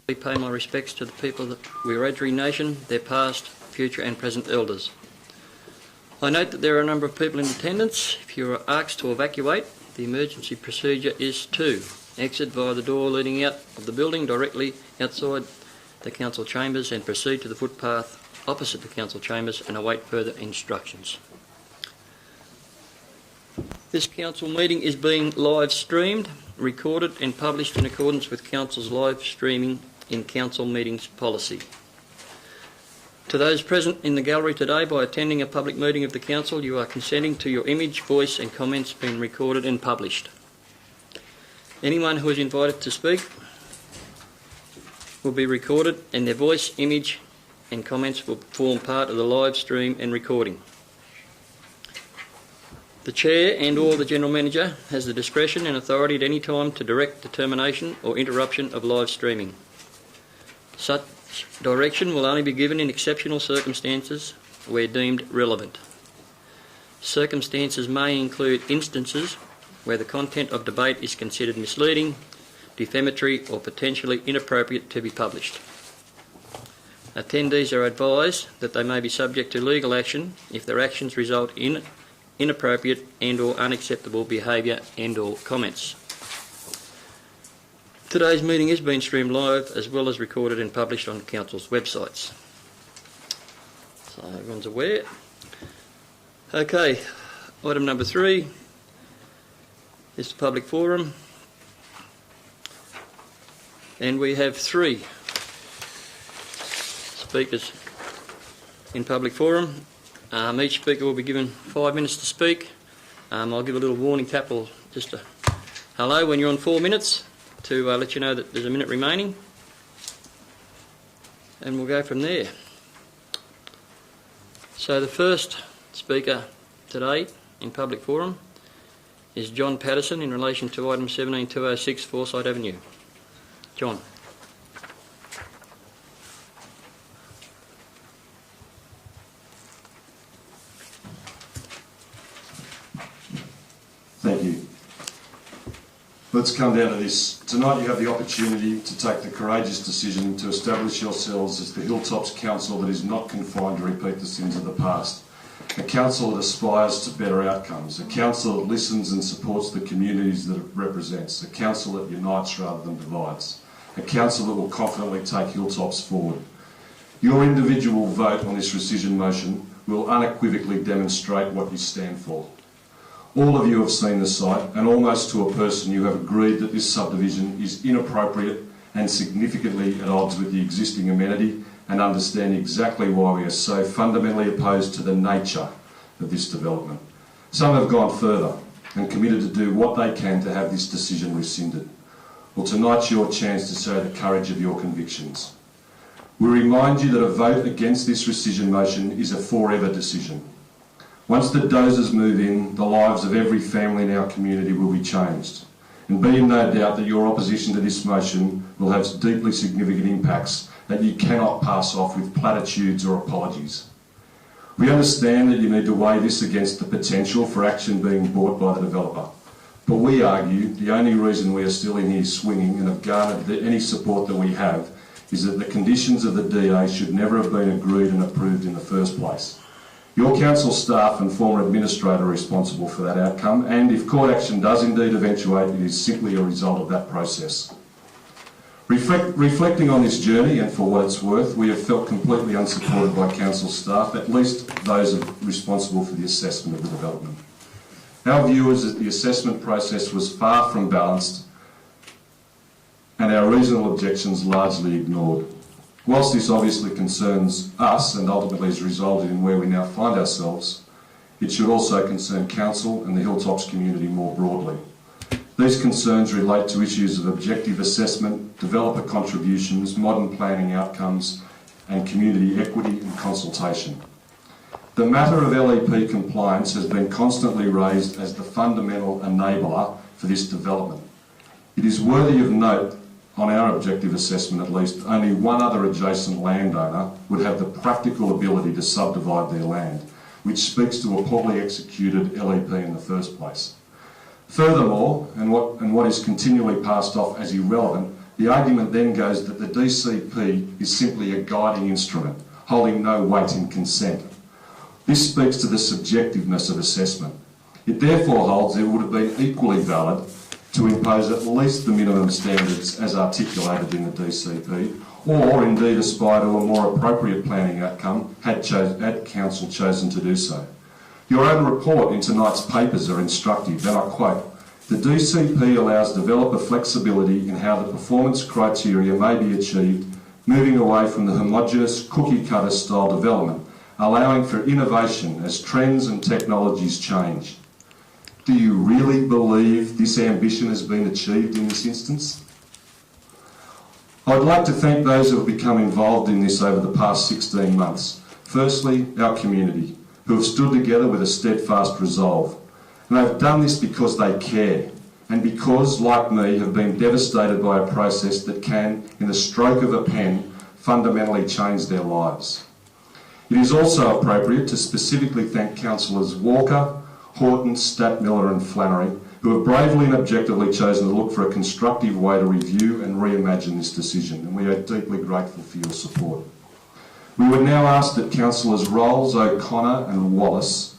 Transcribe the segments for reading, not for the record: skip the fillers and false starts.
I pay my respects to the people of the Wiradjuri Nation, their past, future and present elders. I note that there are a number of people in attendance. If you are asked to evacuate, the emergency procedure is to exit via the door leading out of the building directly outside the council chambers and proceed to the footpath opposite the council chambers and await further instructions. This council meeting is being live streamed, recorded and published in accordance with council's live streaming in council meetings policy. To those present in the gallery today, by attending a public meeting of the council, you are consenting to your image, voice and comments being recorded and published. Anyone who is invited to speak will be recorded and their voice, image and comments will form part of the live stream and recording. The Chair and or the General Manager has the discretion and authority at any time to direct the termination or interruption of live streaming. Such direction will only be given in exceptional circumstances where deemed relevant. Circumstances may include instances where the content of debate is considered misleading, defamatory or potentially inappropriate to be published. Attendees are advised that they may be subject to legal action if their actions result in inappropriate and or unacceptable behaviour and or comments. Today's meeting is being streamed live as well as recorded and published on Council's websites. So everyone's aware. Okay, item number 3 is the public forum. And we have 3 speakers in public forum. Each speaker will be given 5 minutes to speak. I'll give a little warning tap or just a hello when you're on 4 minutes to let you know that there's a minute remaining. And we'll go from there. So the first speaker today in public forum is John Patterson in relation to item 17206 Forsythe Avenue. John. Thank you. Let's come down to this. Tonight you have the opportunity to take the courageous decision to establish yourselves as the Hilltops Council that is not confined to repeat the sins of the past. A council that aspires to better outcomes. A council that listens and supports the communities that it represents. A council that unites rather than divides. A council that will confidently take Hilltops forward. Your individual vote on this rescission motion will unequivocally demonstrate what you stand for. All of you have seen the site, and almost to a person you have agreed that this subdivision is inappropriate and significantly at odds with the existing amenity, and understand exactly why we are so fundamentally opposed to the nature of this development. Some have gone further and committed to do what they can to have this decision rescinded. Well, tonight's your chance to show the courage of your convictions. We remind you that a vote against this rescission motion is a forever decision. Once the dozers move in, the lives of every family in our community will be changed. And be in no doubt that your opposition to this motion will have deeply significant impacts that you cannot pass off with platitudes or apologies. We understand that you need to weigh this against the potential for action being brought by the developer. But we argue the only reason we are still in here swinging and have garnered any support that we have is that the conditions of the DA should never have been agreed and approved in the first place. Your council staff and former administrator are responsible for that outcome, and if court action does indeed eventuate, it is simply a result of that process. Reflecting on this journey, and for what it's worth, we have felt completely unsupported by council staff, at least those responsible for the assessment of the development. Our view is that the assessment process was far from balanced and our reasonable objections largely ignored. Whilst this obviously concerns us and ultimately has resulted in where we now find ourselves, it should also concern council and the Hilltops community more broadly. These concerns relate to issues of objective assessment, developer contributions, modern planning outcomes and community equity and consultation. The matter of LEP compliance has been constantly raised as the fundamental enabler for this development. It is worthy of note, on our objective assessment at least, only one other adjacent landowner would have the practical ability to subdivide their land, which speaks to a poorly executed LEP in the first place. Furthermore, and what is continually passed off as irrelevant, The argument then goes that the DCP is simply a guiding instrument, holding no weight in consent. This speaks to the subjectiveness of assessment. It therefore holds it would have been equally valid to impose at least the minimum standards as articulated in the DCP, or indeed aspire to a more appropriate planning outcome had Council chosen to do so. Your own report in tonight's papers are instructive, and I quote, "The DCP allows developer flexibility in how the performance criteria may be achieved, moving away from the homogeneous cookie-cutter style development, allowing for innovation as trends and technologies change." Do you really believe this ambition has been achieved in this instance? I'd like to thank those who have become involved in this over the past 16 months. Firstly, our community, who have stood together with a steadfast resolve. And they've done this because they care, and because, like me, have been devastated by a process that can, in the stroke of a pen, fundamentally change their lives. It is also appropriate to specifically thank Councillors Walker, Horton, Statt-Miller and Flannery, who have bravely and objectively chosen to look for a constructive way to review and reimagine this decision, and we are deeply grateful for your support. We would now ask that Councillors Rolls, O'Connor and Wallace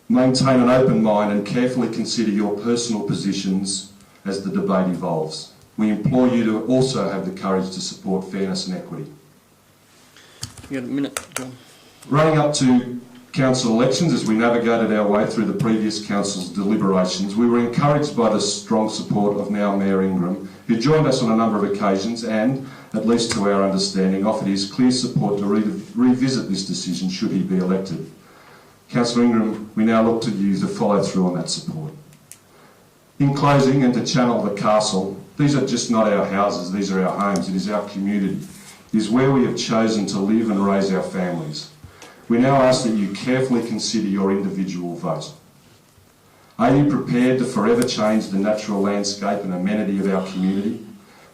maintain an open mind and carefully consider your personal positions as the debate evolves. We implore you to also have the courage to support fairness and equity. You got a minute, John. Running up to council elections, as we navigated our way through the previous council's deliberations, we were encouraged by the strong support of now Mayor Ingram, who joined us on a number of occasions and, at least to our understanding, offered his clear support to revisit this decision should he be elected. Councillor Ingram, we now look to you to follow through on that support. In closing, and to channel the castle, these are just not our houses, these are our homes, it is our community. It is where we have chosen to live and raise our families. We now ask that you carefully consider your individual vote. Are you prepared to forever change the natural landscape and amenity of our community?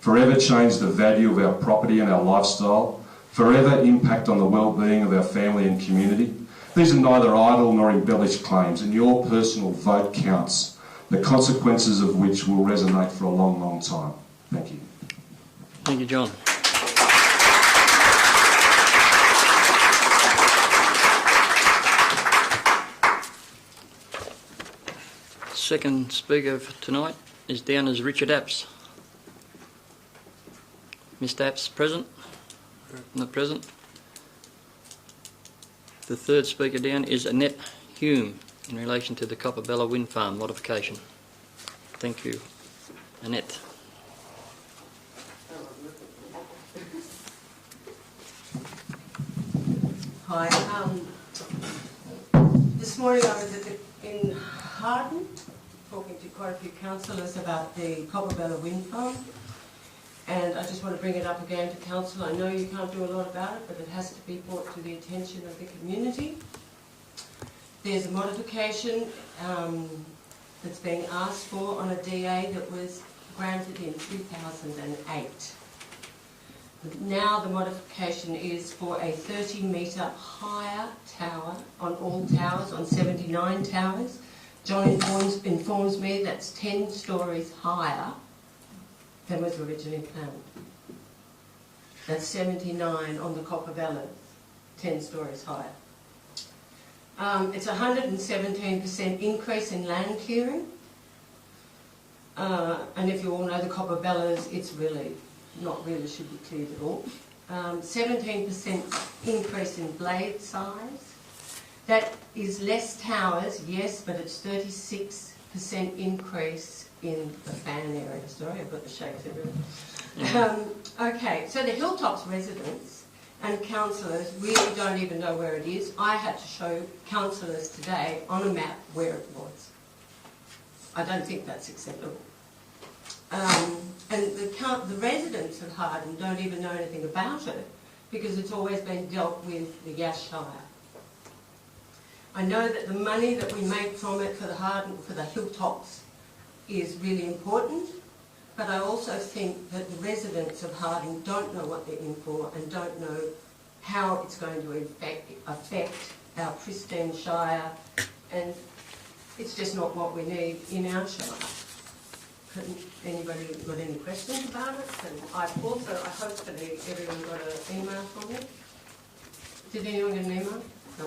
Forever change the value of our property and our lifestyle? Forever impact on the well-being of our family and community? These are neither idle nor embellished claims, and your personal vote counts, the consequences of which will resonate for a long, long time. Thank you. Thank you, John. Second speaker for tonight is down as Richard Apps. Mr. Apps present? Not present. The third speaker down is Annette Hume in relation to the COPPABELLA wind farm modification. Thank you, Annette. Hi. This morning I was in Harden talking to quite a few councillors about the COPPABELLA wind farm, and I just want to bring it up again to council. I know you can't do a lot about it, but it has to be brought to the attention of the community. There's a modification that's being asked for on a DA that was granted in 2008. Now the modification is for a 30-metre higher tower on all towers, on 79 towers. John informs me that's 10 stories higher than was originally planned. That's 79 on the COPPABELLA, 10 stories higher. It's a 117% increase in land clearing. And if you all know the COPPABELLAs, it's really, not really should be cleared at all. 17% increase in blade size. That is less towers, yes, but it's 36% increase in the fan area. Sorry, I've got the shakes everywhere. Okay, so the Hilltops residents and councillors really don't even know where it is. I had to show councillors today on a map where it was. I don't think that's acceptable. And the residents of Harden don't even know anything about it because it's always been dealt with the Yass Shire. I know that the money that we make from it for the Hilltops is really important, but I also think that the residents of Harden don't know what they're in for and don't know how it's going to affect our pristine Shire, and it's just not what we need in our Shire. Anybody got any questions about it? And hopefully everyone got an email from me. Did anyone get an email? No.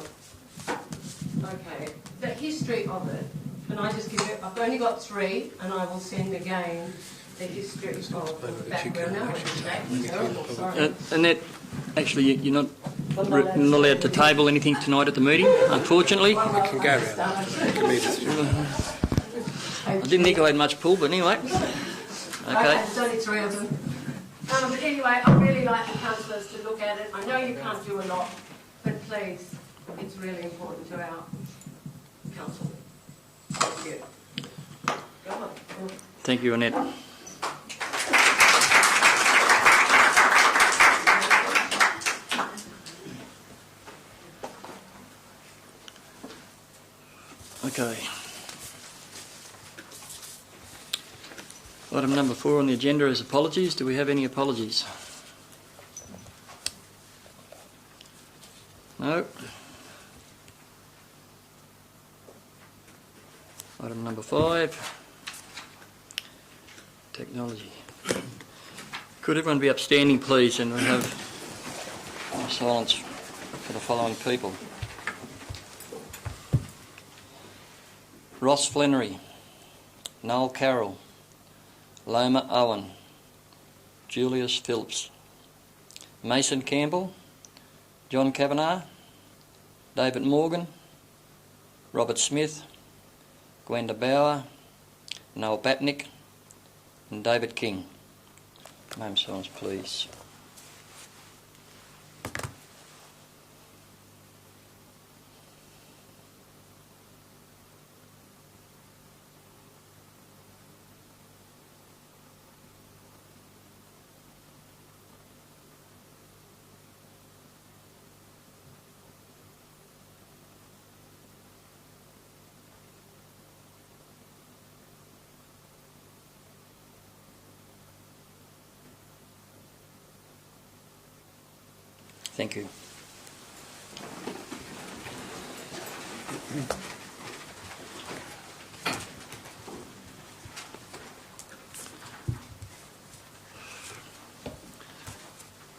Okay. The history of it, can I just give it? I've only got 3, and I will send again the history of the background now. Sorry. Annette, actually, you're not allowed to table anything tonight at the meeting, unfortunately. We can go around. I didn't think I had much pull, but anyway. Okay. There's only 3 of them. But anyway, I'd really like the councillors to look at it. I know you can't do a lot, but please, it's really important to our council. Thank you. Go on. Thank you, Annette. Okay. Item number 4 on the agenda is apologies. Do we have any apologies? No. Item number 5. Technology. Could everyone be upstanding, please, and we have silence for the following people. Ross Flannery, Noel Carroll, Loma Owen, Julius Phillips, Mason Campbell, John Kavanagh, David Morgan, Robert Smith, Gwenda Bauer, Noel Batnick, and David King. Moment silence, please. Thank you.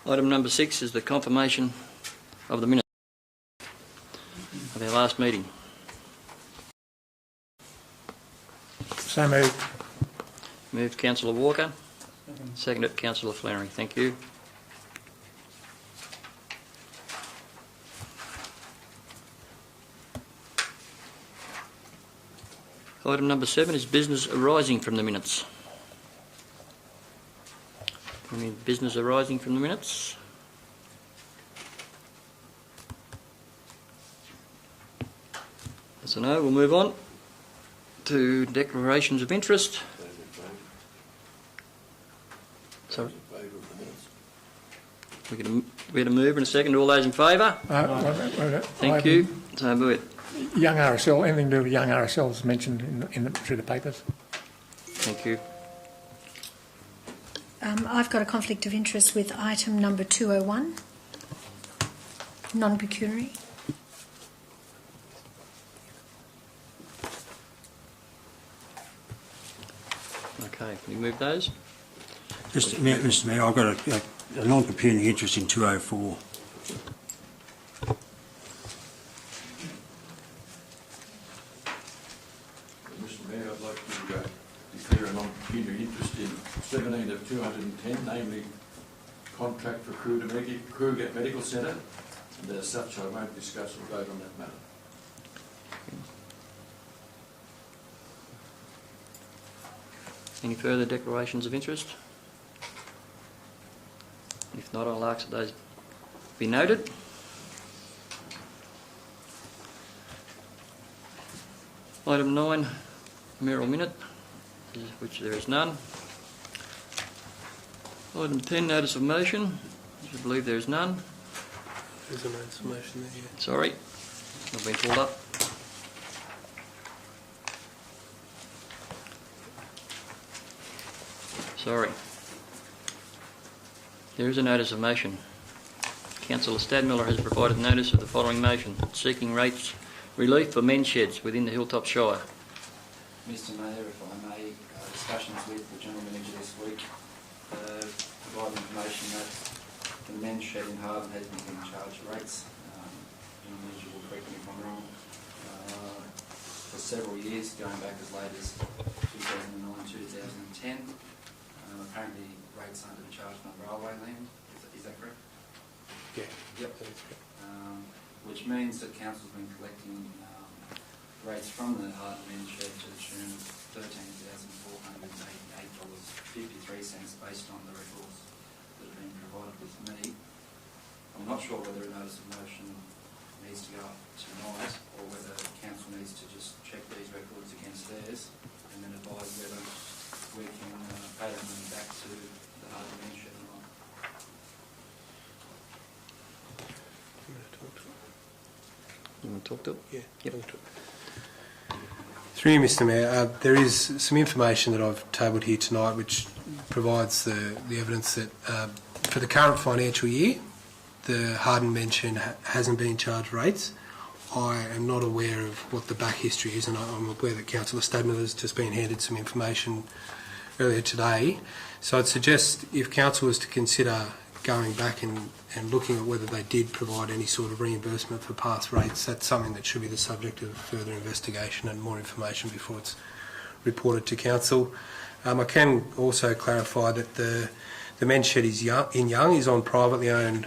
Item number 6 is the confirmation of the minutes of our last meeting. So moved. Moved Councillor Walker. Seconded Councillor Flannery. Thank you. Item number 7 is business arising from the minutes. Any business arising from the minutes? That's a no. We'll move on to declarations of interest. Sorry. We get a move and a second. All those in favour? Thank you. So move it. Young RSL, anything to do with young RSL is mentioned through the papers. Thank you. I've got a conflict of interest with item number 201, non-pecuniary. Okay, can you move those? Mr Mayor, I've got a non-pecuniary interest in 204. Interest in 17 of 210, namely contract for Kruger Medical Centre, and as such I won't discuss or vote on that matter. Any further declarations of interest? If not, I'll ask that those be noted. Item 9, mayoral minute, which there is none. Item 10, notice of motion, which I believe there is none. There's a notice of motion there, yeah. Sorry, I've been pulled up. Sorry. There is a notice of motion. Councillor Stadmiller has provided notice of the following motion, seeking rates relief for men's sheds within the Hilltops Shire. Mr Mayor, if I may, discussions with the General Manager this week provided information that the men's shed in Harden has been given charge rates. General Manager will correct me if I'm wrong. For several years, going back as late as 2009-2010. Apparently rates aren't been charged on railway land. Is that correct? Yeah. Yep. Which means that council's been collecting rates from the Harden men's shed to the tune of $13,488.53 based on the records that have been provided with me. I'm not sure whether a notice of motion needs to go up tonight or whether council needs to just check these records against theirs and then advise whether we can pay that money back to the Harden men's shed or not. You want to talk to it? Yeah. Yep. Through you, Mr. Mayor, there is some information that I've tabled here tonight which provides the evidence that for the current financial year, the Harden mention hasn't been charged rates. I am not aware of what the back history is, and I'm aware that Councillor Stadmiller has just been handed some information earlier today. So I'd suggest if Council was to consider going back and looking at whether they did provide any sort of reimbursement for past rates, that's something that should be the subject of further investigation and more information before it's reported to Council. I can also clarify that the men's shed in Young is on privately owned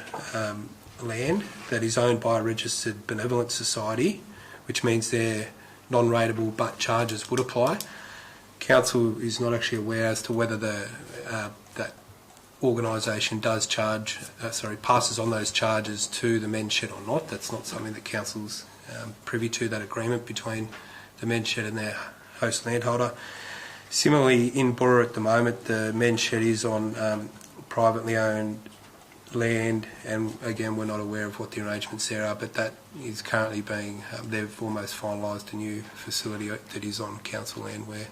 land that is owned by a registered benevolent society, which means they're non-rateable but charges would apply. Council is not actually aware as to whether that organisation does passes on those charges to the men's shed or not. That's not something that Council's privy to, that agreement between the men's shed and their host landholder. Similarly, in Borough at the moment, the men's shed is on privately owned land, and again, we're not aware of what the arrangements there are, but that is currently being, they've almost finalised a new facility that is on council land where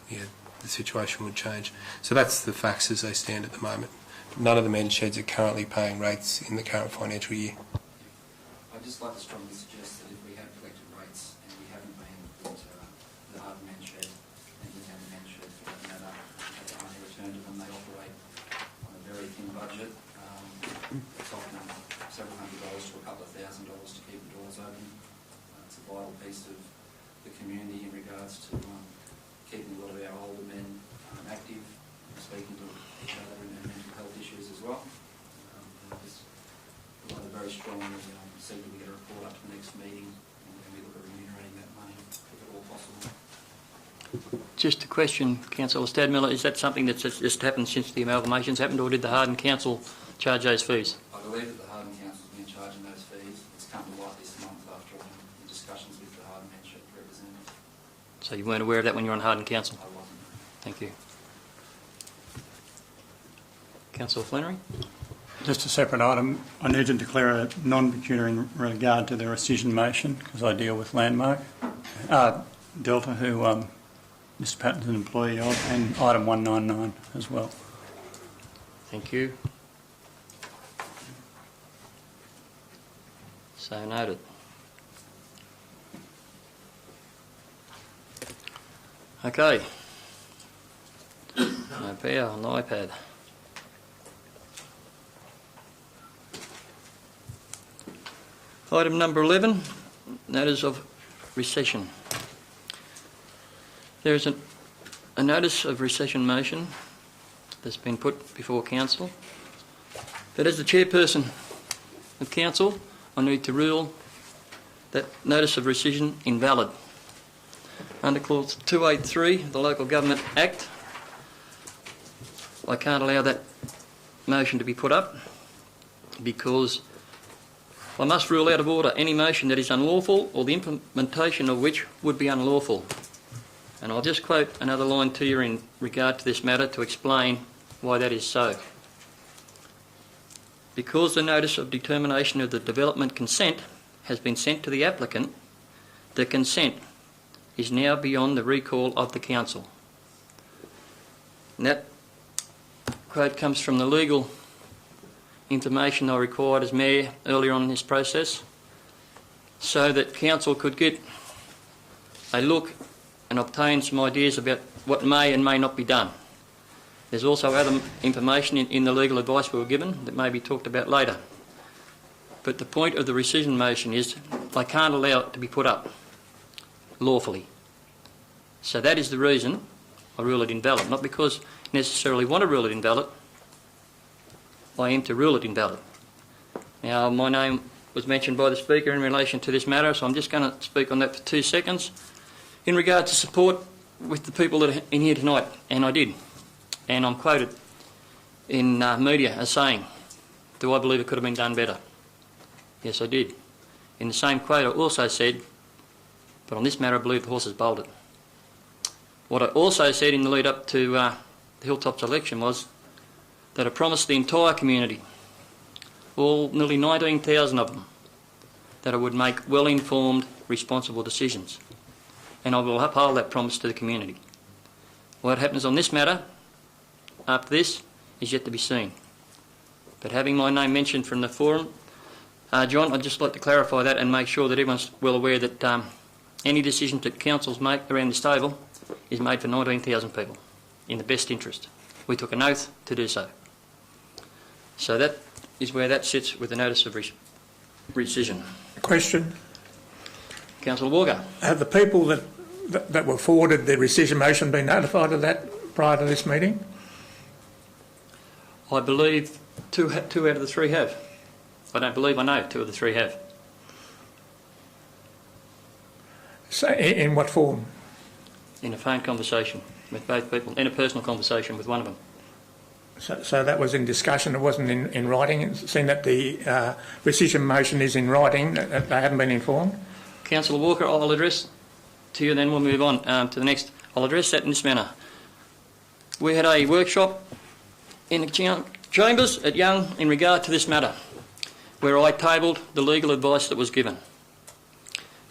the situation would change. So that's the facts as they stand at the moment. None of the men's sheds are currently paying rates in the current financial year. I'd just like to strongly suggest that if we have collected rates and we haven't been into the Harden men's shed and the other men's shed for that matter, at the money returned to them, they operate on a very thin budget. It's often several $100s to a couple of $1,000 to keep the doors open. It's a vital piece of the community in regards to keeping a lot of our older men active, speaking to each other and mental health issues as well. Just provide a very strong see that we get a report up to the next meeting and we look at remunerating that money if at all possible. Just a question, Councillor Stadmiller, is that something that's just happened since the amalgamations happened, or did the Harden Council charge those fees? I believe that the Harden Council has been charging those fees. It's come to light this month after the discussions with the Harden men's shed representatives. So you weren't aware of that when you were on Harden Council? I wasn't. Thank you. Councillor Flannery? Just a separate item. I need to declare a non-pecuniary in regard to the rescission motion because I deal with Landmark Delta, who Mr Patton's an employee of, and item 199 as well. Thank you. So noted. Okay. No power on the iPad. Item number 11, notice of recession. There is a notice of recession motion that's been put before Council. But as the chairperson of Council, I need to rule that notice of rescission invalid. Under clause 283 of the Local Government Act, I can't allow that motion to be put up because I must rule out of order any motion that is unlawful or the implementation of which would be unlawful. And I'll just quote another line to you in regard to this matter to explain why that is so. Because the notice of determination of the development consent has been sent to the applicant, the consent is now beyond the recall of the Council. And that quote comes from the legal information I required as Mayor earlier on in this process so that Council could get a look and and obtain some ideas about what may and may not be done. There's also other information in the legal advice we were given that may be talked about later. But the point of the rescission motion is I can't allow it to be put up lawfully. So that is the reason I rule it invalid, not because I necessarily want to rule it invalid. I aim to rule it invalid. Now, my name was mentioned by the Speaker in relation to this matter, so I'm just going to speak on that for 2 seconds. In regard to support with the people that are in here tonight, and I did, and I'm quoted in media as saying, do I believe it could have been done better? Yes, I did. In the same quote, I also said, but on this matter, I believe the horse has bolted. What I also said in the lead up to the Hilltops election was that I promised the entire community, all nearly 19,000 of them, that I would make well-informed, responsible decisions. And I will uphold that promise to the community. What happens on this matter after this is yet to be seen. But having my name mentioned from the forum, John, I'd just like to clarify that and make sure that everyone's well aware that any decision that councils make around this table is made for 19,000 people in the best interest. We took an oath to do so. So that is where that sits with the notice of rescission. Question. Councillor Walker. Have the people that were forwarded the rescission motion been notified of that prior to this meeting? I believe two out of the three have. I don't believe I know 2 of the 3 have. So, in what form? In a phone conversation with both people, in a personal conversation with one of them. So that was in discussion, it wasn't in writing? Seeing that the rescission motion is in writing, that they haven't been informed? Councillor Walker, I'll address to you and then we'll move on to the next. I'll address that in this manner. We had a workshop in the chambers at Young in regard to this matter, where I tabled the legal advice that was given.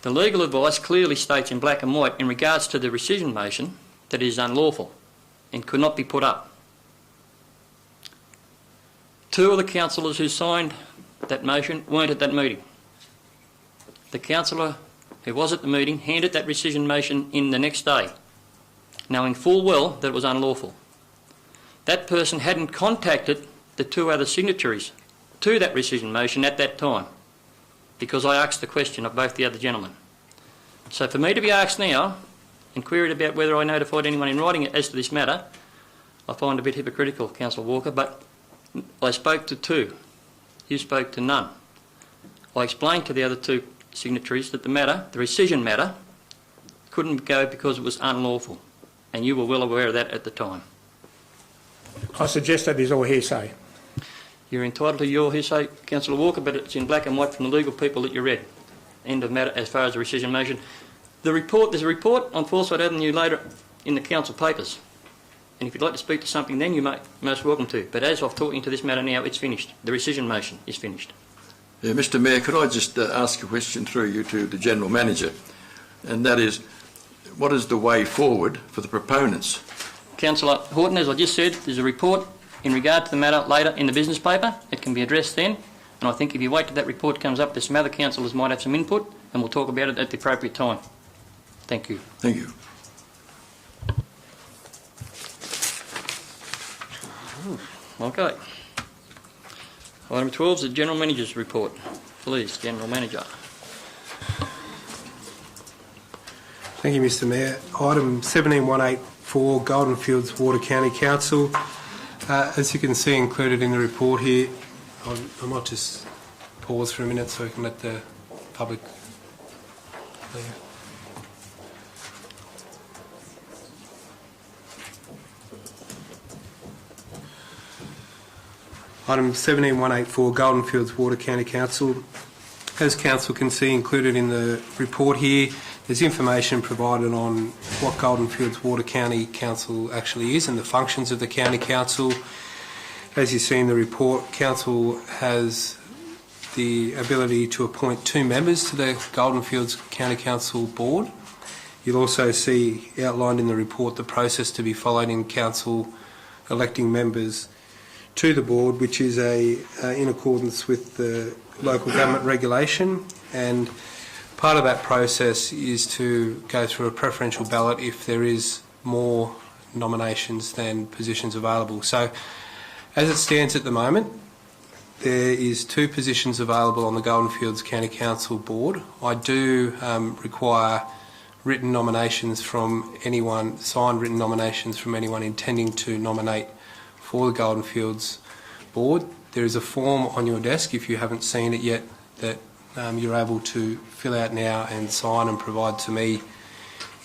The legal advice clearly states in black and white in regards to the rescission motion that it is unlawful and could not be put up. 2 of the councillors who signed that motion weren't at that meeting. The councillor who was at the meeting handed that rescission motion in the next day, knowing full well that it was unlawful. That person hadn't contacted the 2 other signatories to that rescission motion at that time, because I asked the question of both the other gentlemen. So for me to be asked now and queried about whether I notified anyone in writing as to this matter, I find a bit hypocritical, Councillor Walker, but I spoke to 2. You spoke to none. I explained to the other 2 signatories that the matter, the rescission matter, couldn't go because it was unlawful, and you were well aware of that at the time. I suggest that is all hearsay. You're entitled to your hearsay, Councillor Walker, but it's in black and white from the legal people that you read. End of matter as far as the rescission motion. There's a report on Forsythe Avenue later in the council papers. And if you'd like to speak to something then, you're most welcome to. But as I've talked into this matter now, it's finished. The rescission motion is finished. Yeah, Mr Mayor, could I just ask a question through you to the General Manager? And that is, what is the way forward for the proponents? Councillor Horton, as I just said, there's a report in regard to the matter later in the business paper. It can be addressed then. And I think if you wait till that report comes up, there's some other councillors might have some input, and we'll talk about it at the appropriate time. Thank you. Thank you. Okay. Item 12 is the General Manager's report. Please, General Manager. Thank you, Mr Mayor. Item 17184, Goldenfields Water County Council. As you can see included in the report here, I might just pause for a minute so we can let the public leave. Item 17184, Goldenfields Water County Council. As Council can see included in the report here, there's information provided on what Goldenfields Water County Council actually is and the functions of the County Council. As you see in the report, Council has the ability to appoint 2 members to the Goldenfields County Council Board. You'll also see outlined in the report the process to be followed in Council electing members to the board, which is in accordance with the local government regulation, and part of that process is to go through a preferential ballot if there is more nominations than positions available. So, as it stands at the moment, there is 2 positions available on the Goldenfields County Council board. I do require written nominations from anyone, signed written nominations from anyone intending to nominate for the Goldenfields board. There is a form on your desk, if you haven't seen it yet, that you're able to fill out now and sign and provide to me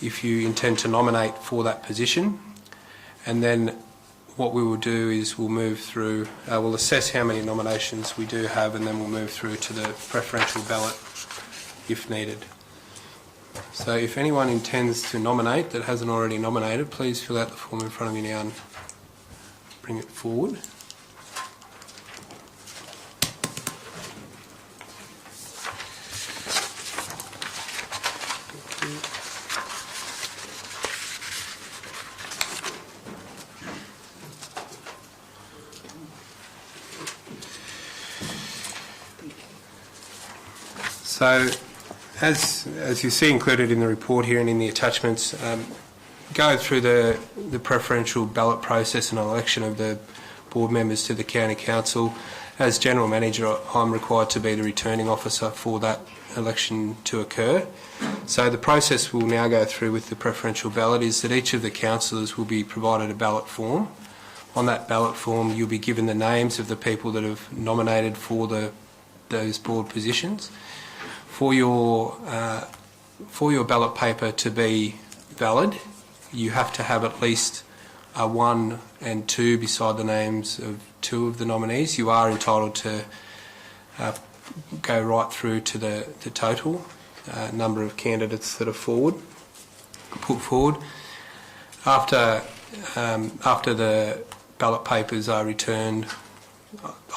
if you intend to nominate for that position. And then what we will do is we'll move through, we'll assess how many nominations we do have, and then we'll move through to the preferential ballot if needed. So if anyone intends to nominate that hasn't already nominated, please fill out the form in front of you now and bring it forward. So, as you see included in the report here and in the attachments, go through the preferential ballot process and election of the board members to the County Council. As General Manager, I'm required to be the returning officer for that election to occur. So the process we'll now go through with the preferential ballot is that each of the councillors will be provided a ballot form. On that ballot form, you'll be given the names of the people that have nominated for those board positions. For your ballot paper to be valid, you have to have at least a 1 and 2 beside the names of 2 of the nominees. You are entitled to go right through to the total number of candidates that are put forward. After the ballot papers are returned,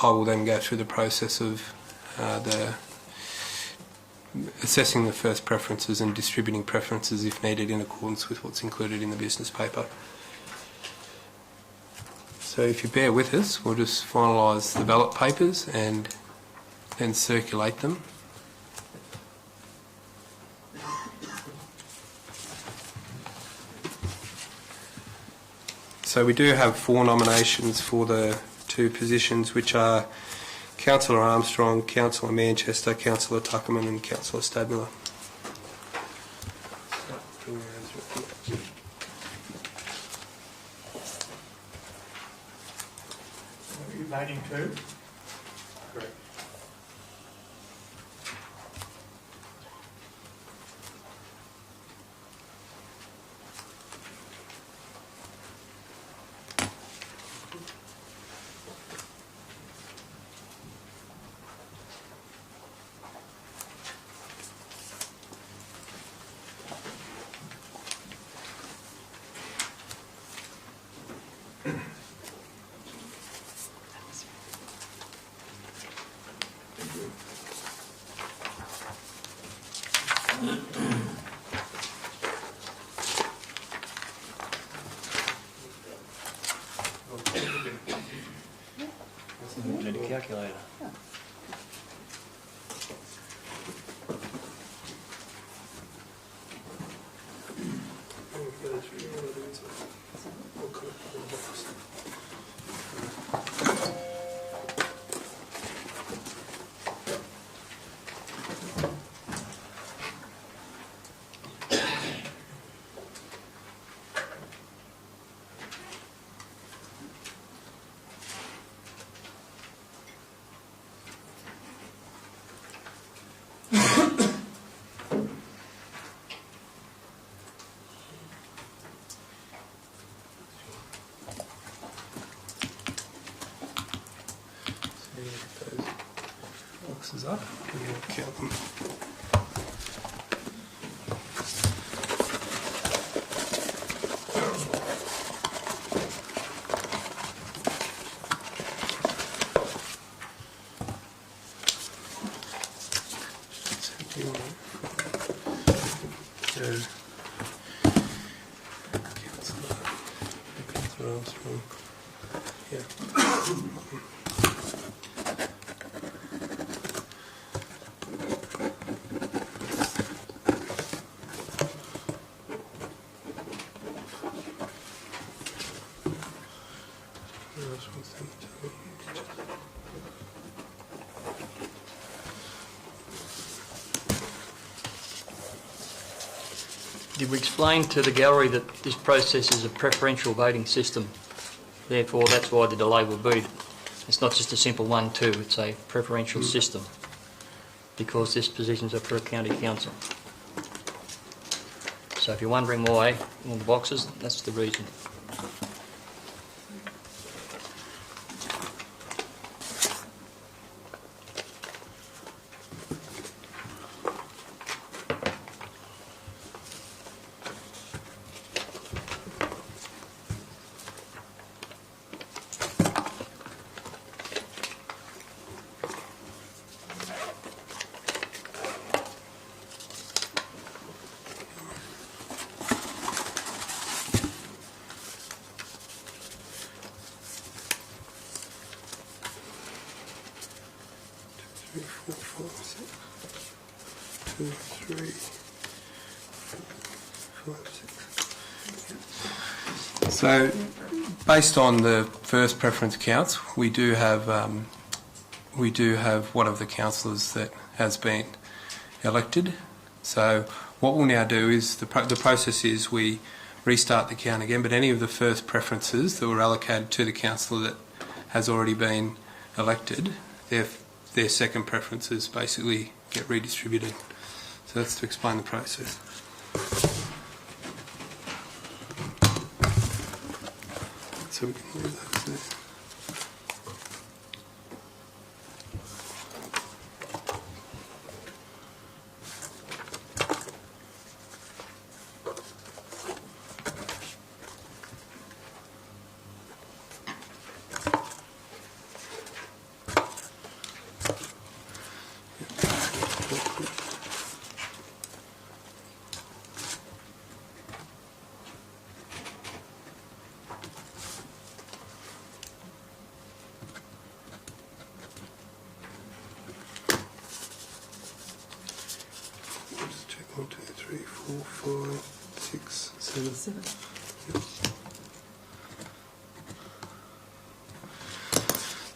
I will then go through the process of assessing the first preferences and distributing preferences if needed in accordance with what's included in the business paper. So if you bear with us, we'll just finalise the ballot papers and then circulate them. So we do have 4 nominations for the 2 positions, which are Councillor Armstrong, Councillor Manchester, Councillor Tuckerman and Councillor Stadmiller. Are you voting too? Correct. Need a calculator. Boxes up, and we'll count them. Councillor Armstrong. Yeah. Did we explain to the gallery that this process is a preferential voting system? Therefore, that's why the delay will be. It's not just a simple 1-2, it's a preferential system because this positions are for a county council. So if you're wondering why, all the boxes, that's the reason. So, based on the first preference counts, we do have one of the councillors that has been elected. So, what we'll now do is the process is we restart the count again, but any of the first preferences that were allocated to the councillor that has already been elected, their second preferences basically get redistributed. So that's to explain the process. So we can leave those there.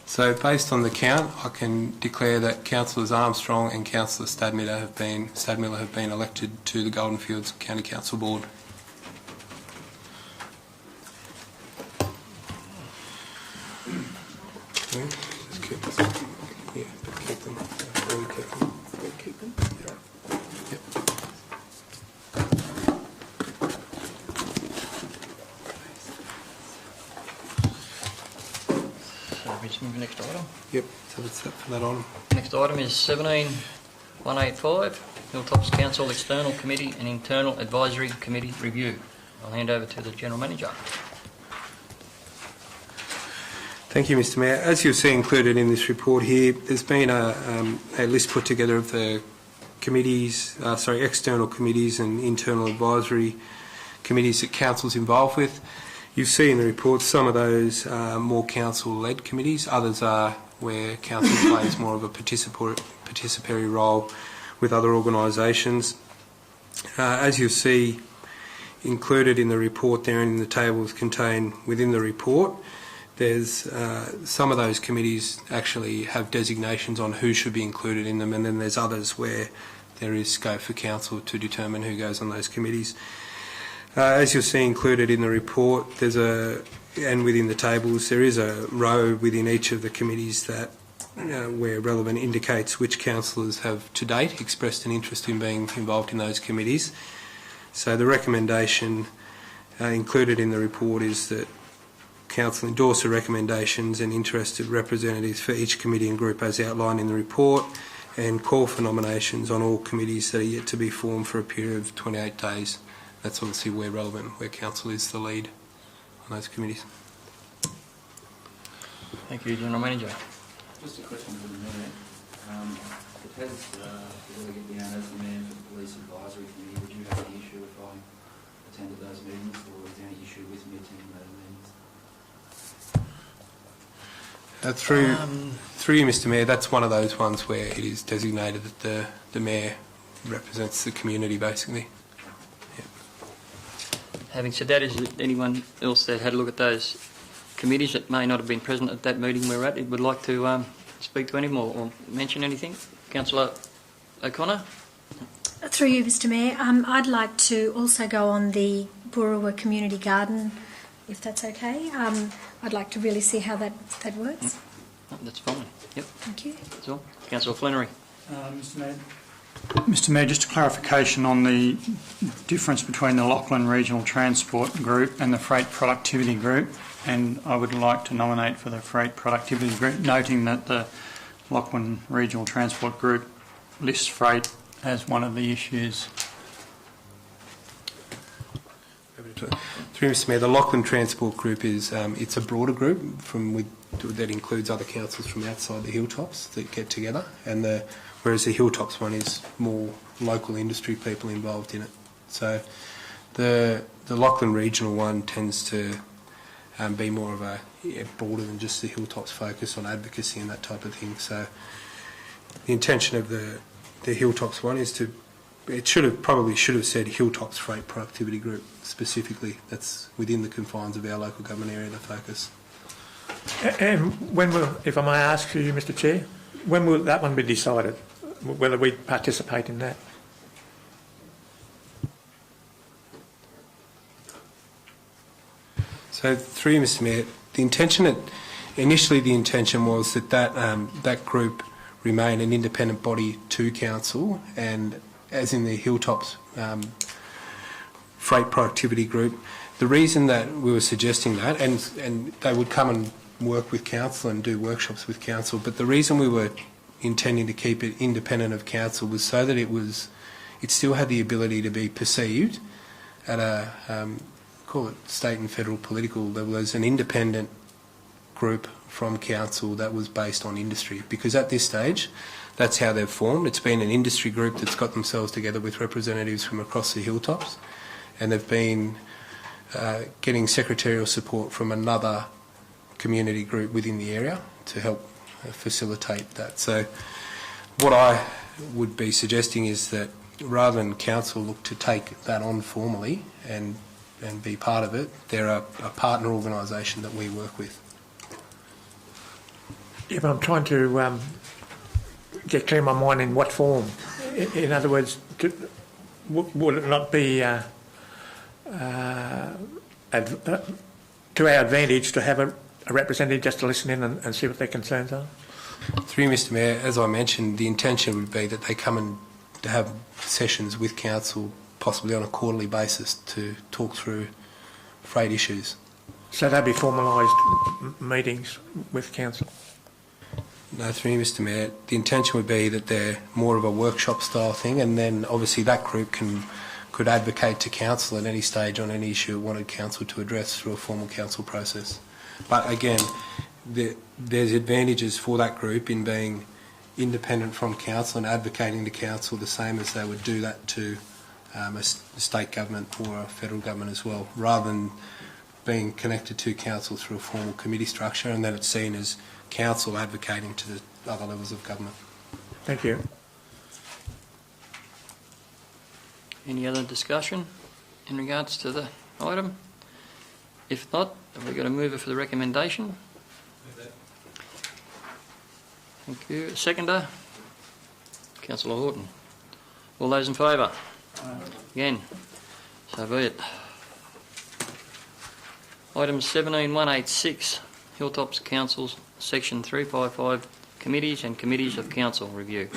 So based on the count, I can declare that Councillors Armstrong and Councillor Stadmiller have been elected to the Goldenfields County Council Board. Just keep them. Yeah, but keep them. Really keep them. Keep them. Yeah. Yep. Next item. Yep, so that's it for that item. Next item is 17185, Hilltops Council External Committee and Internal Advisory Committee Review. I'll hand over to the General Manager. Thank you, Mr. Mayor. As you'll see included in this report here, there's been a list put together of the committees, external committees and internal advisory committees that Council's involved with. You see in the report some of those are more council-led committees, others are where council plays more of a participatory role with other organisations. As you see included in the report there and in the tables contained within the report, there's some of those committees actually have designations on who should be included in them, and then there's others where there is scope for council to determine who goes on those committees. As you'll see included in the report, and within the tables, there is a row within each of the committees that, where relevant, indicates which councillors have to date expressed an interest in being involved in those committees. So the recommendation included in the report is that Council endorse the recommendations and interested representatives for each committee and group as outlined in the report, and call for nominations on all committees that are yet to be formed for a period of 28 days. That's obviously where relevant, where Council is the lead on those committees. Thank you, General Manager. Just a question for the Mayor. It has delegate down as the Mayor for the Police Advisory Committee. Would you have any issue if I attended those meetings, or is there any issue with me attending those meetings? Through you, Mr. Mayor, that's one of those ones where it is designated that the Mayor represents the community, basically. Having said that, is there anyone else that had a look at those committees that may not have been present at that meeting we're at, would like to speak to any more or mention anything? Councillor O'Connor? Through you, Mr Mayor, I'd like to also go on the Boorowa Community Garden, if that's okay. I'd like to really see how that works. Oh, that's fine. Yep. Thank you. That's all. Councillor Flannery. Mr Mayor, just a clarification on the difference between the Lachlan Regional Transport Group and the Freight Productivity Group, and I would like to nominate for the Freight Productivity Group, noting that the Lachlan Regional Transport Group lists freight as one of the issues. Through Mr Mayor, the Lachlan Transport Group is it's a broader group that includes other councils from outside the Hilltops that get together, and whereas the Hilltops one is more local industry people involved in it. So the Lachlan Regional one tends to be more of a broader than just the Hilltops focus on advocacy and that type of thing. So the intention of the Hilltops one is to, probably should have said Hilltops Freight Productivity Group specifically. That's within the confines of our local government area to focus. And when will, if I may ask you, Mr Chair, when will that one be decided, whether we participate in that? So through you, Mr Mayor, initially the intention was that group remain an independent body to council, and as in the Hilltops Freight Productivity Group, the reason that we were suggesting that, and they would come and work with council and do workshops with council, but the reason we were intending to keep it independent of council was so that it still had the ability to be perceived at a call it state and federal political level as an independent group from council that was based on industry, because at this stage that's how they've formed. It's been an industry group that's got themselves together with representatives from across the Hilltops, and they've been getting secretarial support from another community group within the area to help facilitate that. So what I would be suggesting is that rather than council look to take that on formally and be part of it, they're a partner organisation that we work with. Yeah, but I'm trying to get clear in my mind in what form. In other words, would it not be to our advantage to have a representative just to listen in and see what their concerns are? Through you, Mr Mayor, as I mentioned, the intention would be that they come and to have sessions with council, possibly on a quarterly basis, to talk through freight issues. So they'd be formalised meetings with council? No, through you, Mr Mayor, the intention would be that they're more of a workshop style thing, and then obviously that group could advocate to council at any stage on any issue it wanted council to address through a formal council process. But again, there's advantages for that group in being independent from council and advocating to council the same as they would do that to a state government or a federal government as well, rather than being connected to council through a formal committee structure, and then it's seen as council advocating to the other levels of government. Thank you. Any other discussion in regards to the item? If not, have we got a mover for the recommendation? Thank you. Seconder? Councillor Horton. All those in favour? Again. So be it. Item 17186, Hilltops Council's Section 355, Committees and Committees of Council Review.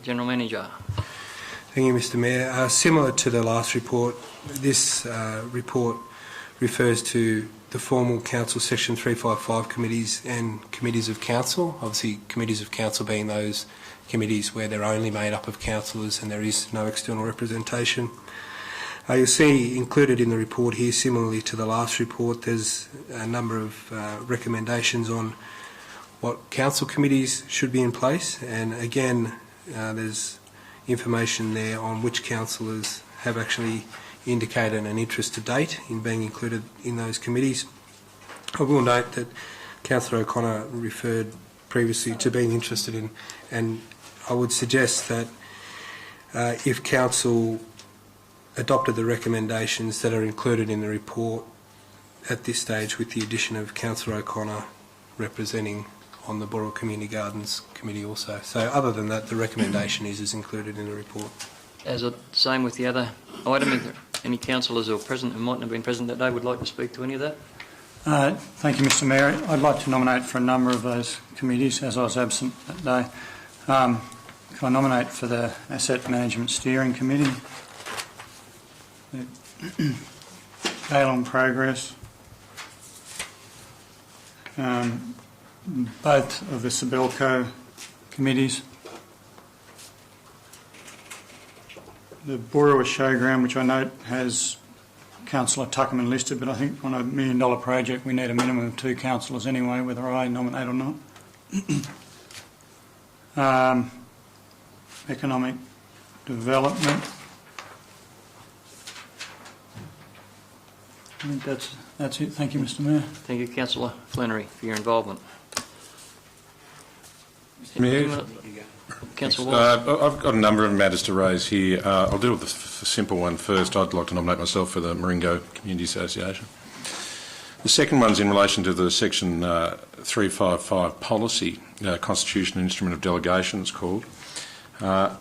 General Manager. Thank you, Mr Mayor. Similar to the last report, this report refers to the formal council Section 355 committees and committees of council. Obviously, committees of council being those committees where they're only made up of councillors and there is no external representation. You'll see included in the report here, similarly to the last report, there's a number of recommendations on what council committees should be in place, and again there's information there on which councillors have actually indicated an interest to date in being included in those committees. I will note that Councillor O'Connor referred previously to being interested in, and I would suggest that if council adopted the recommendations that are included in the report at this stage, with the addition of Councillor O'Connor representing on the Boorowa Community Gardens Committee also. So other than that, the recommendation is included in the report. As the same with the other item, is there any councillors who are present who mightn't have been present that day would like to speak to any of that? Thank you, Mr Mayor. I'd like to nominate for a number of those committees, as I was absent that day. Can I nominate for the Asset Management Steering Committee, the Gale on Progress, both of the Sabelco committees, the Boorowa Showground, which I note has Councillor Tuckerman listed, but I think on a $1 million project we need a minimum of 2 councillors anyway, whether I nominate or not. Economic Development. I think that's it. Thank you, Mr Mayor. Thank you, Councillor Flannery, for your involvement. Mayor, Councillor Wallace. I've got a number of matters to raise here. I'll deal with the simple one first. I'd like to nominate myself for the Marengo Community Association. The second one's in relation to the Section 355 policy, Constitution and Instrument of Delegation, it's called.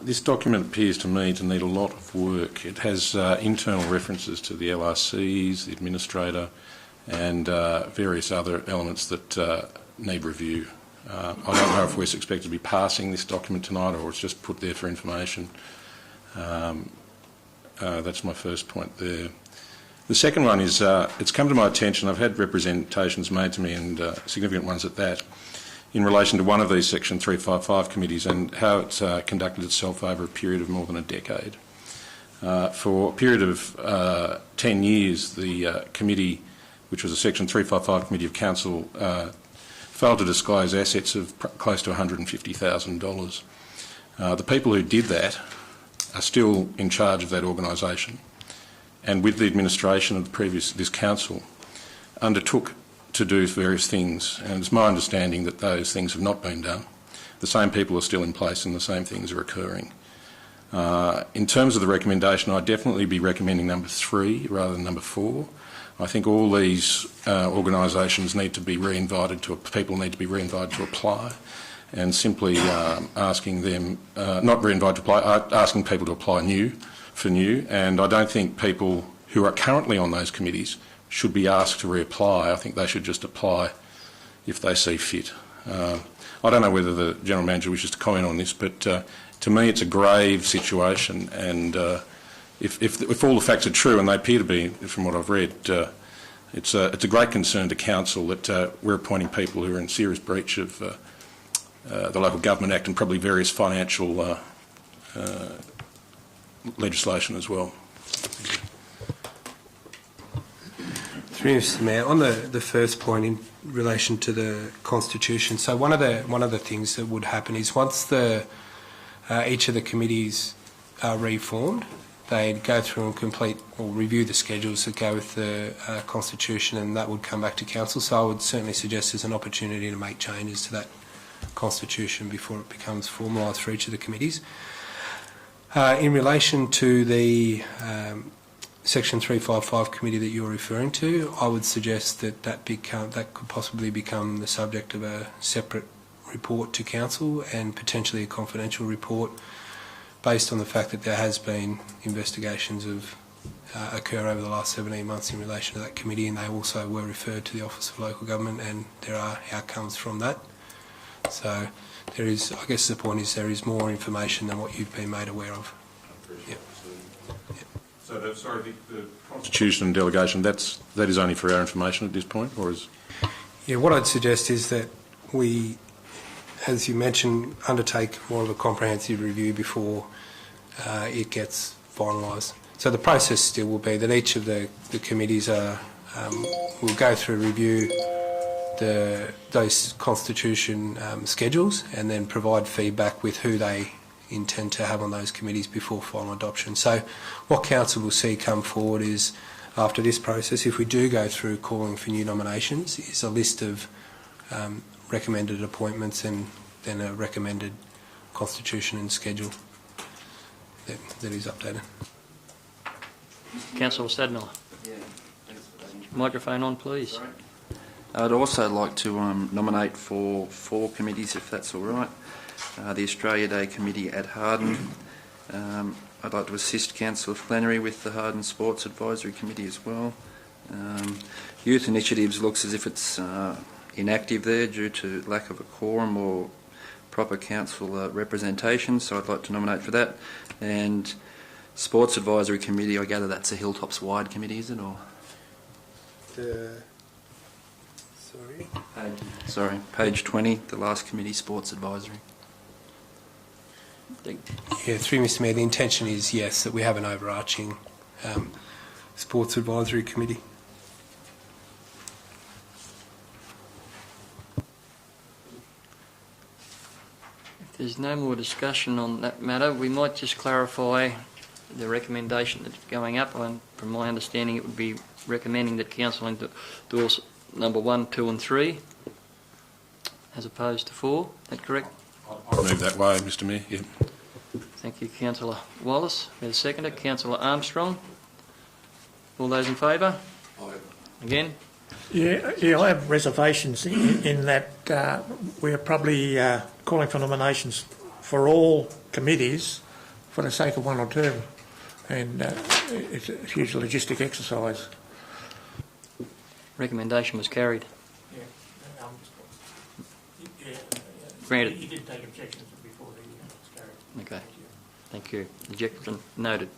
This document appears to me to need a lot of work. It has internal references to the LRCs, the administrator, and various other elements that need review. I don't know if we're expected to be passing this document tonight or it's just put there for information. That's my first point there. The second one is, it's come to my attention, I've had representations made to me, and significant ones at that, in relation to one of these Section 355 committees and how it's conducted itself over a period of more than a decade. For a period of 10 years, the committee, which was a Section 355 Committee of Council, failed to disclose assets of close to $150,000. The people who did that are still in charge of that organisation, and with the administration of this council, undertook to do various things, and it's my understanding that those things have not been done. The same people are still in place and the same things are occurring. In terms of the recommendation, I'd definitely be recommending number 3 rather than number 4. I think all these organisations need to be reinvited to, people need to be reinvited to apply, and simply asking them, not reinvited to apply, asking people to apply for new, and I don't think people who are currently on those committees should be asked to reapply. I think they should just apply if they see fit. I don't know whether the General Manager wishes to comment on this, but to me it's a grave situation, and if all the facts are true, and they appear to be from what I've read, it's a great concern to Council that we're appointing people who are in serious breach of the Local Government Act and probably various financial legislation as well. Through you, Mr. Mayor, on the first point in relation to the Constitution, so one of the things that would happen is once each of the committees are reformed, they'd go through and complete or review the schedules that go with the Constitution, and that would come back to Council. So I would certainly suggest there's an opportunity to make changes to that Constitution before it becomes formalised for each of the committees. In relation to the Section 355 committee that you're referring to, I would suggest that could possibly become the subject of a separate report to Council, and potentially a confidential report, based on the fact that there has been investigations occur over the last 17 months in relation to that committee, and they also were referred to the Office of Local Government, and there are outcomes from that. So there is, I guess the point is, there is more information than what you've been made aware of. Yep. Yep. So, the Constitution and delegation, that is only for our information at this point, or is? Yeah, what I'd suggest is that we, as you mentioned, undertake more of a comprehensive review before it gets finalised. So the process still will be that each of the committees will go through review those Constitution schedules, and then provide feedback with who they intend to have on those committees before final adoption. So what Council will see come forward is, after this process, if we do go through calling for new nominations, is a list of recommended appointments and then a recommended Constitution and schedule that is updated. Councillor Stadmiller. Yeah, thanks for that. Microphone on, please. Sorry. I'd also like to nominate for 4 committees, if that's all right. The Australia Day Committee at Harden, I'd like to assist Councillor Flannery with the Harden Sports Advisory Committee as well. Youth Initiatives looks as if it's inactive there due to lack of a quorum or proper council representation, so I'd like to nominate for that. And Sports Advisory Committee, I gather that's a Hilltops wide committee, is it? Or page 20, the last committee, Sports Advisory. Yeah, through Mr Mayor, the intention is, yes, that we have an overarching Sports Advisory Committee. If there's no more discussion on that matter, we might just clarify the recommendation that's going up. And from my understanding, it would be recommending that Council endorse number 1, 2 and 3 as opposed to 4. Is that correct? I'll move that way, Mr Mayor. Yeah. Thank you, Councillor Wallace. There's a seconder, Councillor Armstrong. All those in favour? Again? Yeah, I have reservations in that we're probably calling for nominations for all committees for the sake of 1 or 2, and it's a huge logistic exercise. Recommendation was carried. Granted. He did take objections before the carried. Okay. Thank you. Objection noted.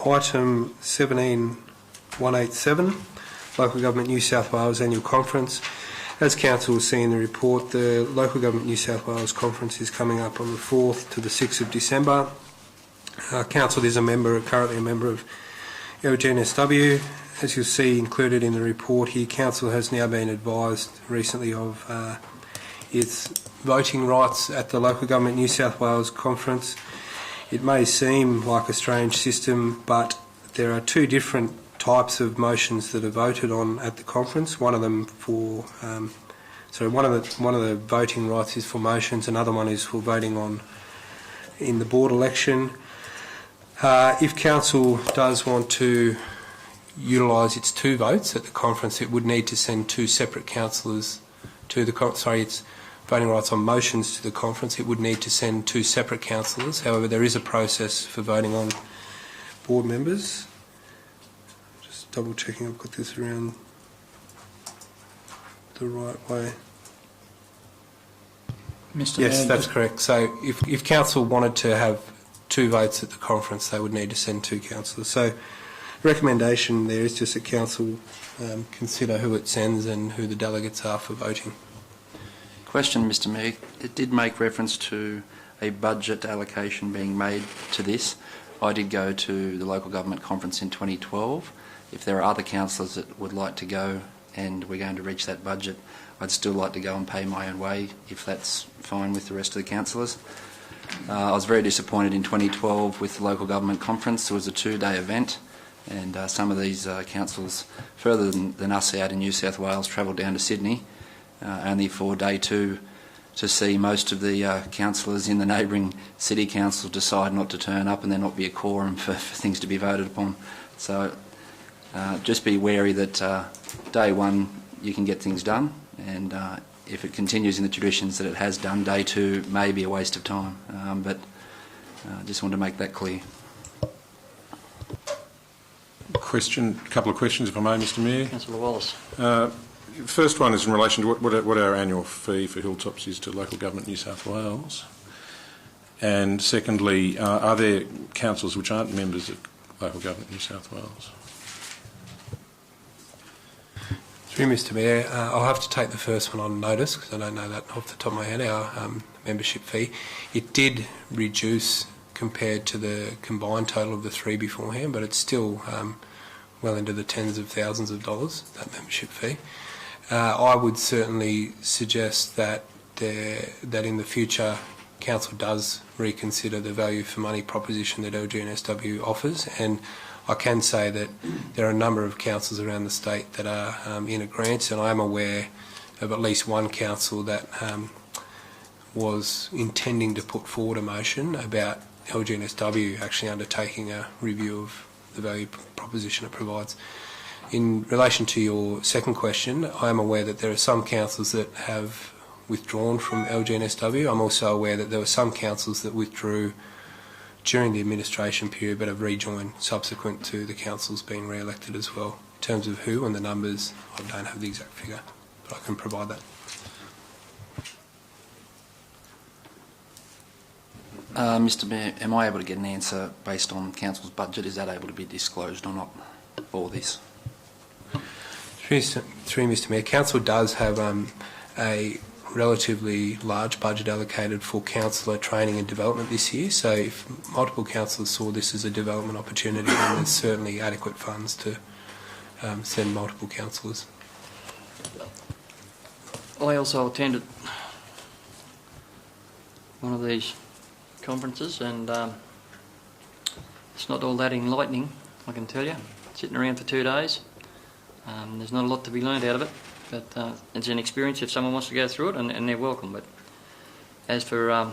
Item 17187, Local Government New South Wales Annual Conference. As Council will see in the report, the Local Government New South Wales Conference is coming up on the 4th to the 6th of December. Council is currently a member of LGNSW. As you'll see included in the report here, Council has now been advised recently of its voting rights at the Local Government New South Wales Conference. It may seem like a strange system, but there are 2 different types of motions that are voted on at the conference. One of them for, one of the voting rights is for motions. Another one is for voting on in the board election. If Council does want to utilise its 2 votes at the conference, it would need to send 2 separate councillors to the its voting rights on motions to the conference. It would need to send 2 separate councillors. However, there is a process for voting on board members. Just double checking I've got this around the right way. Mr. Yes, Mayor, that's correct. So if Council wanted to have 2 votes at the conference, they would need to send 2 councillors. So recommendation there is just that Council consider who it sends and who the delegates are for voting. Question, Mr Mayor. It did make reference to a budget allocation being made to this. I did go to the local government conference in 2012. If there are other councillors that would like to go and we're going to reach that budget, I'd still like to go and pay my own way if that's fine with the rest of the councillors. I was very disappointed in 2012 with the local government conference. It was a 2-day event, and some of these councillors further than us out in New South Wales travelled down to Sydney only for day 2 to see most of the councillors in the neighbouring city council decide not to turn up and there not be a quorum for things to be voted upon. So just be wary that day 1 you can get things done, and if it continues in the traditions that it has done, day 2 may be a waste of time. But just want to make that clear. A couple of questions, if I may, Mr Mayor. Councillor Wallace. First one is in relation to what our annual fee for Hilltops is to Local Government New South Wales. And secondly, are there councils which aren't members of Local Government New South Wales? Through Mr Mayor, I'll have to take the first one on notice because I don't know that off the top of my head, our membership fee. It did reduce compared to the combined total of the 3 beforehand, but it's still well into the tens of thousands of dollars, that membership fee. I would certainly suggest that in the future Council does reconsider the value for money proposition that LGNSW offers, and I can say that there are a number of councils around the state that are in agreement, and I am aware of at least one council that was intending to put forward a motion about LGNSW actually undertaking a review of the the value proposition it provides. In relation to your second question, I am aware that there are some councils that have withdrawn from LGNSW. I'm also aware that there were some councils that withdrew during the administration period but have rejoined subsequent to the councils being re-elected as well. In terms of who and the numbers, I don't have the exact figure, but I can provide that. Mr Mayor, am I able to get an answer based on council's budget? Is that able to be disclosed or not for this? Through Mr Mayor, council does have a relatively large budget allocated for councillor training and development this year, so if multiple councillors saw this as a development opportunity, then there's certainly adequate funds to send multiple councillors. I also attended one of these conferences, and it's not all that enlightening, I can tell you. Sitting around for 2 days, there's not a lot to be learned out of it, but it's an experience if someone wants to go through it, and they're welcome. But as for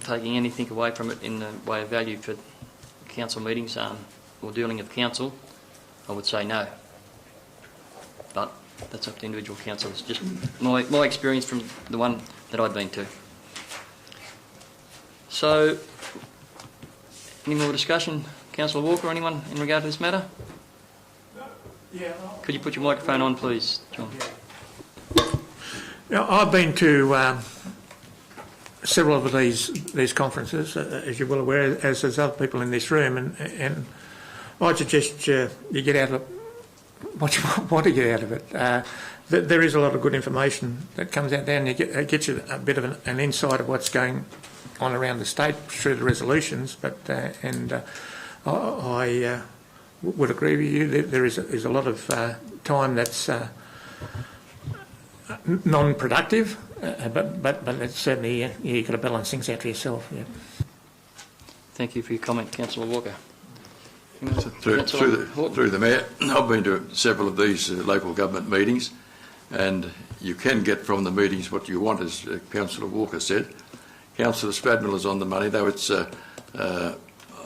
taking anything away from it in the way of value for council meetings or dealing with council, I would say no. But that's up to individual councillors. Just my experience from the one that I've been to. So, any more discussion? Councillor Walker, anyone in regard to this matter? Yeah. Could you put your microphone on, please, John? Now, I've been to several of these conferences, as you're well aware, as there's other people in this room, and I'd suggest you get out of it what you want to get out of it. There is a lot of good information that comes out there, and it gets you a bit of an insight of what's going on around the state through the resolutions. But I would agree with you that there is a lot of time that's non-productive, but it's certainly you've got to balance things out for yourself. Yeah. Thank you for your comment, Councillor Walker. Through the Mayor, I've been to several of these local government meetings, and you can get from the meetings what you want, as Councillor Walker said. Councillor Stradmill is on the money, though it's a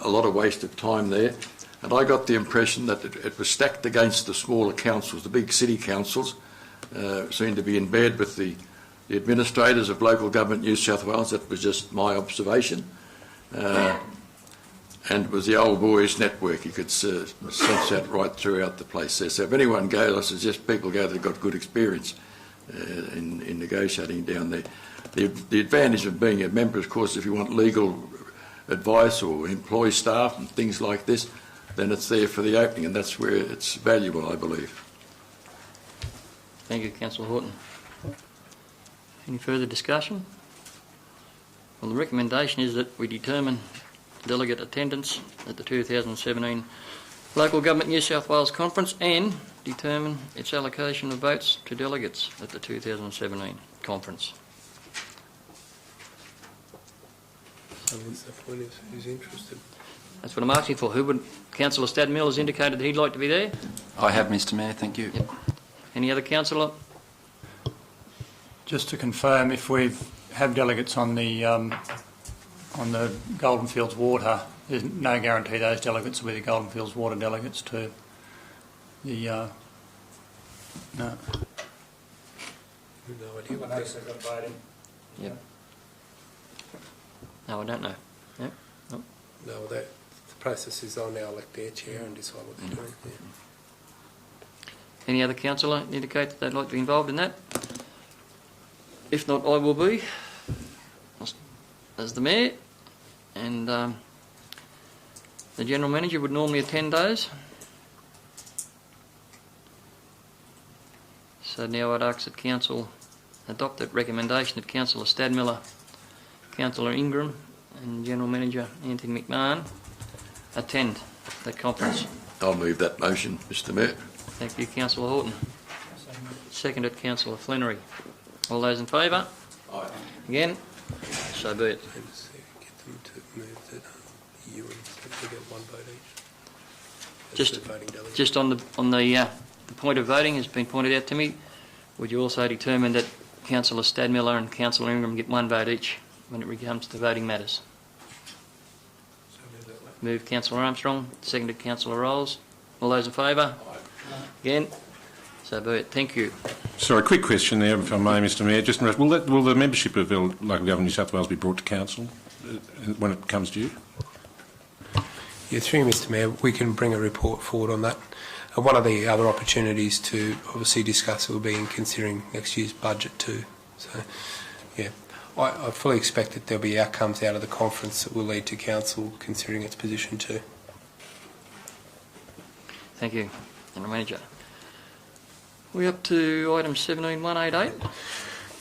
lot of waste of time there. And I got the impression that it was stacked against the smaller councils. The big city councils seemed to be in bed with the administrators of local government New South Wales. That was just my observation. And it was the old boys network. You could sense that right throughout the place there. So if anyone goes, I suggest people go that have got good experience in negotiating down there. The advantage of being a member, of course, if you want legal advice or employ staff and things like this, then it's there for the opening, and that's where it's valuable, I believe. Thank you, Councillor Horton. Any further discussion? Well, the recommendation is that we determine delegate attendance at the 2017 Local Government New South Wales Conference and determine its allocation of votes to delegates at the 2017 conference. So what's the point of who's interested? That's what I'm asking for. Who would? Councillor Stadmill has indicated that he'd like to be there. I have, Mr Mayor, thank you. Yep. Any other councillor? Just to confirm, if we have delegates on the Goldenfields Water, there's no guarantee those delegates will be the Goldenfields Water delegates to the... no. No idea what they got voting. Yep. No, I don't know. Yep. No. No, the process is they'll now elect their chair and decide what they're doing. Yeah. Any other councillor indicate that they'd like to be involved in that? If not, I will be, as the Mayor, and the General Manager would normally attend those. So now I'd ask that Council adopt that recommendation that Councillor Stadmiller, Councillor Ingram and General Manager Anthony McMahon attend that conference. I'll move that motion, Mr Mayor. Thank you, Councillor Horton. Seconded, Councillor Flannery. All those in favour? Aye. Again? So be it. Get them to move that you and get one vote each. Just on the point of voting has been pointed out to me. Would you also determine that Councillor Stadmiller and Councillor Ingram get one vote each when it comes to voting matters? Moved Councillor Armstrong, seconded Councillor Rolls. All those in favour? Again? So be it. Thank you. Sorry, quick question there, if I may, Mr Mayor. Just will the membership of local government New South Wales be brought to council when it comes to you? Yeah, through you, Mr Mayor, we can bring a report forward on that. And one of the other opportunities to obviously discuss it will be in considering next year's budget too. So, yeah, I fully expect that there'll be outcomes out of the conference that will lead to council considering its position too. Thank you. General Manager. We're up to item 17188.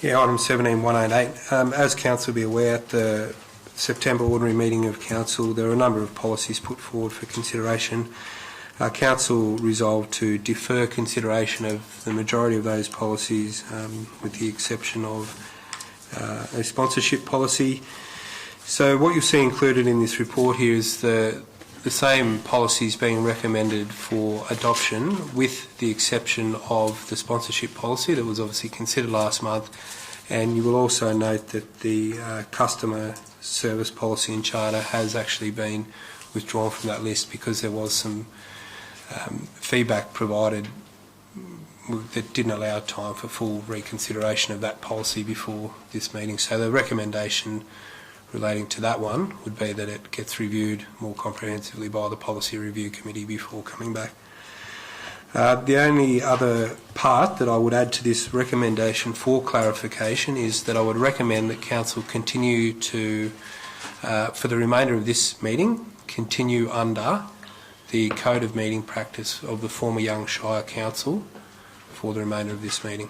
Yeah, item 17188. As council will be aware, at the September ordinary meeting of council, there are a number of policies put forward for consideration. Council resolved to defer consideration of the majority of those policies, with the exception of a sponsorship policy. So what you'll see included in this report here is the same policies being recommended for adoption, with the exception of the sponsorship policy that was obviously considered last month. And you will also note that the customer service policy and charter has actually been withdrawn from that list because there was some feedback provided that didn't allow time for full reconsideration of that policy before this meeting. So the recommendation relating to that one would be that it gets reviewed more comprehensively by the Policy Review Committee before coming back. The only other part that I would add to this recommendation for clarification is that I would recommend that Council continue to, for the remainder of this meeting, continue under the Code of Meeting Practice of the former Young Shire Council for the remainder of this meeting.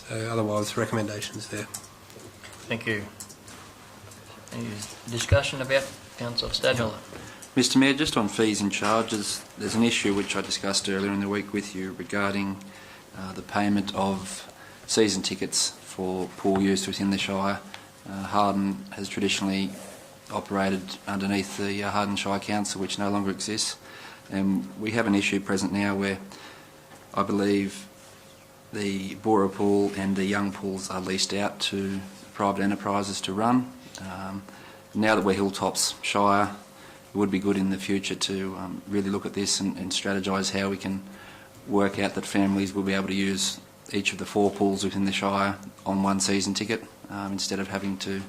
So otherwise, recommendations there. Thank you. Any discussion about Councillor Stadmiller? Mr Mayor, just on fees and charges, there's an issue which I discussed earlier in the week with you regarding the payment of season tickets for pool use within the Shire. Harden has traditionally operated underneath the Harden Shire Council, which no longer exists. And we have an issue present now where I believe the Bora pool and the Young pools are leased out to private enterprises to run. Now that we're Hilltops Shire, it would be good in the future to really look at this and strategise how we can work out that families will be able to use each of the 4 pools within the Shire on one season ticket instead of having to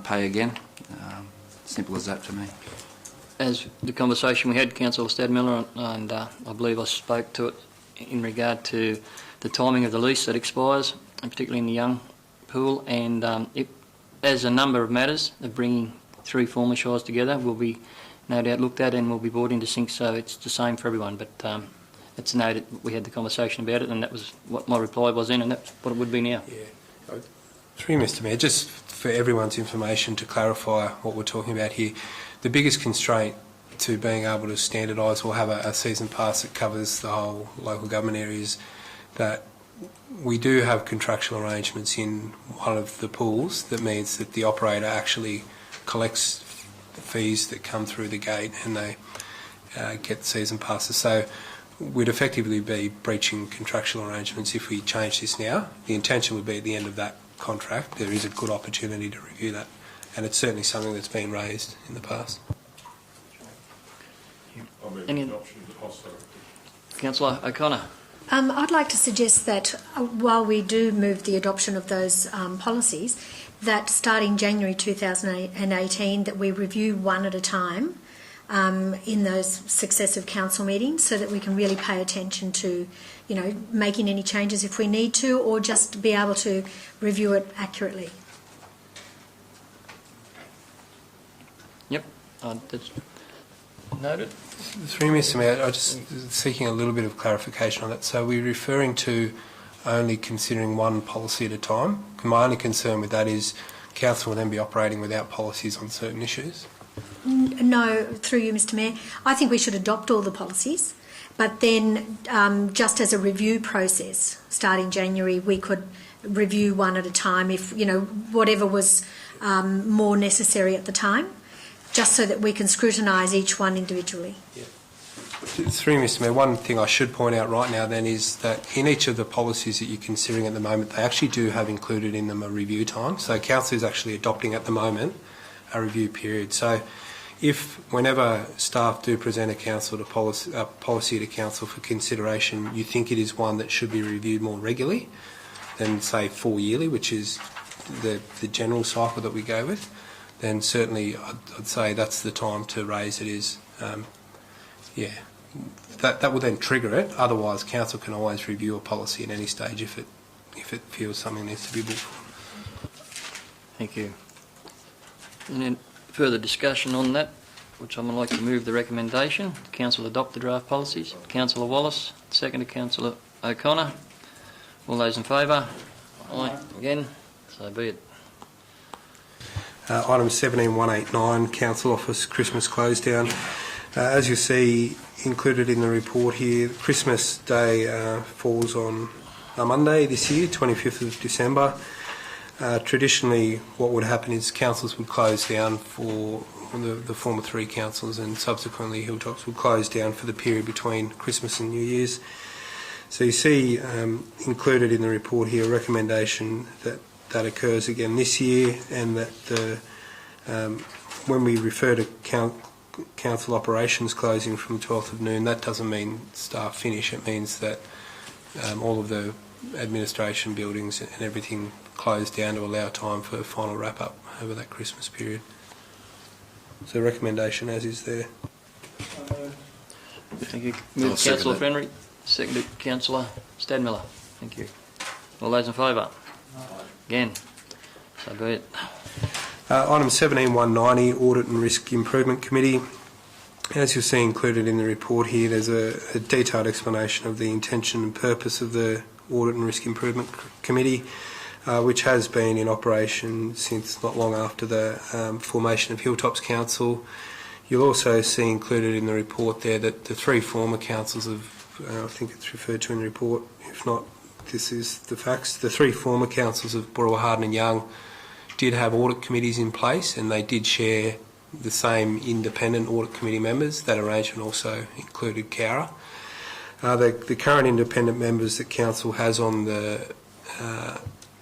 pay again. Simple as that for me. As the conversation we had, Councillor Stadmiller, and I believe I spoke to it in regard to the timing of the lease that expires, and particularly in the Young pool, and it, as a number of matters of bringing 3 former shires together will be no doubt looked at and will be brought into sync, so it's the same for everyone. But it's noted we had the conversation about it, and that was what my reply was then, and that's what it would be now. Yeah. Through Mr Mayor, just for everyone's information to clarify what we're talking about here, the biggest constraint to being able to standardise or have a season pass that covers the whole local government area is that we do have contractual arrangements in one of the pools that means that the operator actually collects the fees that come through the gate and they get season passes. So we'd effectively be breaching contractual arrangements if we change this now. The intention would be at the end of that contract there is a good opportunity to review that, and it's certainly something that's been raised in the past. Councillor O'Connor. I'd like to suggest that while we do move the adoption of those policies, that starting January 2018 that we review one at a time in those successive council meetings, so that we can really pay attention to, you know, making any changes if we need to, or just be able to review it accurately. Yep, that's noted. Through Mr Mayor, I'm just seeking a little bit of clarification on that. So we're referring to only considering one policy at a time? My only concern with that is council will then be operating without policies on certain issues. No, through you, Mr Mayor. I think we should adopt all the policies, but then just as a review process, starting January, we could review one at a time if, you know, whatever was more necessary at the time, just so that we can scrutinise each one individually. Yeah. Through Mr Mayor, one thing I should point out right now then is that in each of the policies that you're considering at the moment, they actually do have included in them a review time. So Council is actually adopting at the moment a review period. So if whenever staff do present a policy to Council for consideration, you think it is one that should be reviewed more regularly than, say, 4 yearly, which is the general cycle that we go with, then certainly I'd say that's the time to raise it. Is that will then trigger it. Otherwise, Council can always review a policy at any stage if it feels something needs to be brought forward. Thank you. And then further discussion on that, which I'm like to move the recommendation. Council adopt the draft policies. Councillor Wallace, second to Councillor O'Connor. All those in favour? Aye. Again? So be it. Item 17.189, Council Office Christmas close down. As you see included in the report here, Christmas Day falls on a Monday this year, 25th of December. Traditionally, what would happen is councils would close down for the former 3 councils, and subsequently Hilltops would close down for the period between Christmas and New Year's. So you see included in the report here a recommendation that occurs again this year, and that when we refer to council operations closing from 12th of noon, that doesn't mean staff finish. It means that all of the administration buildings and everything closed down to allow time for final wrap up over that Christmas period. So recommendation as is there. Thank you. Move Councillor Fenry, seconded Councillor Stadmiller. Thank you. All those in favour? Again. So be it. Item 17.190, Audit and Risk Improvement Committee. As you'll see included in the report here, there's a detailed explanation of the intention and purpose of the Audit and Risk Improvement Committee, which has been in operation since not long after the formation of Hilltops Council. You'll also see included in the report there that the 3 former councils of, I think it's referred to in the report, if not, this is the facts, the 3 former councils of Boorowa, Harden and Young did have audit committees in place, and they did share the same independent audit committee members. That arrangement also included CARA. The current independent members that Council has on the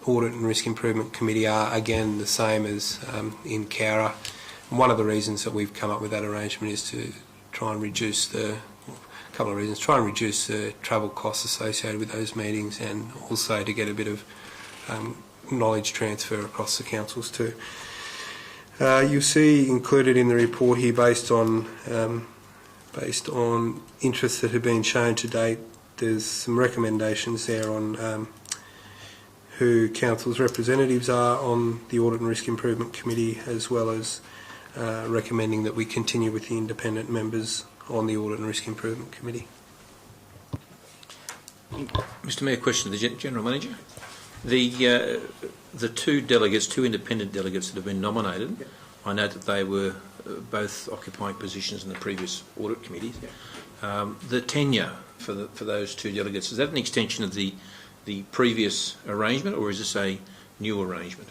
Audit and Risk Improvement Committee are again the same as in CARA. And one of the reasons that we've come up with that arrangement is to try and reduce the travel costs associated with those meetings, and also to get a bit of knowledge transfer across the councils too. You'll see included in the report here, based on interests that have been shown to date, there's some recommendations there on who council's representatives are on the Audit and Risk Improvement Committee, as well as recommending that we continue with the independent members on the Audit and Risk Improvement Committee. Mr Mayor, question to the General Manager. The 2 delegates, 2 independent delegates that have been nominated, yep. I know that they were both occupying positions in the previous audit committees. Yep. The tenure for those 2 delegates, is that an extension of the previous arrangement, or is this a new arrangement?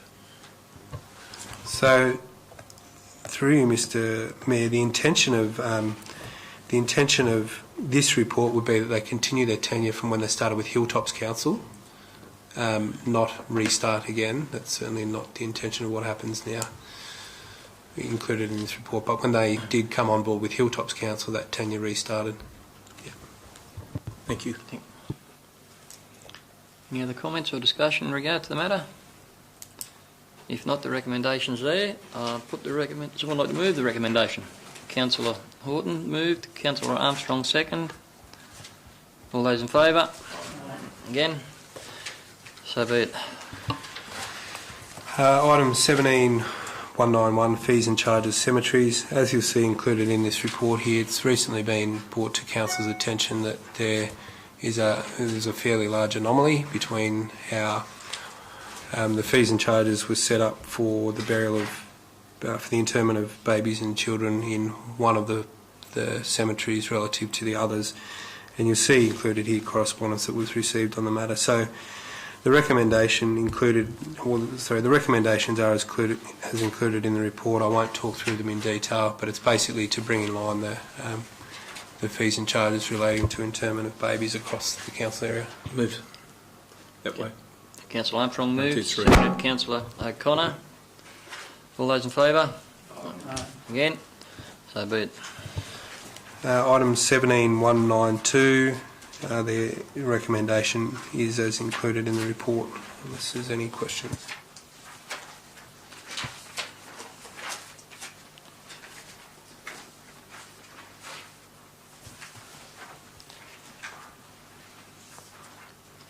So, through you, Mr Mayor, the intention of this report would be that they continue their tenure from when they started with Hilltops Council, not restart again. That's certainly not the intention of what happens now, included in this report. But when they did come on board with Hilltops Council, that tenure restarted. Yeah. Thank you. Any other comments or discussion in regard to the matter? If not, the recommendation's there. Someone like to move the recommendation? Councillor Horton moved. Councillor Armstrong second. All those in favour? Again? So be it. Item 17.191, Fees and Charges Cemeteries. As you'll see included in this report here, it's recently been brought to Council's attention that there is a fairly large anomaly between how the fees and charges were set up for the burial of, for the interment of babies and children in one of the cemeteries relative to the others. And you'll see included here correspondence that was received on the matter. So the recommendation the recommendations are as included in the report. I won't talk through them in detail, but it's basically to bring in line the the fees and charges relating to internment of babies across the council area. Moved that way. Councillor Armstrong moves. 1, 2, 3. Seconded Councillor O'Connor. All those in favour? Again? So be it. Item 17192, the recommendation is as included in the report, unless there's any questions.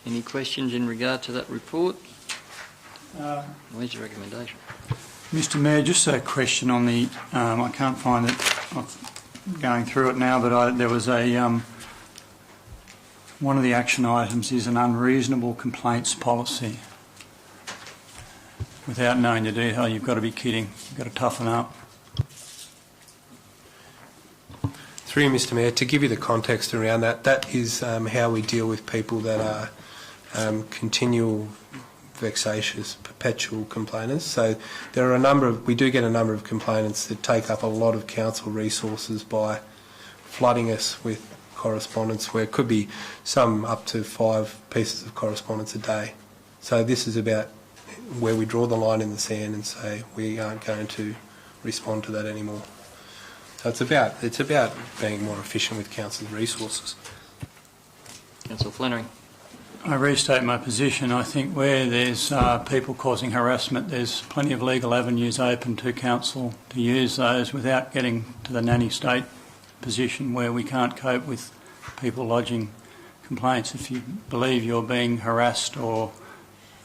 Any questions in regard to that report? Where's your recommendation? Mr Mayor, just a question on the, I can't find it, I'm going through it now, but there was a, one of the action items is an unreasonable complaints policy. Without knowing the detail, you've got to be kidding, you've got to toughen up. Through you, Mr Mayor, to give you the context around that, that is how we deal with people that are continual, vexatious, perpetual complainants. So there are a number of, we do get a number of complainants that take up a lot of council resources by flooding us with correspondence, where it could be some up to 5 pieces of correspondence a day. So this is about where we draw the line in the sand and say we aren't going to respond to that anymore. So it's about being more efficient with council's resources. Councillor Flannery. I restate my position. I think where there's people causing harassment, there's plenty of legal avenues open to council to use those without getting to the nanny state position where we can't cope with people lodging complaints. If you believe you're being harassed or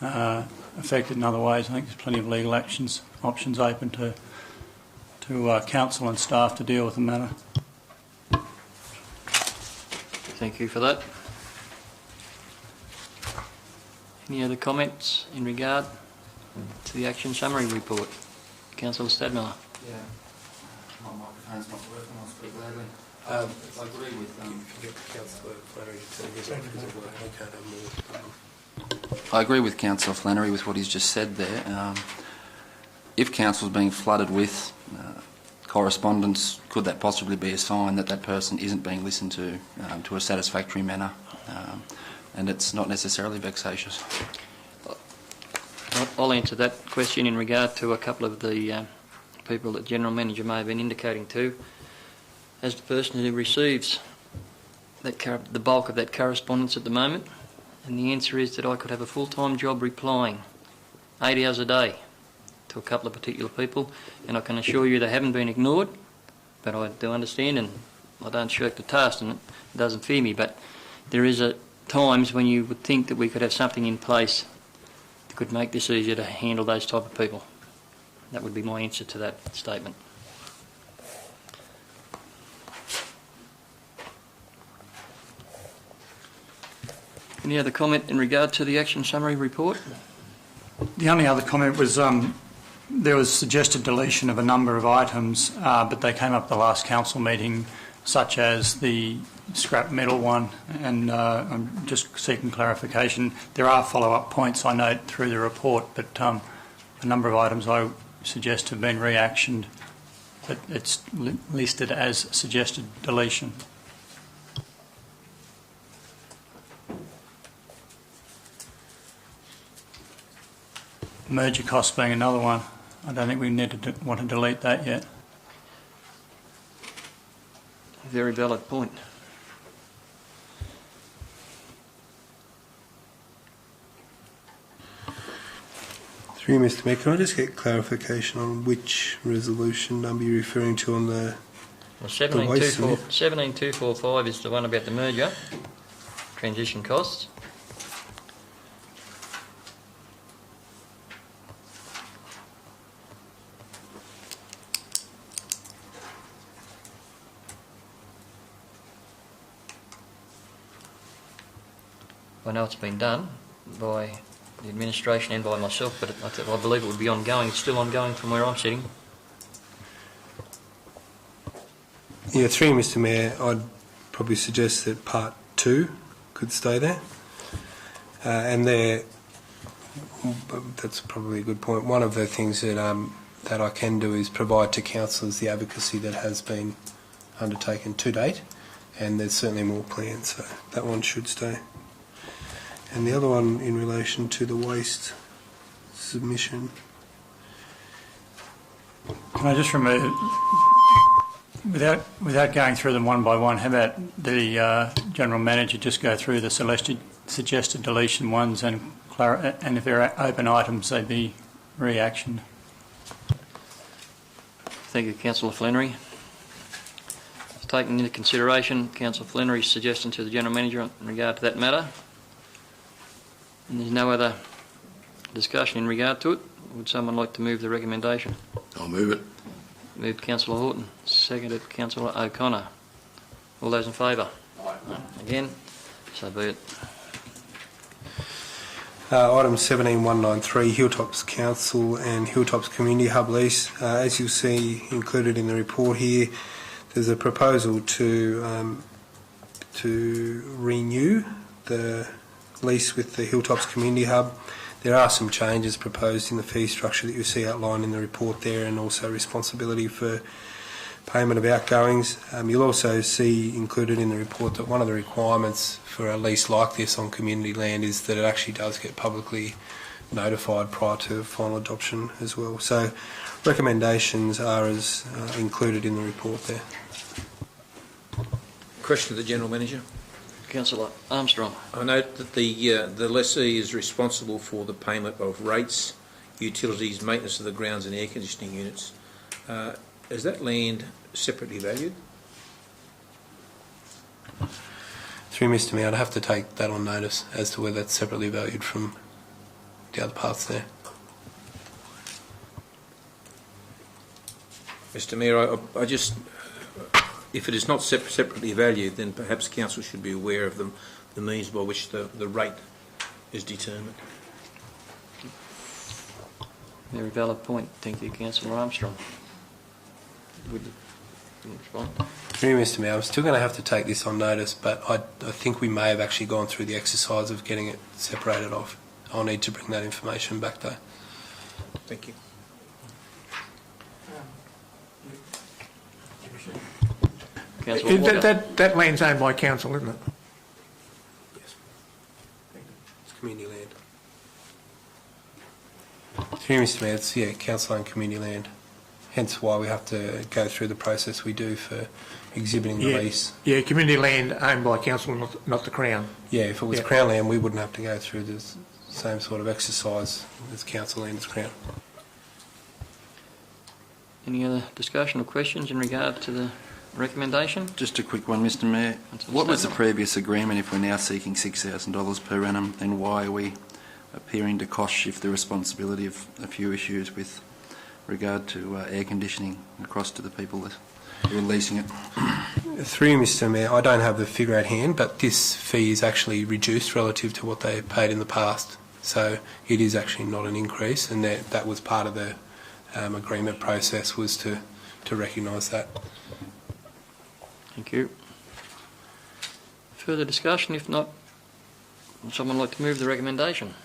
affected in other ways, I think there's plenty of legal options open to council and staff to deal with the matter. Thank you for that. Any other comments in regard to the action summary report? Councillor Stadmiller. Yeah, my microphone's not working, I'll speak loudly. I agree with I agree with Councillor Flannery with what he's just said there. If council's being flooded with correspondence, could that possibly be a sign that that person isn't being listened to a satisfactory manner? And it's not necessarily vexatious. I'll answer that question in regard to a couple of the people that General Manager may have been indicating to. As the person who receives the bulk of that correspondence at the moment, and the answer is that I could have a full-time job replying 8 hours a day to a couple of particular people, and I can assure you they haven't been ignored, but I do understand, and I don't shirk the task, and it doesn't fear me, but there is times when you would think that we could have something in place that could make this easier to handle those type of people. That would be my answer to that statement. Any other comment in regard to the action summary report? The only other comment was there was suggested deletion of a number of items, but they came up at the last council meeting, such as the scrap metal one, and I'm just seeking clarification. There are follow-up points I note through the report, but a number of items I suggest have been reactioned, but it's listed as suggested deletion. Merger costs being another one. I don't think we need to want to delete that yet. Very valid point. Through you, Mr Mayor, can I just get clarification on which resolution number you're referring to on the... Well, 17245 is the one about the merger, transition costs. I know it's been done by the administration and by myself, but I believe it would be ongoing. It's still ongoing from where I'm sitting. Yeah, through you, Mr Mayor, I'd probably suggest that part 2 could stay there. And that's probably a good point. One of the things that I can do is provide to councillors the advocacy that has been undertaken to date, and there's certainly more planned, so that one should stay. And the other one in relation to the waste submission. Can I just remove, without going through them one by one, how about the General Manager just go through the suggested deletion ones, and if there are open items, they be reactioned. Thank you, Councillor Flannery. Taking into consideration Councillor Flannery's suggestion to the General Manager in regard to that matter, and there's no other discussion in regard to it, would someone like to move the recommendation? I'll move it. Moved Councillor Horton, seconded Councillor O'Connor. All those in favour? Aye. Again, so be it. Item 17193, Hilltops Council and Hilltops Community Hub lease. As you'll see included in the report here, there's a proposal to renew the lease with the Hilltops Community Hub. There are some changes proposed in the fee structure that you see outlined in the report there, and also responsibility for payment of outgoings. You'll also see included in the report that one of the requirements for a lease like this on community land is that it actually does get publicly notified prior to final adoption as well. So recommendations are as included in the report there. Question to the General Manager. Councillor Armstrong. I note that the lessee is responsible for the payment of rates, utilities, maintenance of the grounds and air conditioning units. Is that land separately valued? Through Mr Mayor, I'd have to take that on notice as to whether that's separately valued from the other parts there. Mr Mayor, I just, if it is not separately valued, then perhaps Council should be aware of the means by which the rate is determined. Very valid point. Thank you, Councillor Armstrong. Would you respond? Through Mr Mayor, I'm still going to have to take this on notice, but I think we may have actually gone through the exercise of getting it separated off. I'll need to bring that information back though. Thank you. That land's owned by council, isn't it? Yes. It's community land. Through Mr Mayor, it's council owned community land. Hence why we have to go through the process we do for exhibiting the lease. Yeah, community land owned by council, not the Crown. Yeah, if it was Crown land, we wouldn't have to go through the same sort of exercise as council land as Crown. Any other discussion or questions in regard to the recommendation? Just a quick one, Mr Mayor. What was the previous agreement if we're now seeking $6,000 per annum? Then why are we appearing to cost shift the responsibility of a few issues with regard to air conditioning across to the people that are leasing it? Through Mr Mayor, I don't have the figure at hand, but this fee is actually reduced relative to what they paid in the past. So it is actually not an increase, and that was part of the agreement process, was to recognise that. Thank you. Further discussion? If not, would someone like to move the recommendation?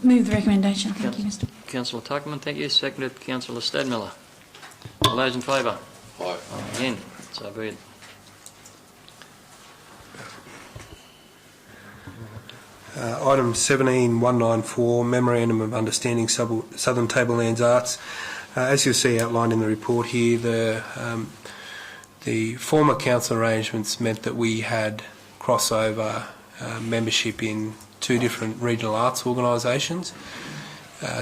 Move the recommendation. Thank you, Mr. Councillor Tuckman, thank you. Seconded Councillor Stadmiller. All those in favour? Aye. Again, so be it. Item 17194, Memorandum of Understanding Southern Tablelands Arts. As you'll see outlined in the report here, the former council arrangements meant that we had crossover membership in two different regional arts organisations.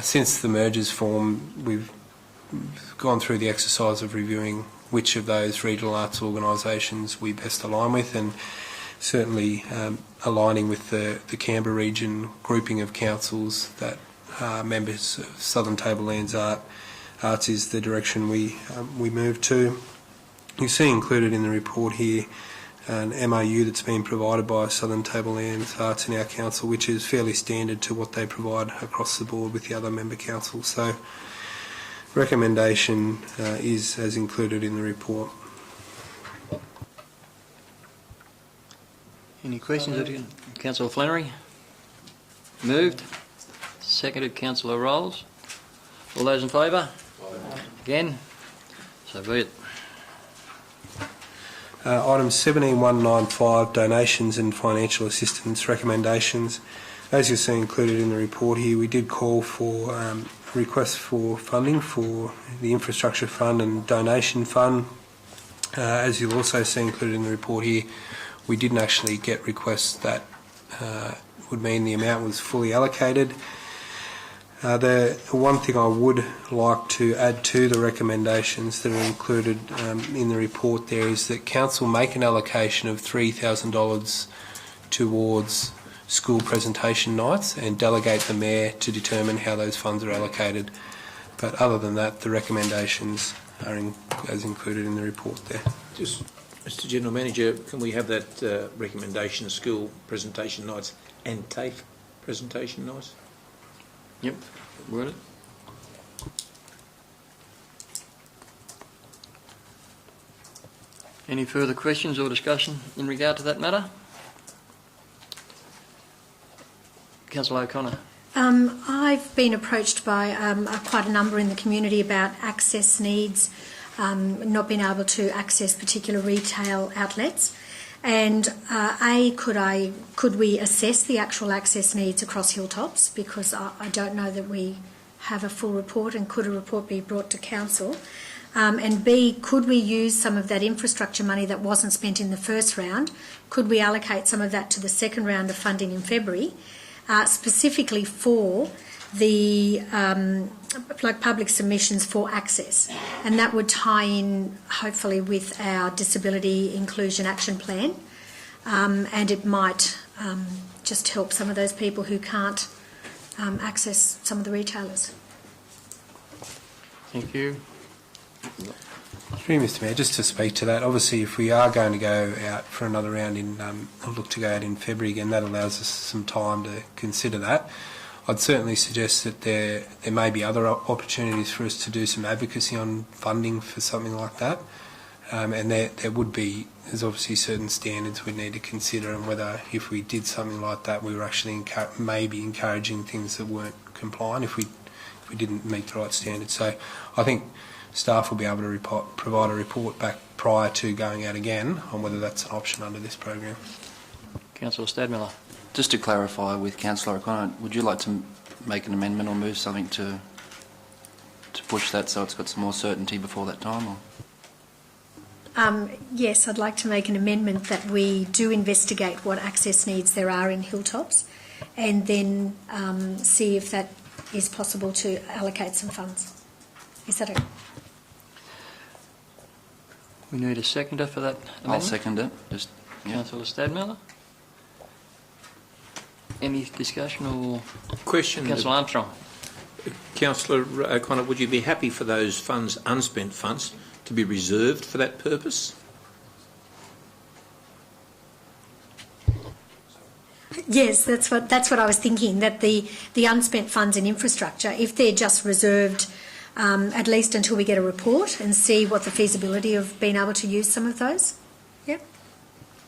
Since the mergers form, we've gone through the exercise of reviewing which of those regional arts organisations we best align with, and certainly aligning with the Canberra region grouping of councils that are members of Southern Tablelands Arts is the direction we move to. You see included in the report here an MOU that's been provided by Southern Tablelands Arts in our council, which is fairly standard to what they provide across the board with the other member councils. So recommendation is as included in the report. Any questions? Councillor Flannery? Moved. Seconded Councillor Rolls. All those in favour? Again? So be it. Item 17195, donations and financial assistance recommendations. As you'll see included in the report here, we did call for requests for funding for the infrastructure fund and donation fund. As you'll also see included in the report here, we didn't actually get requests that would mean the amount was fully allocated. The one thing I would like to add to the recommendations that are included in the report there is that Council make an allocation of $3,000 towards school presentation nights and delegate the Mayor to determine how those funds are allocated. But other than that, the recommendations are as included in the report there. Just, Mr General Manager, can we have that recommendation of school presentation nights and TAFE presentation nights? Yep, word it. Any further questions or discussion in regard to that matter? Councillor O'Connor. I've been approached by quite a number in the community about access needs, not being able to access particular retail outlets. And could we assess the actual access needs across Hilltops? Because I don't know that we have a full report, and could a report be brought to Council? And B, could we use some of that infrastructure money that wasn't spent in the first round? Could we allocate some of that to the second round of funding in February, specifically for the public submissions for access? And that would tie in hopefully with our disability inclusion action plan, and it might just help some of those people who can't access some of the retailers. Thank you. Through Mr Mayor, just to speak to that, obviously if we are going to go out for another round look to go out in February again, that allows us some time to consider that. I'd certainly suggest that there may be other opportunities for us to do some advocacy on funding for something like that. And there's obviously certain standards we need to consider, and whether if we did something like that we were actually maybe encouraging things that weren't compliant if we didn't meet the right standards. So I think staff will be able to provide a report back prior to going out again on whether that's an option under this program. Councillor Stadmiller. Just to clarify with Councillor O'Connor, would you like to make an amendment or move something to push that so it's got some more certainty before that time? Or? Yes, I'd like to make an amendment that we do investigate what access needs there are in Hilltops, and then see if that is possible to allocate some funds. Is that okay? We need a seconder for that amendment. I'll second it. Councillor Stadmiller. Any discussion or question? Councillor Armstrong. Councillor O'Connor, would you be happy for those funds, unspent funds, to be reserved for that purpose? Yes, that's what I was thinking, that the unspent funds in infrastructure, if they're just reserved at least until we get a report and see what the feasibility of being able to use some of those. Yep.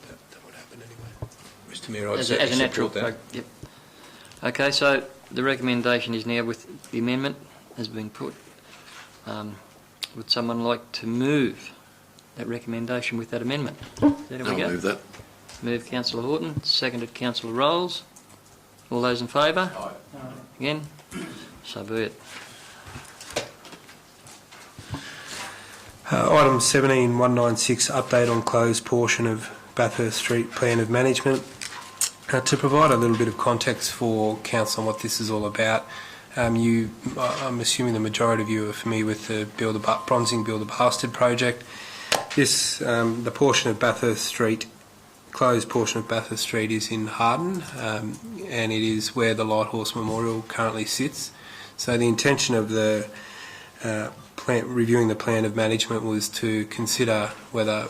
That would happen anyway. Mr Mayor, I'd as a natural. that. Yep. Okay, so the recommendation is now with the amendment has been put. Would someone like to move that recommendation with that amendment? There we go. I'll move that. Move Councillor Horton, seconded Councillor Rolls. All those in favour? Aye. Again? So be it. Item 17196, update on closed portion of Bathurst Street Plan of Management. To provide a little bit of context for Council on what this is all about, I'm assuming the majority of you are familiar with the Bronzing Builder Bastard project. This, the portion of Bathurst Street, closed portion of Bathurst Street, is in Harden, and it is where the Light Horse Memorial currently sits. So the intention of the reviewing the plan of management was to consider whether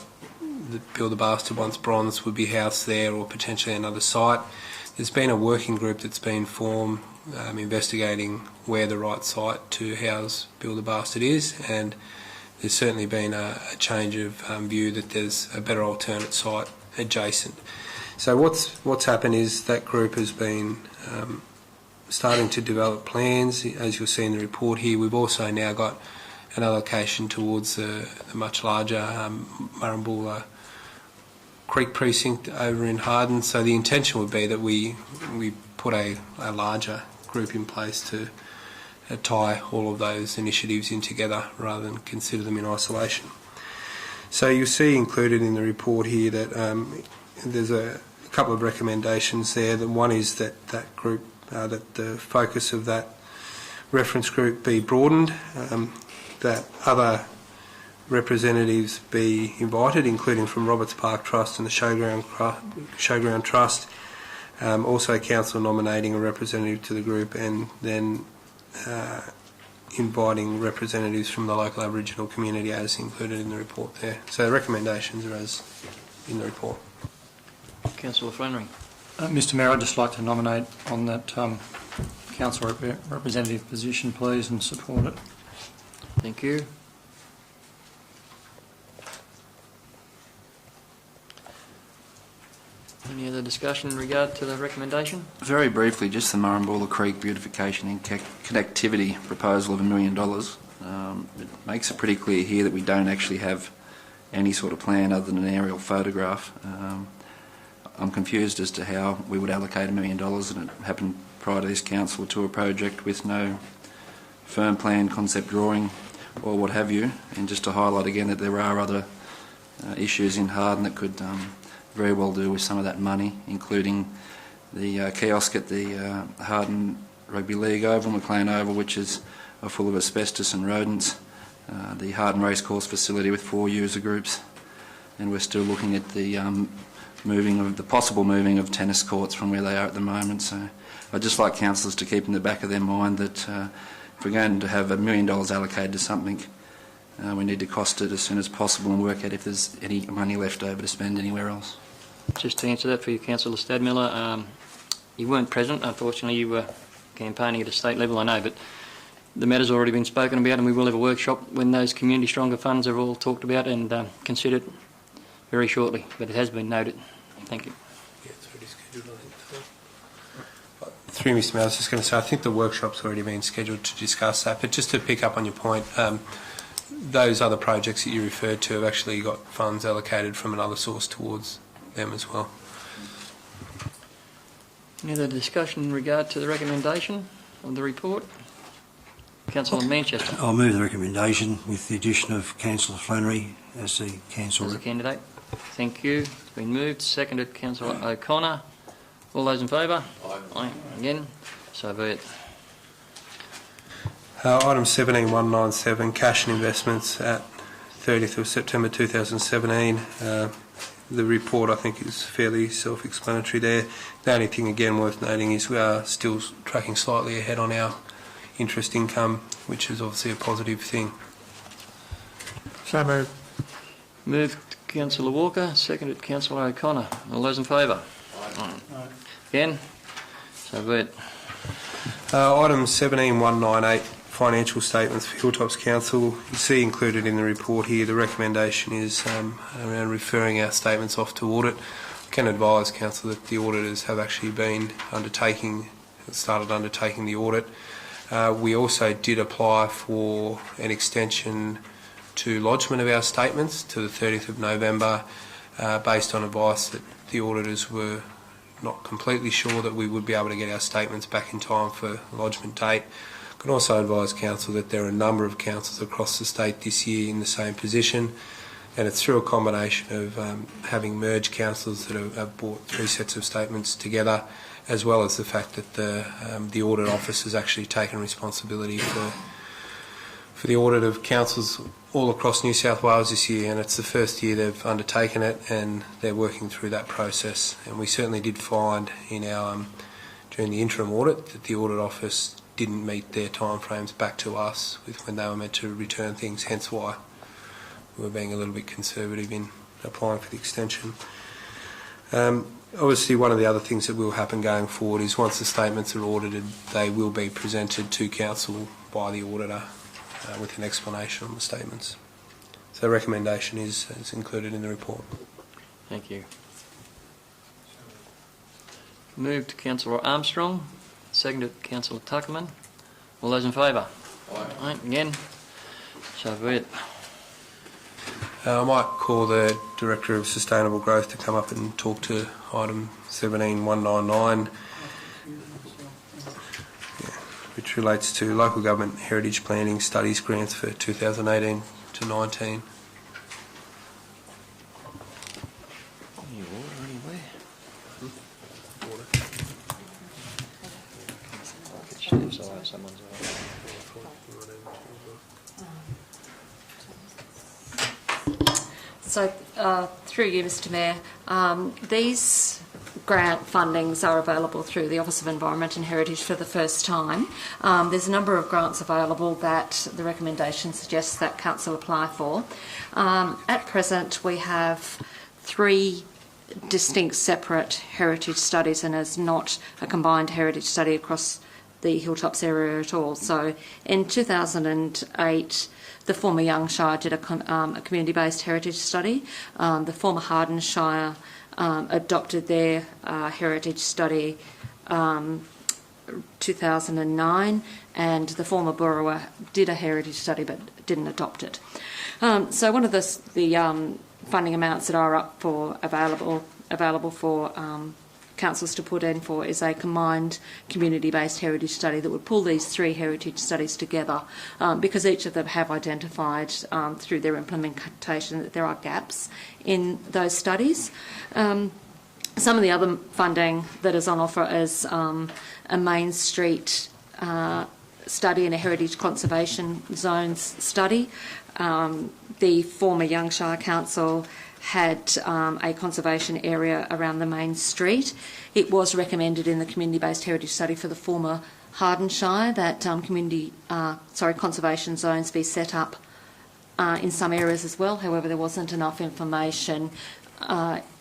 the Builder Bastard, once bronze, would be housed there or potentially another site. There's been a working group that's been formed investigating where the right site to house Builder Bastard is, and there's certainly been a change of view that there's a better alternate site adjacent. So what's happened is that group has been starting to develop plans. As you'll see in the report here, we've also now got an allocation towards the much larger Murrumbula Creek precinct over in Harden. So the intention would be that we put a larger group in place to tie all of those initiatives in together rather than consider them in isolation. So you'll see included in the report here that there's a couple of recommendations there. That one is that group, that the focus of that reference group be broadened, that other representatives be invited, including from Roberts Park Trust and the Showground Trust. Also council nominating a representative to the group, and then inviting representatives from the local Aboriginal community as included in the report there. So the recommendations are as in the report. Councillor Flannery. Mr Mayor, I'd just like to nominate on that council representative position, please, and support it. Thank you. Any other discussion in regard to the recommendation? Very briefly, just the Murrumbula Creek beautification and connectivity proposal of $1 million. It makes it pretty clear here that we don't actually have any sort of plan other than an aerial photograph. I'm confused as to how we would allocate $1 million, and it happened prior to this council, to a project with no firm plan, concept drawing or what have you. And just to highlight again that there are other issues in Harden that could very well do with some of that money, including the kiosk at the Harden Rugby League Oval, McLean Oval, which is full of asbestos and rodents, the Harden Racecourse facility with 4 user groups, and we're still looking at the possible moving of tennis courts from where they are at the moment. So I'd just like councillors to keep in the back of their mind that if we're going to have $1 million allocated to something, we need to cost it as soon as possible and work out if there's any money left over to spend anywhere else. Just to answer that for you, Councillor Stadmiller, you weren't present, unfortunately. You were campaigning at a state level, I know, but the matter's already been spoken about, and we will have a workshop when those community stronger funds are all talked about and considered very shortly, but it has been noted. Thank you. Yeah, it's already scheduled, I think. Through Mr Mayor, I was just going to say, I think the workshop's already been scheduled to discuss that, but just to pick up on your point, those other projects that you referred to have actually got funds allocated from another source towards them as well. Any other discussion in regard to the recommendation of the report? Councillor Manchester. I'll move the recommendation with the addition of Councillor Flannery as the council as a candidate. Thank you. It's been moved. Seconded, Councillor O'Connor. All those in favour? Aye. Aye. Again. So be it. Item 17197, cash and investments at 30th of September 2017. The report, I think, is fairly self-explanatory there. The only thing, again, worth noting is we are still tracking slightly ahead on our interest income, which is obviously a positive thing. So moved. Moved Councillor Walker, seconded Councillor O'Connor. All those in favour? Aye. Again? So be it. Item 17198, financial statements for Hilltops Council. You see included in the report here, the recommendation is around referring our statements off to audit. I can advise Council that the auditors have actually started undertaking the audit. We also did apply for an extension to lodgement of our statements to the 30th of November based on advice that the auditors were not completely sure that we would be able to get our statements back in time for lodgement date. I can also advise Council that there are a number of councils across the state this year in the same position, and it's through a combination of having merged councils that have brought 3 sets of statements together, as well as the fact that the audit office has actually taken responsibility for the audit of councils all across New South Wales this year, and it's the first year they've undertaken it, and they're working through that process. And we certainly did find in our during the interim audit that the audit office didn't meet their timeframes back to us with when they were meant to return things, hence why we were being a little bit conservative in applying for the extension. Obviously, one of the other things that will happen going forward is once the statements are audited, they will be presented to Council by the auditor with an explanation on the statements. So the recommendation is included in the report. Thank you. Moved Councillor Armstrong, seconded Councillor Tuckerman. All those in favour? Aye. Aye. Again. So be it. I might call the Director of Sustainable Growth to come up and talk to item 17199, which relates to local government heritage planning studies grants for 2018 to 19. So, through you, Mr Mayor, these grant fundings are available through the Office of Environment and Heritage for the first time. There's a number of grants available that the recommendation suggests that Council apply for. At present, we have 3 distinct separate heritage studies, and it's not a combined heritage study across the Hilltops area at all. So in 2008, the former Young Shire did a community-based heritage study. The former Hardin Shire adopted their heritage study 2009, and the former Burrawa did a heritage study but didn't adopt it. So one of the funding amounts that are up for available for councils to put in for is a combined community-based heritage study that would pull these 3 heritage studies together, because each of them have identified through their implementation that there are gaps in those studies. Some of the other funding that is on offer is a Main Street study and a heritage conservation zones study. The former Young Shire Council had a conservation area around the main street. It was recommended in the community-based heritage study for the former Hardin Shire that conservation zones be set up in some areas as well. However, there wasn't enough information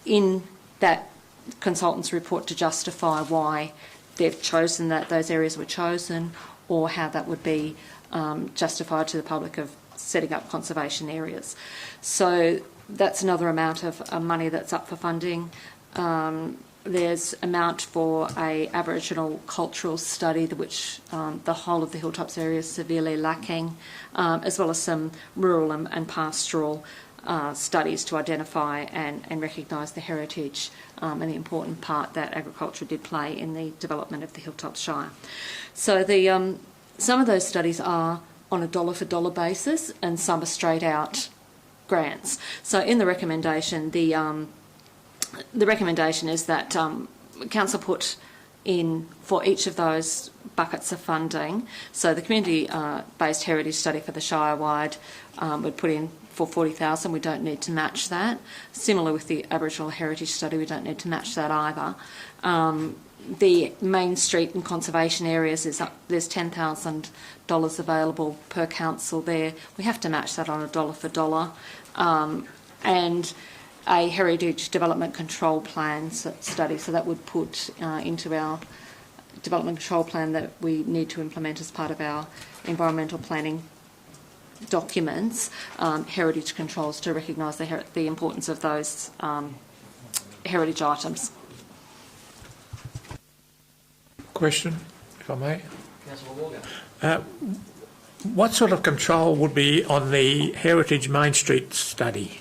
in that consultant's report to justify why they've chosen that those areas were chosen, or how that would be justified to the public of setting up conservation areas. So that's another amount of money that's up for funding. There's amount for a Aboriginal cultural study, which the whole of the Hilltops area is severely lacking, as well as some rural and pastoral studies to identify and recognise the heritage and the important part that agriculture did play in the development of the Hilltops Shire. So some of those studies are on a dollar-for-dollar basis, and some are straight-out grants. So in the recommendation, the recommendation is that Council put in for each of those buckets of funding. So the community-based heritage study for the Shire-wide would put in for $40,000. We don't need to match that. Similar with the Aboriginal heritage study, we don't need to match that either. The Main Street and conservation areas there's $10,000 available per council there. We have to match that on a dollar-for-dollar. And a heritage development control plan study, so that would put into our development control plan that we need to implement as part of our environmental planning documents, heritage controls to recognise the importance of those heritage items. Question, if I may. Councillor Morgan. What sort of control would be on the Heritage Main Street study?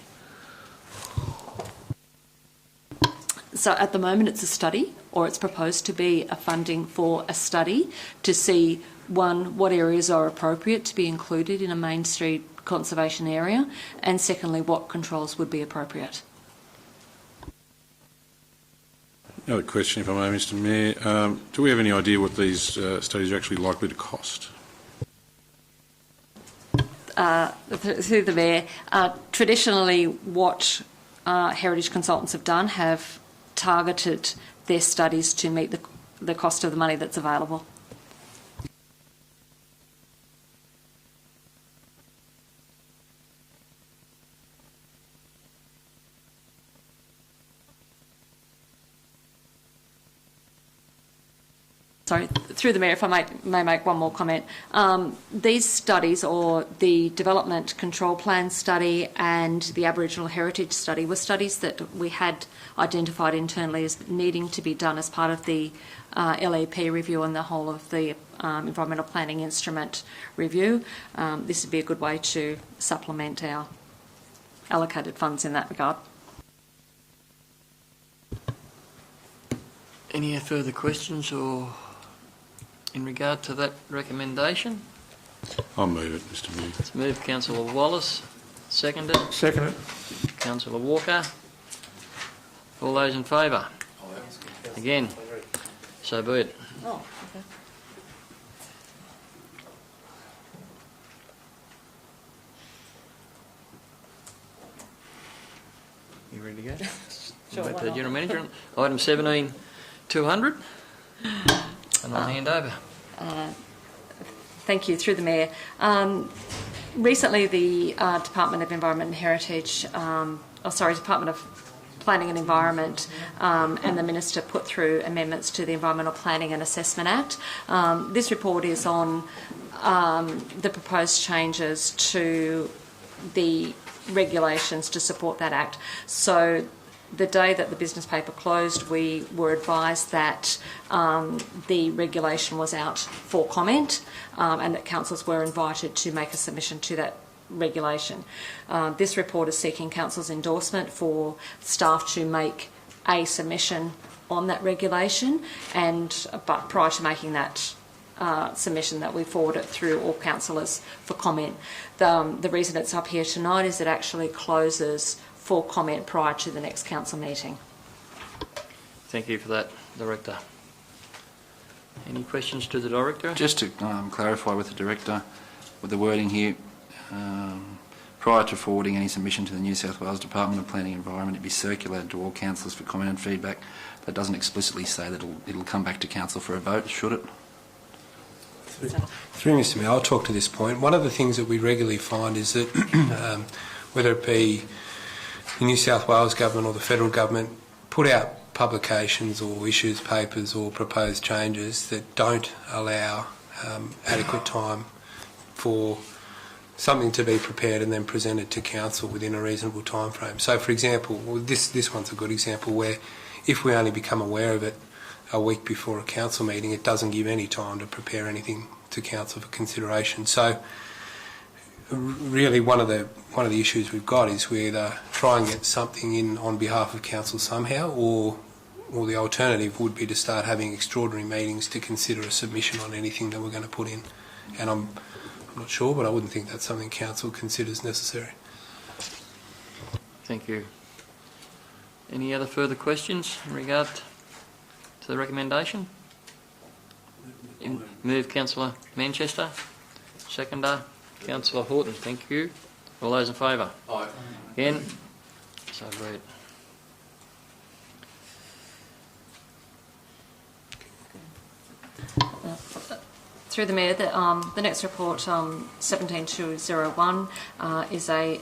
So at the moment it's a study, or it's proposed to be a funding for a study to see, one, what areas are appropriate to be included in a Main Street conservation area, and secondly, what controls would be appropriate. Another question, if I may, Mr Mayor. Do we have any idea what these studies are actually likely to cost? Through the Mayor, traditionally what heritage consultants have done have targeted their studies to meet the cost of the money that's available. Sorry, through the Mayor, if I may make one more comment. These studies, or the Development Control Plan study and the Aboriginal Heritage study, were studies that we had identified internally as needing to be done as part of the LEP review and the whole of the Environmental Planning Instrument review. This would be a good way to supplement our allocated funds in that regard. Any further questions or in regard to that recommendation? I'll move it, Mr Mayor. It's moved Councillor Wallace. Seconded. Second it. Councillor Walker. All those in favour? Again. So be it. Oh, okay. You ready to go? Sure, Wait why for the not? General Manager. Item 17-200. And I'll hand over. Thank you. Through the Mayor. Recently, the Department of Environment and Heritage, Department of Planning and Environment and the Minister put through amendments to the Environmental Planning and Assessment Act. This report is on the proposed changes to the regulations to support that Act. So the day that the business paper closed, we were advised that the regulation was out for comment and that councils were invited to make a submission to that regulation. This report is seeking council's endorsement for staff to make a submission on that regulation, but prior to making that submission, that we forward it through all councillors for comment. The reason it's up here tonight is it actually closes for comment prior to the next council meeting. Thank you for that, Director. Any questions to the Director? Just to clarify with the Director, with the wording here, prior to forwarding any submission to the New South Wales Department of Planning and Environment, it be circulated to all councillors for comment and feedback. That doesn't explicitly say that it'll come back to council for a vote, should it? Through Mr Mayor, I'll talk to this point. One of the things that we regularly find is that whether it be the New South Wales Government or the Federal Government put out publications or issues papers or proposed changes that don't allow adequate time for something to be prepared and then presented to council within a reasonable time frame. So, for example, this one's a good example where if we only become aware of it a week before a council meeting, it doesn't give any time to prepare anything to council for consideration. So, really, one of the issues we've got is we either try and get something in on behalf of council somehow, or the alternative would be to start having extraordinary meetings to consider a submission on anything that we're going to put in. And I'm not sure, but I wouldn't think that's something council considers necessary. Thank you. Any other further questions in regard to the recommendation? Move Councillor Manchester. Seconder, Councillor Horton. Thank you. All those in favour? Aye. Again? So be it. Through the Mayor, the next report, 17201, is a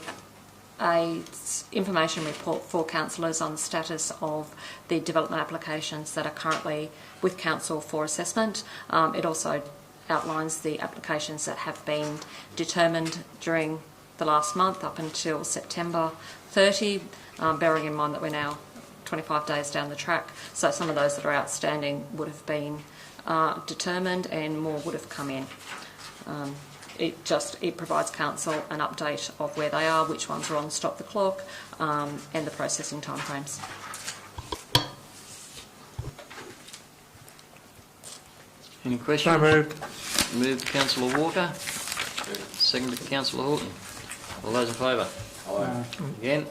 information report for councillors on the status of the development applications that are currently with council for assessment. It also outlines the applications that have been determined during the last month up until September 30, bearing in mind that we're now 25 days down the track. So some of those that are outstanding would have been determined and more would have come in. It provides council an update of where they are, which ones are on stop the clock, and the processing timeframes. Any questions? So moved. Moved Councillor Walker. Seconded Councillor Horton. All those in favour? Aye. Again?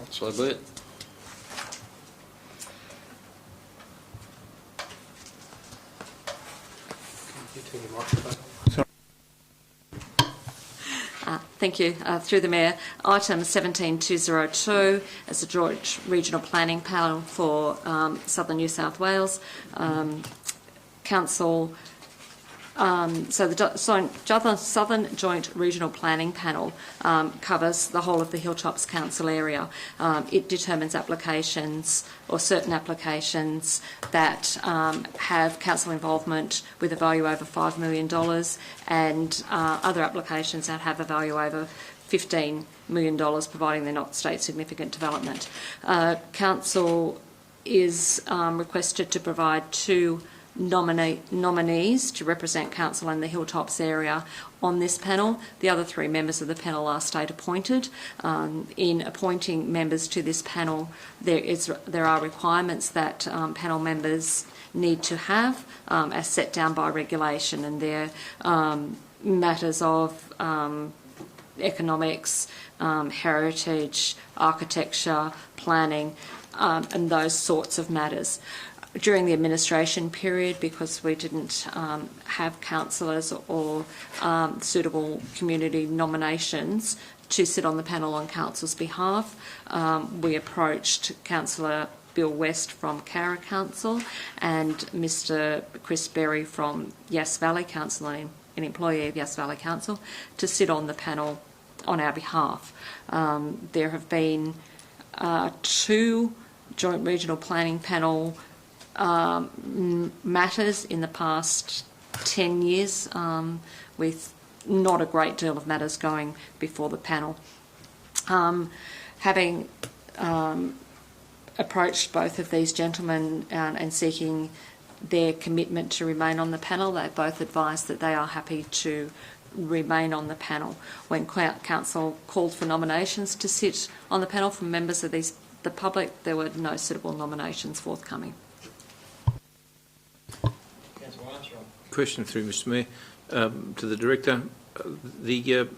So be it. Thank you. Through the Mayor, item 17202 is a joint regional planning panel for Southern New South Wales. Council, so the Southern Joint Regional Planning Panel covers the whole of the Hilltops Council area. It determines applications or certain applications that have council involvement with a value over $5 million and other applications that have a value over $15 million, providing they're not state significant development. Council is requested to provide 2 nominees to represent council and the Hilltops area on this panel. The other 3 members of the panel are state appointed. In appointing members to this panel, there are requirements that panel members need to have as set down by regulation, and they're matters of economics, heritage, architecture, planning, and those sorts of matters. During the administration period, because we didn't have councillors or suitable community nominations to sit on the panel on council's behalf, we approached Councillor Bill West from Cara Council and Mr Chris Berry from Yass Valley Council, an employee of Yass Valley Council, to sit on the panel on our behalf. There have been 2 joint regional planning panel matters in the past 10 years, with not a great deal of matters going before the panel. Having approached both of these gentlemen and seeking their commitment to remain on the panel, they both advised that they are happy to remain on the panel. When council called for nominations to sit on the panel from members of the public, there were no suitable nominations forthcoming. Question through Mr Mayor to the Director. The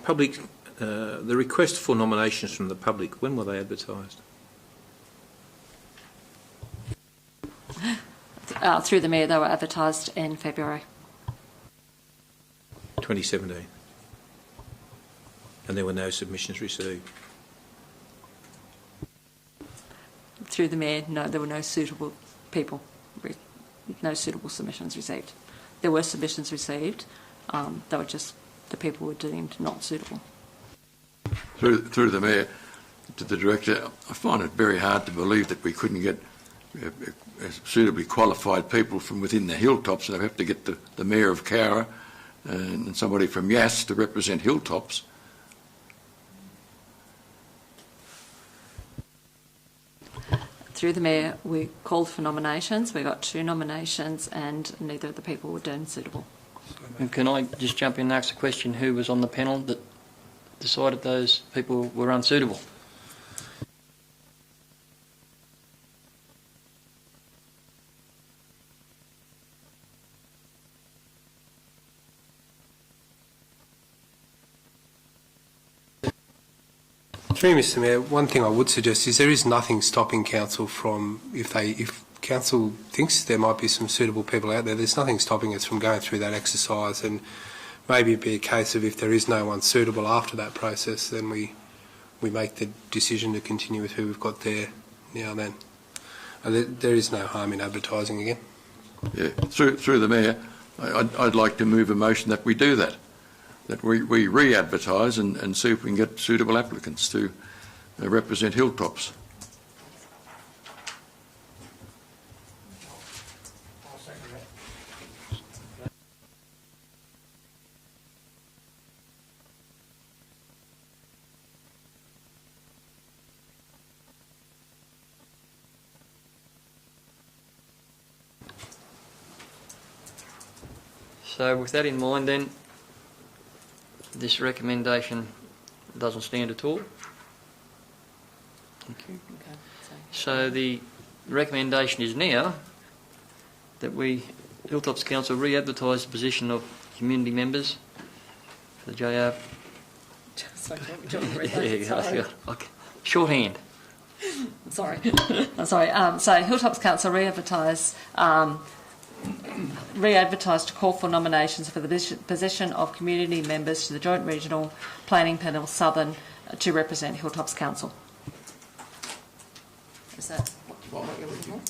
public, the request for nominations from the public, when were they advertised? Through the Mayor, they were advertised in February. 2017. And there were no submissions received? Through the Mayor, no, there were no suitable people, no suitable submissions received. There were submissions received, they were just, the people were deemed not suitable. Through the Mayor, to the Director, I find it very hard to believe that we couldn't get suitably qualified people from within the Hilltops. They'd have to get the Mayor of Cowra and somebody from Yass to represent Hilltops. Through the Mayor, we called for nominations. We got 2 nominations and neither of the people were deemed suitable. And can I just jump in and ask the question, who was on the panel that decided those people were unsuitable? Through Mr Mayor, one thing I would suggest is there is nothing stopping council from, if council thinks there might be some suitable people out there's nothing stopping us from going through that exercise, and maybe it'd be a case of if there is no one suitable after that process, then we make the decision to continue with who we've got there now and then. And there is no harm in advertising again. Yeah, through the Mayor, I'd like to move a motion that we do that we re-advertise and see if we can get suitable applicants to represent Hilltops. So with that in mind then, this recommendation doesn't stand at all. Thank you. Okay, so the recommendation is now that we, Hilltops Council, re-advertise the position of community members for the JR. Shorthand. Sorry. So Hilltops Council re-advertise to call for nominations for the position of community members to the Joint Regional Planning Panel Southern to represent Hilltops Council. Is that what you're looking for?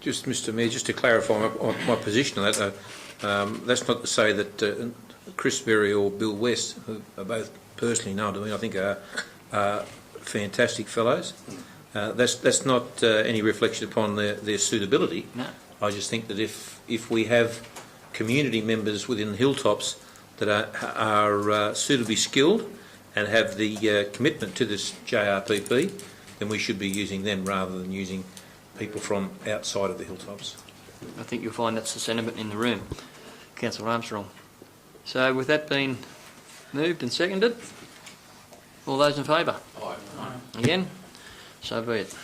Just, Mr Mayor, just to clarify my position on that, that's not to say that Chris Berry or Bill West, who are both personally known to me, I think are fantastic fellows. That's not any reflection upon their suitability. No. I just think that if we have community members within the Hilltops that are suitably skilled and have the commitment to this JRPP, then we should be using them rather than using people from outside of the Hilltops. I think you'll find that's the sentiment in the room. Councillor Armstrong. So with that being moved and seconded, all those in favour? Aye. Again? So be it.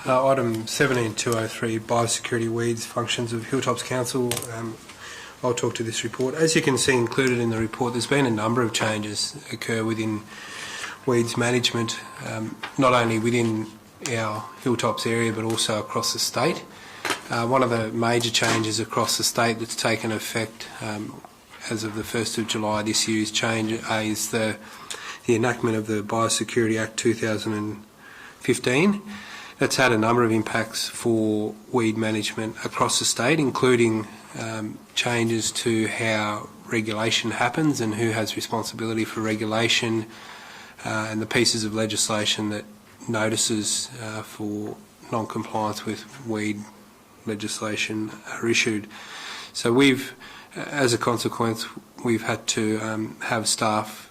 Item 17203, Biosecurity Weeds Functions of Hilltops Council. I'll talk to this report. As you can see included in the report, there's been a number of changes occur within weeds management, not only within our Hilltops area but also across the state. One of the major changes across the state that's taken effect as of the 1st of July this year is the enactment of the Biosecurity Act 2015. That's had a number of impacts for weed management across the state, including changes to how regulation happens and who has responsibility for regulation, and the pieces of legislation that notices for non-compliance with weed legislation are issued. So as a consequence, we've had to have staff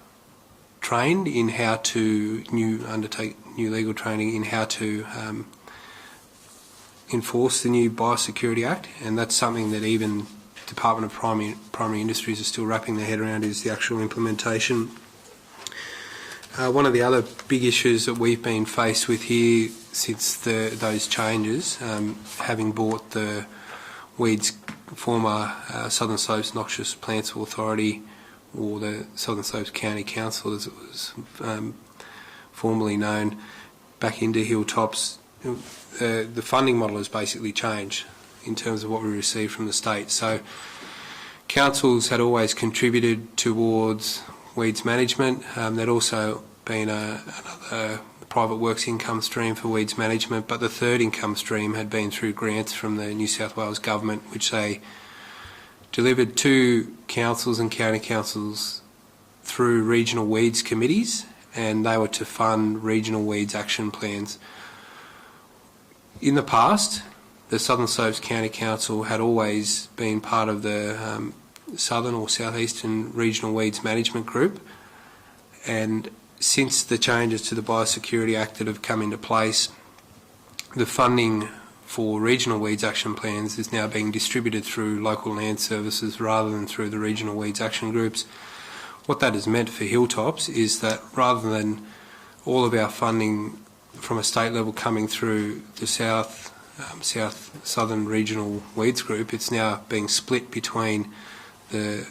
trained in how to undertake new legal training in how to enforce the new Biosecurity Act, and that's something that even Department of Primary Industries are still wrapping their head around, is the actual implementation. One of the other big issues that we've been faced with here since those changes, having bought the Weeds former Southern Slopes Noxious Plants Authority, or the Southern Slopes County Council as it was formerly known, back into Hilltops, the funding model has basically changed in terms of what we receive from the state. So councils had always contributed towards weeds management. There'd also been another private works income stream for weeds management, but the third income stream had been through grants from the New South Wales government, which they delivered to councils and county councils through regional weeds committees, and they were to fund regional weeds action plans. In the past, the Southern Slopes County Council had always been part of the Southern or Southeastern Regional Weeds Management Group, and since the changes to the Biosecurity Act that have come into place, the funding for regional weeds action plans is now being distributed through local land services rather than through the regional weeds action groups. What that has meant for Hilltops is that rather than all of our funding from a state level coming through the Southern Regional Weeds Group, it's now being split between the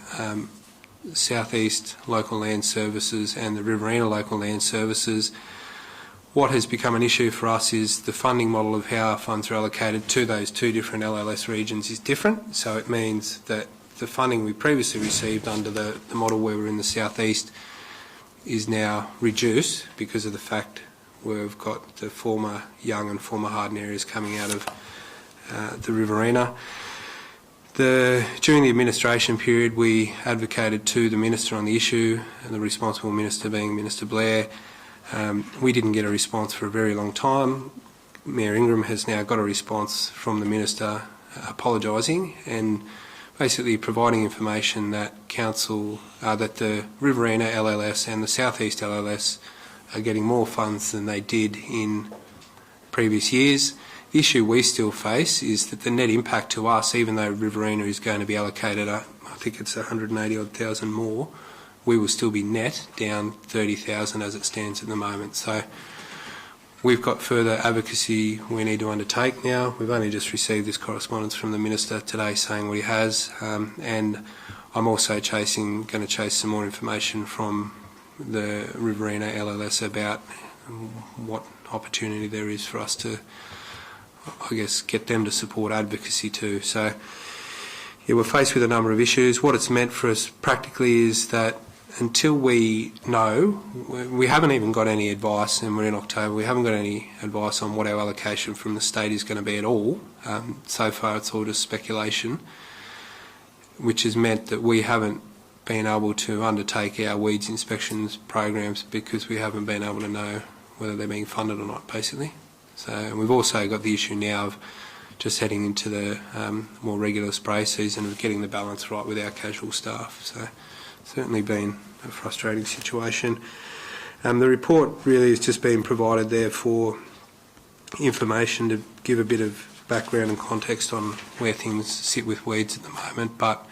Southeast Local Land Services and the Riverina Local Land Services. What has become an issue for us is the funding model of how our funds are allocated to those two different LLS regions is different. So it means that the funding we previously received under the model where we're in the southeast is now reduced because of the fact we've got the former Young and former Harden areas coming out of the Riverina. During the administration period, we advocated to the Minister on the issue, and the responsible Minister being Minister Blair. We didn't get a response for a very long time. Mayor Ingram has now got a response from the Minister apologising and basically providing information that that the Riverina LLS and the Southeast LLS are getting more funds than they did in previous years. The issue we still face is that the net impact to us, even though Riverina is going to be allocated, I think it's 180,000 more, we will still be net down 30,000 as it stands at the moment. So we've got further advocacy we need to undertake now. We've only just received this correspondence from the Minister today saying what he has, and I'm also going to chase some more information from the Riverina LLS about what opportunity there is for us to, I guess, get them to support advocacy too. So yeah, we're faced with a number of issues. What it's meant for us practically is that until we know, we haven't even got any advice, and we're in October, we haven't got any advice on what our allocation from the state is going to be at all. So far it's all just speculation, which has meant that we haven't been able to undertake our weeds inspections programs because we haven't been able to know whether they're being funded or not, basically. So we've also got the issue now of just heading into the more regular spray season of getting the balance right with our casual staff. So certainly been a frustrating situation. The report really has just been provided there for information to give a bit of background and context on where things sit with weeds at the moment, but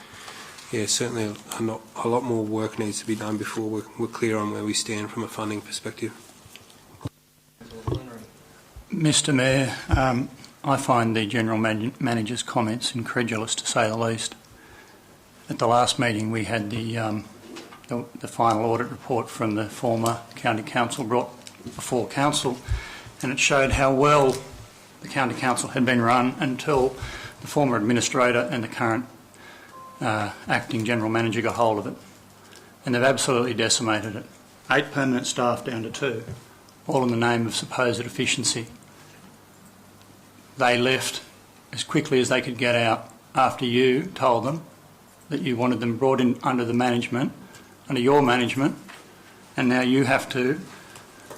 yeah, certainly a lot more work needs to be done before we're clear on where we stand from a funding perspective. Mr Mayor, I find the General Manager's comments incredulous, to say the least. At the last meeting we had the final audit report from the former County Council brought before Council, and it showed how well the County Council had been run until the former Administrator and the current Acting General Manager got hold of it. And they've absolutely decimated it. 8 permanent staff down to 2, all in the name of supposed efficiency. They left as quickly as they could get out after you told them that you wanted them brought in under the management, under your management, and now you have to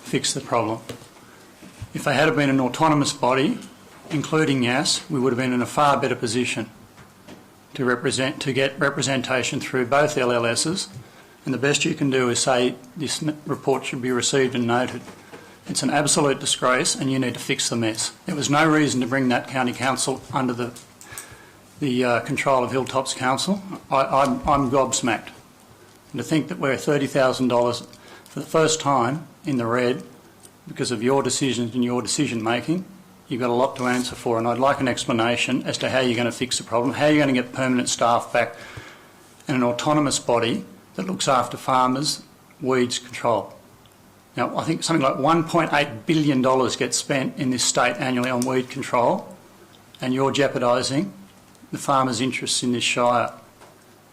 fix the problem. If they had been an autonomous body, including YAS, we would have been in a far better position to get representation through both LLSs, and the best you can do is say this report should be received and noted. It's an absolute disgrace, and you need to fix the mess. There was no reason to bring that County Council under the control of Hilltops Council. I'm gobsmacked. And to think that we're $30,000 for the first time in the red because of your decisions and your decision making, you've got a lot to answer for, and I'd like an explanation as to how you're going to fix the problem, how you're going to get permanent staff back and an autonomous body that looks after farmers' weeds control. Now, I think something like $1.8 billion gets spent in this state annually on weed control, and you're jeopardising the farmers' interests in this shire.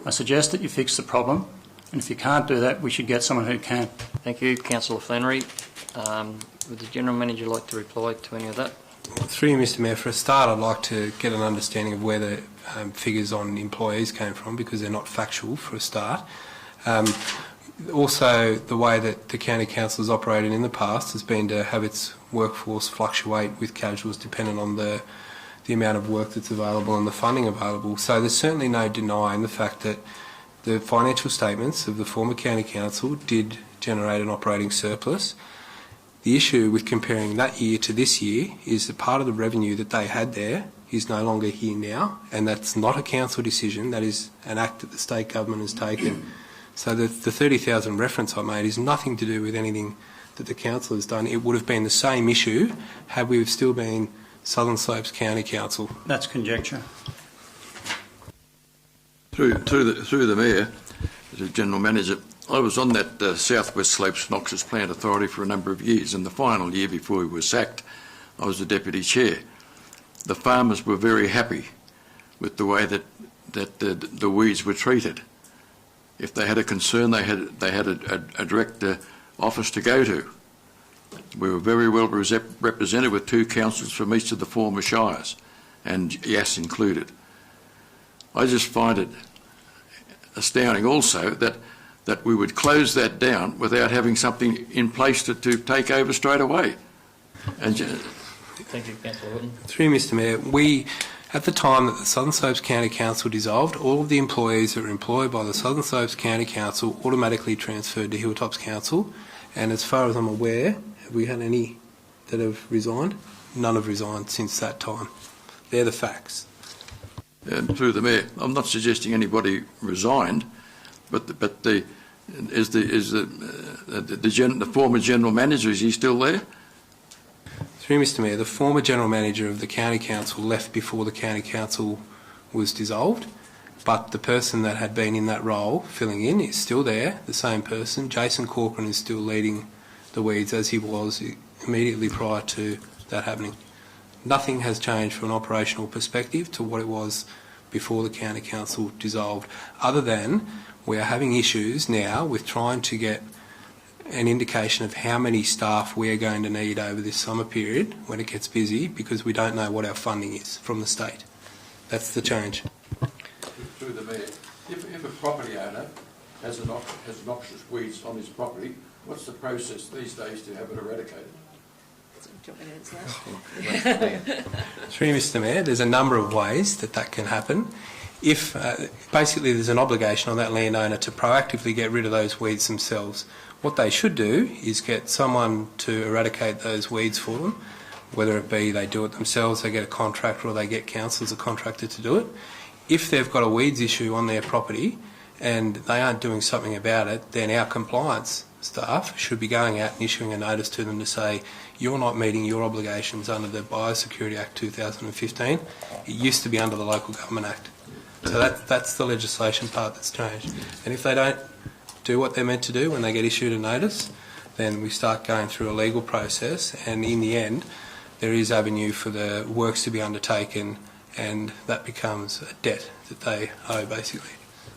I suggest that you fix the problem, and if you can't do that, we should get someone who can. Thank you, Councillor Flannery. Would the General Manager like to reply to any of that? Through you, Mr Mayor, for a start, I'd like to get an understanding of where the figures on employees came from, because they're not factual for a start. Also, the way that the County Council has operated in the past has been to have its workforce fluctuate with casuals dependent on the amount of work that's available and the funding available. So there's certainly no denying the fact that the financial statements of the former County Council did generate an operating surplus. The issue with comparing that year to this year is that part of the revenue that they had there is no longer here now, and that's not a council decision, that is an act that the state government has taken. So the 30,000 reference I made is nothing to do with anything that the council has done. It would have been the same issue had we still been Southern Slopes County Council. That's conjecture. Through the Mayor, as a General Manager, I was on that South West Slopes Noxious Plant Authority for a number of years, and the final year before we were sacked, I was the Deputy Chair. The farmers were very happy with the way that the weeds were treated. If they had a concern, they had a direct office to go to. We were very well represented with 2 councillors from each of the former shires, and YAS included. I just find it astounding also that we would close that down without having something in place to take over straight away. And thank you, Councillor Horton. Through Mr Mayor, at the time that the Southern Slopes County Council dissolved, all of the employees that were employed by the Southern Slopes County Council automatically transferred to Hilltops Council, and as far as I'm aware, have we had any that have resigned? None have resigned since that time. They're the facts. And through the Mayor, I'm not suggesting anybody resigned, but the former General Manager, is he still there? Through Mr Mayor, the former General Manager of the County Council left before the County Council was dissolved, but the person that had been in that role, filling in, is still there, the same person. Jason Corcoran is still leading the weeds as he was immediately prior to that happening. Nothing has changed from an operational perspective to what it was before the County Council dissolved, other than we are having issues now with trying to get an indication of how many staff we are going to need over this summer period when it gets busy, because we don't know what our funding is from the state. That's the change. Through the Mayor, if a property owner has noxious weeds on his property, what's the process these days to have it eradicated? Through Mr Mayor, there's a number of ways that can happen. If basically there's an obligation on that landowner to proactively get rid of those weeds themselves. What they should do is get someone to eradicate those weeds for them. whether it be they do it themselves, they get a contractor, or they get council as a contractor to do it. If they've got a weeds issue on their property and they aren't doing something about it, then our compliance staff should be going out and issuing a notice to them to say, you're not meeting your obligations under the Biosecurity Act 2015. It used to be under the Local Government Act. So that's the legislation part that's changed. And if they don't do what they're meant to do when they get issued a notice, then we start going through a legal process, and in the end there is avenue for the works to be undertaken, and that becomes a debt that they owe, basically.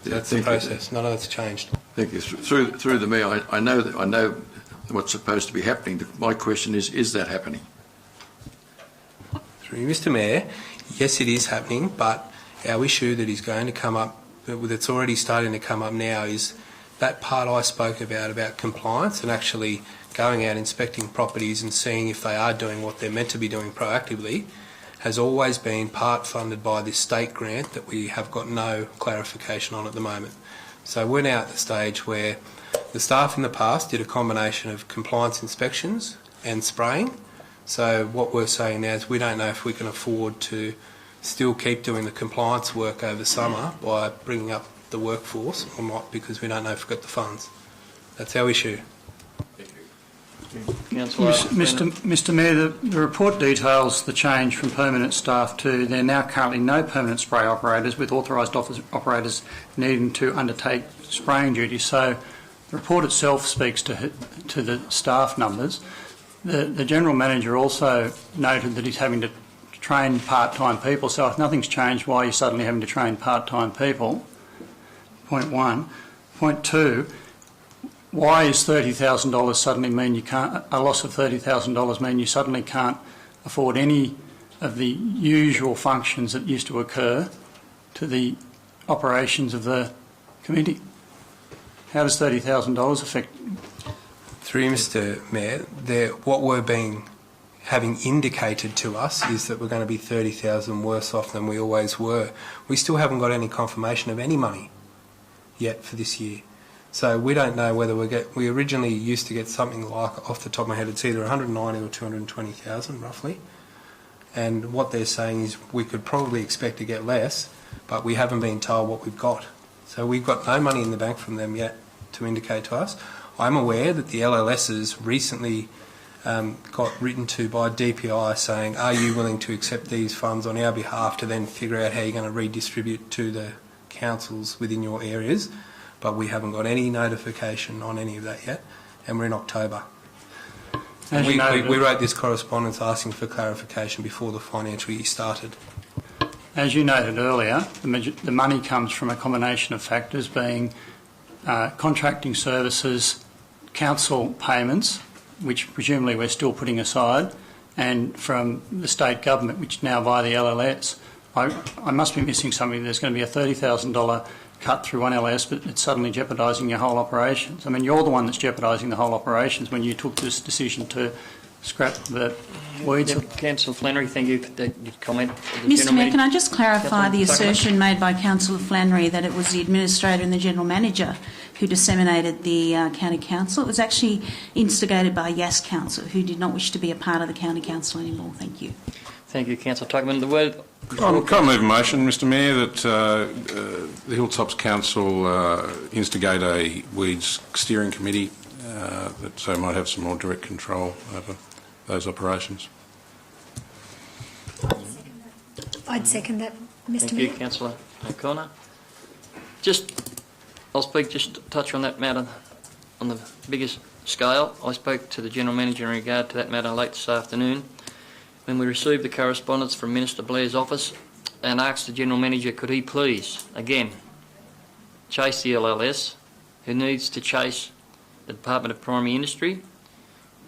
So that's the process. None of that's changed. Thank you. Through the Mayor, I know what's supposed to be happening. My question is that happening? Through you, Mr. Mayor, yes, it is happening, but our issue that is going to come up, that's already starting to come up now, is that part I spoke about compliance and actually going out inspecting properties and seeing if they are doing what they're meant to be doing proactively, has always been part funded by this state grant that we have got no clarification on at the moment. So we're now at the stage where the staff in the past did a combination of compliance inspections and spraying. So what we're saying now is we don't know if we can afford to still keep doing the compliance work over summer by bringing up the workforce or not, because we don't know if we've got the funds. That's our issue. Mr Mayor, the report details the change from permanent staff to there are now currently no permanent spray operators, with authorised operators needing to undertake spraying duties. So the report itself speaks to the staff numbers. The General Manager also noted that he's having to train part-time people, so if nothing's changed, why are you suddenly having to train part-time people? Point one. Point two, why is $30,000 suddenly mean you can't, a loss of $30,000 mean you suddenly can't afford any of the usual functions that used to occur to the operations of the committee? How does $30,000 affect? Through you, Mr. Mayor, what we're having indicated to us is that we're going to be $30,000 worse off than we always were. We still haven't got any confirmation of any money yet for this year. So we don't know whether we originally used to get something like, off the top of my head, it's either 190 or 220,000 roughly. And what they're saying is we could probably expect to get less, but we haven't been told what we've got. So we've got no money in the bank from them yet to indicate to us. I'm aware that the LLSs recently got written to by DPI saying, are you willing to accept these funds on our behalf to then figure out how you're going to redistribute to the councils within your areas, but we haven't got any notification on any of that yet, and we're in October. And we wrote this correspondence asking for clarification before the financial year started. As you noted earlier, the money comes from a combination of factors, being contracting services, council payments, which presumably we're still putting aside, and from the state government, which now via the LLS. I must be missing something. There's going to be a $30,000 cut through one LS, but it's suddenly jeopardising your whole operations. I mean, you're the one that's jeopardising the whole operations when you took this decision to scrap the weeds. Councillor Flannery, thank you for that comment. Mr Mayor, can I just clarify the assertion made by Councillor Flannery that it was the Administrator and the General Manager who disseminated the County Council? It was actually instigated by Yass Council, who did not wish to be a part of the County Council anymore. Thank you. Thank you, Councillor Tuckman. The word... Can I move a motion, Mr Mayor, that the Hilltops Council instigate a weeds steering committee that so might have some more direct control over those operations? I'd second that, Mr Mayor. Thank you, Councillor O'Connor. I'll touch on that matter on the biggest scale. I spoke to the General Manager in regard to that matter late this afternoon when we received the correspondence from Minister Blair's office and asked the General Manager could he please, again, chase the LLS, who needs to chase the Department of Primary Industry.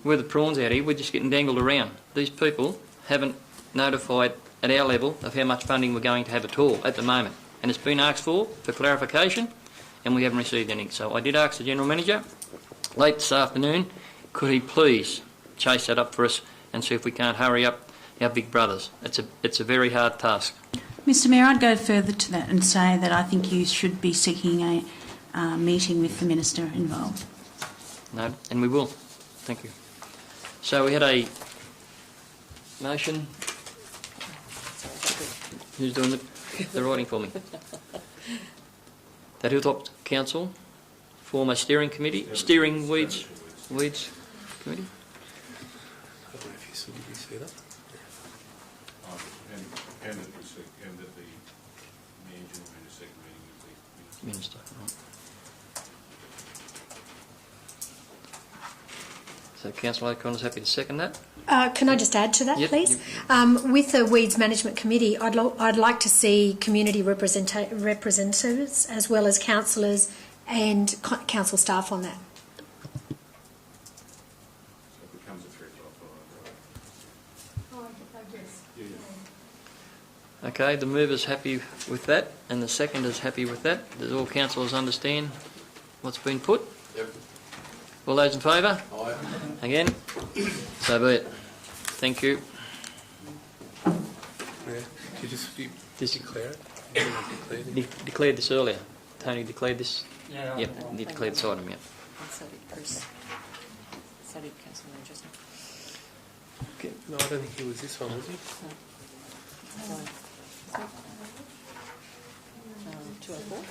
We're the prawns out here, we're just getting dangled around. These people haven't notified at our level of how much funding we're going to have at all at the moment. And it's been asked for clarification, and we haven't received any. So I did ask the General Manager late this afternoon, could he please chase that up for us and see if we can't hurry up our big brothers. It's a very hard task. Mr Mayor, I'd go further to that and say that I think you should be seeking a meeting with the Minister involved. No, and we will. Thank you. So we had a motion. Who's doing the writing for me? That Hilltops Council form a steering committee, steering weeds committee. I don't know if you saw, did you see that? And that the Mayor General Manager second meeting of the Minister. Right. So Councillor O'Connor's happy to second that. Can I just add to that, Yep, please? With the Weeds Management Committee, I'd like to see community representatives as well as councillors and council staff on that. So it becomes a 3-5, right? Okay, the mover's happy with that, and the seconder's happy with that. Does all councillors understand what's been put? Yep. All those in favour? Aye. Again? So be it. Thank you. Yeah. Did you just declare it? Declared this earlier. Tony declared this? Yeah. Yep, he declared this item, yep. So did Bruce. So did Councillor Manchester. Okay. No, I don't think he was this one, was he? No. 204.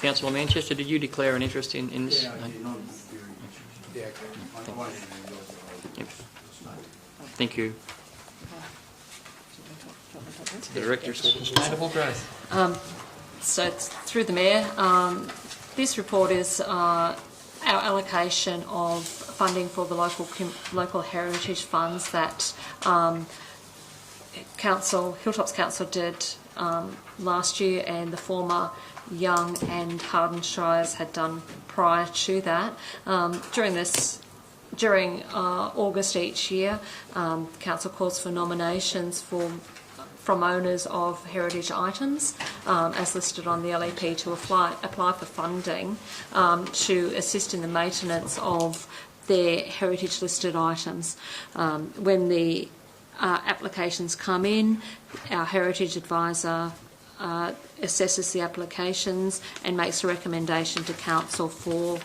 Councillor Manchester, did you declare an interest in this? Yeah, okay. Yep. Thank you. The Director of Sustainable Growth. So it's through the Mayor, this report is our allocation of funding for the local heritage funds that Hilltops Council did last year, and the former Young and Harden Shires had done prior to that. During August each year, Council calls for nominations from owners of heritage items, as listed on the LEP, to apply for funding to assist in the maintenance of their heritage listed items. When the applications come in, our heritage advisor assesses the applications and makes a recommendation to Council for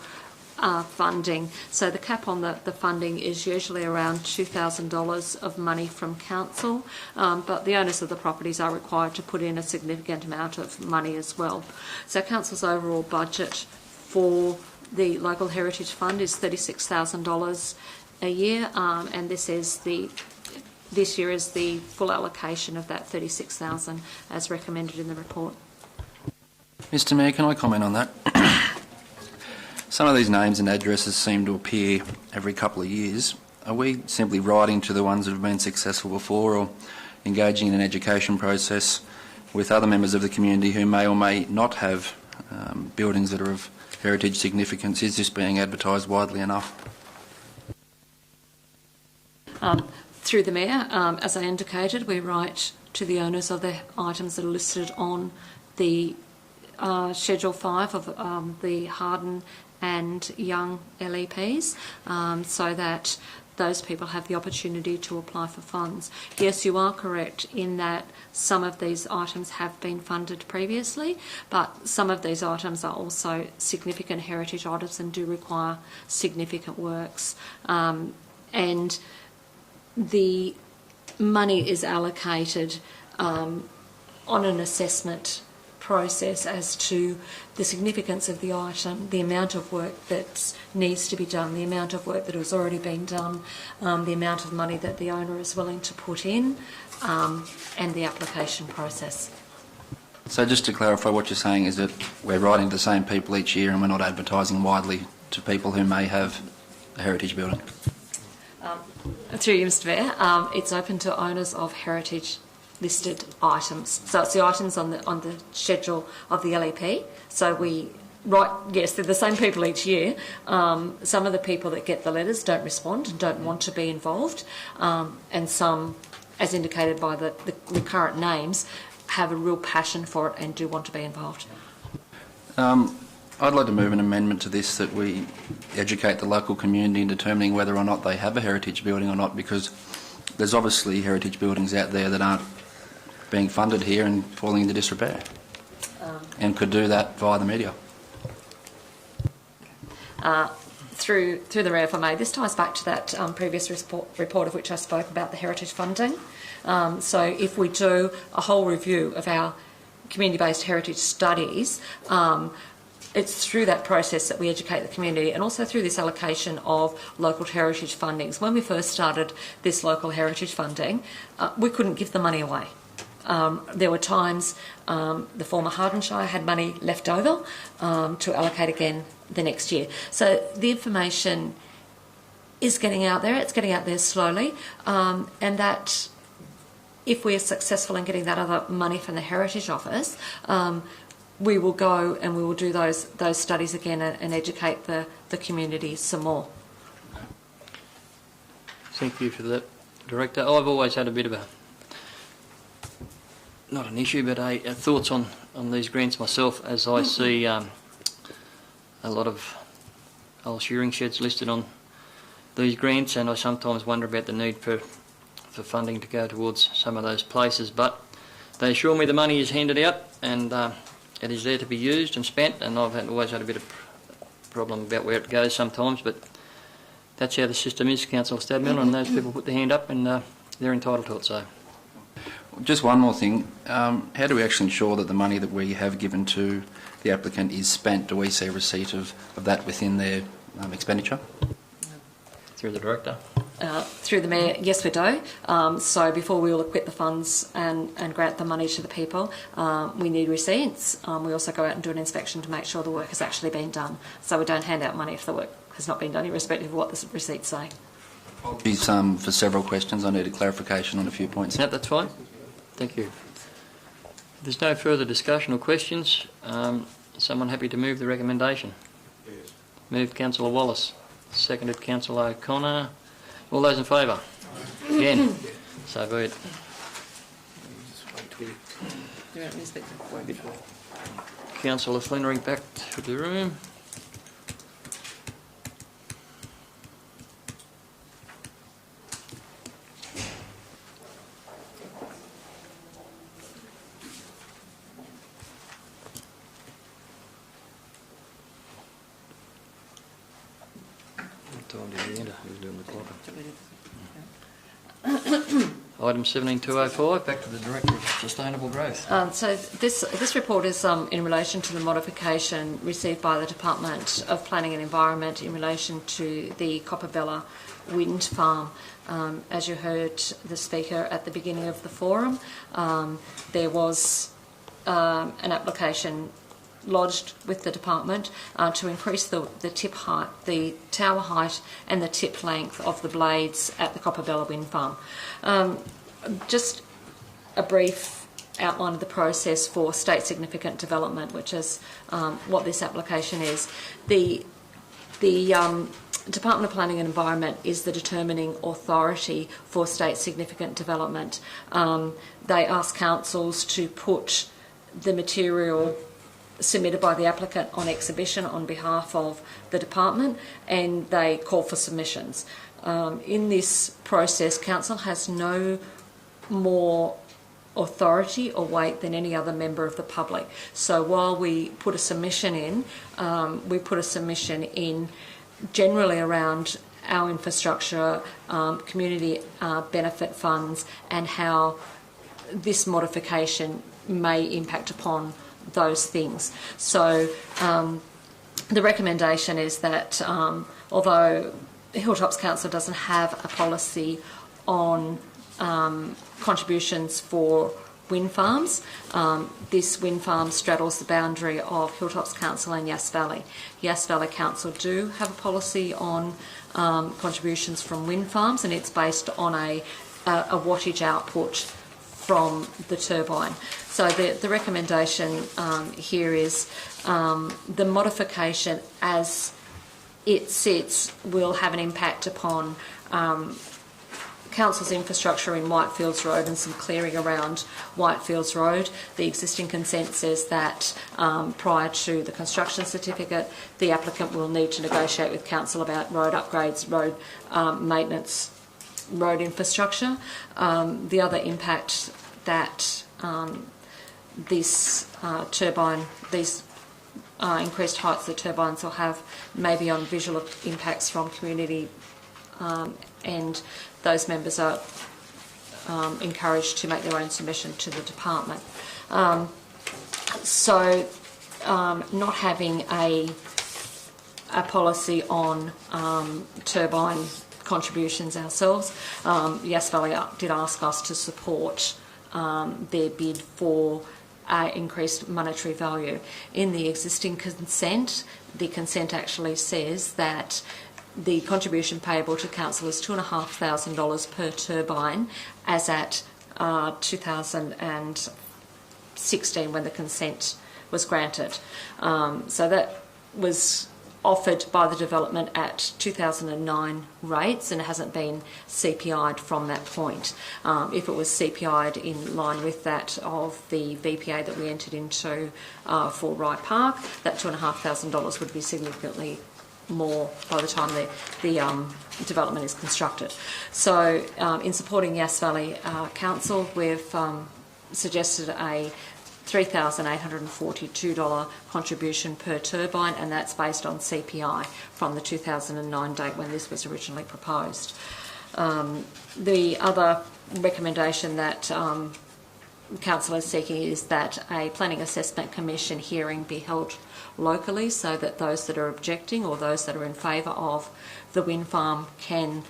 funding. So the cap on the funding is usually around $2,000 of money from Council, but the owners of the properties are required to put in a significant amount of money as well. So Council's overall budget for the Local Heritage Fund is $36,000 a year, and this year is the full allocation of that $36,000 as recommended in the report. Mr Mayor, can I comment on that? Some of these names and addresses seem to appear every couple of years. Are we simply writing to the ones that have been successful before, or engaging in an education process with other members of the community who may or may not have buildings that are of heritage significance? Is this being advertised widely enough? Through the Mayor, as I indicated, we write to the owners of the items that are listed on the Schedule 5 of the Harden and Young LEPs, so that those people have the opportunity to apply for funds. Yes, you are correct in that some of these items have been funded previously, but some of these items are also significant heritage items and do require significant works. And the money is allocated on an assessment process as to the significance of the item, the amount of work that needs to be done, the amount of work that has already been done, the amount of money that the owner is willing to put in, and the application process. So just to clarify, what you're saying is that we're writing to the same people each year and we're not advertising widely to people who may have a heritage building? Through you, Mr Mayor, it's open to owners of heritage listed items. So it's the items on the schedule of the LEP. So we write, yes, they're the same people each year. Some of the people that get the letters don't respond and don't want to be involved, and some, as indicated by the current names, have a real passion for it and do want to be involved. I'd like to move an amendment to this that we educate the local community in determining whether or not they have a heritage building or not, because there's obviously heritage buildings out there that aren't being funded here and falling into disrepair, and could do that via the media. through the Mayor, if I may, this ties back to that previous report of which I spoke about the heritage funding. So if we do a whole review of our community-based heritage studies, it's through that process that we educate the community, and also through this allocation of local heritage fundings. When we first started this local heritage funding, we couldn't give the money away. There were times the former Hardinshire had money left over to allocate again the next year. So the information is getting out there. It's getting out there slowly, and that if we are successful in getting that other money from the Heritage Office, we will go and we will do those studies again and educate the community some more. Thank you for that, Director. I've always had a bit of a, not an issue, but a thoughts on these grants myself, as I see a lot of old shearing sheds listed on these grants, and I sometimes wonder about the need for funding to go towards some of those places. But they assure me the money is handed out and it is there to be used and spent, and I've always had a bit of problem about where it goes sometimes, but that's how the system is, Councillor Stadmiller, and those people put their hand up and they're entitled to it. So, just one more thing. How do we actually ensure that the money that we have given to the applicant is spent? Do we see a receipt of that within their expenditure? Through the Director. Through the Mayor, yes we do. So before we will equip the funds and grant the money to the people, we need receipts. We also go out and do an inspection to make sure the work has actually been done. So we don't hand out money if the work has not been done, irrespective of what the receipts say. Apologies for several questions. I need a clarification on a few points. No, that's fine. Thank you. If there's no further discussion or questions, someone happy to move the recommendation? Yes. Moved Councillor Wallace. Seconded Councillor O'Connor. All those in favour? Again. So be it. Councillor Flannery back to the room. Item 17205, back to the Director of Sustainable Growth. So this report is in relation to the modification received by the Department of Planning and Environment in relation to the COPPABELLA wind farm. As you heard the speaker at the beginning of the forum, there was an application lodged with the department to increase the tip height, the tower height and the tip length of the blades at the COPPABELLA wind farm. Just a brief outline of the process for state significant development, which is what this application is. The Department of Planning and Environment is the determining authority for state significant development. They ask councils to put the material submitted by the applicant on exhibition on behalf of the department, and they call for submissions. In this process, council has no more authority or weight than any other member of the public. So while we put a submission in, generally around our infrastructure, community benefit funds, and how this modification may impact upon those things. So the recommendation is that although Hilltops Council doesn't have a policy on contributions for wind farms, this wind farm straddles the boundary of Hilltops Council and Yass Valley. Yass Valley Council do have a policy on contributions from wind farms, and it's based on a wattage output from the turbine. So the recommendation here is the modification as it sits will have an impact upon Council's infrastructure in Whitefields Road and some clearing around Whitefields Road. The existing consent says that prior to the construction certificate, the applicant will need to negotiate with Council about road upgrades, road maintenance, road infrastructure. The other impact that this turbine, these increased heights the turbines will have maybe on visual impacts from community, and those members are encouraged to make their own submission to the department. Not having a policy on turbine contributions ourselves, Yass Valley did ask us to support their bid for increased monetary value. In the existing consent, the consent actually says that the contribution payable to council is $2,500 per turbine, as at 2016 when the consent was granted. So that was offered by the development at 2009 rates and hasn't been CPI'd from that point. If it was CPI'd in line with that of the VPA that we entered into for Rye Park, that $2,500 would be significantly more by the time the development is constructed. So in supporting Yass Valley Council, we've suggested a $3,842 contribution per turbine, and that's based on CPI from the 2009 date when this was originally proposed. The other recommendation that Council is seeking is that a Planning Assessment Commission hearing be held locally, so that those that are objecting or those that are in favour of the wind farm can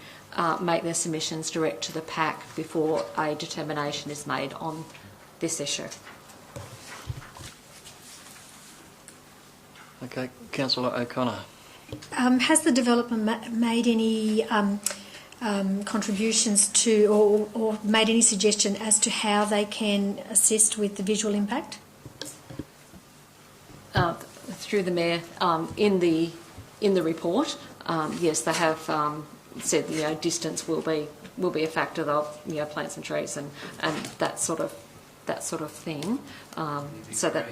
make their submissions direct to the PAC before a determination is made on this issue. Okay, Councillor O'Connor. Has the development made any contributions to or made any suggestion as to how they can assist with the visual impact? Through the Mayor, in the report, yes, they have said distance will be a factor of plants and trees and that sort of thing, so that.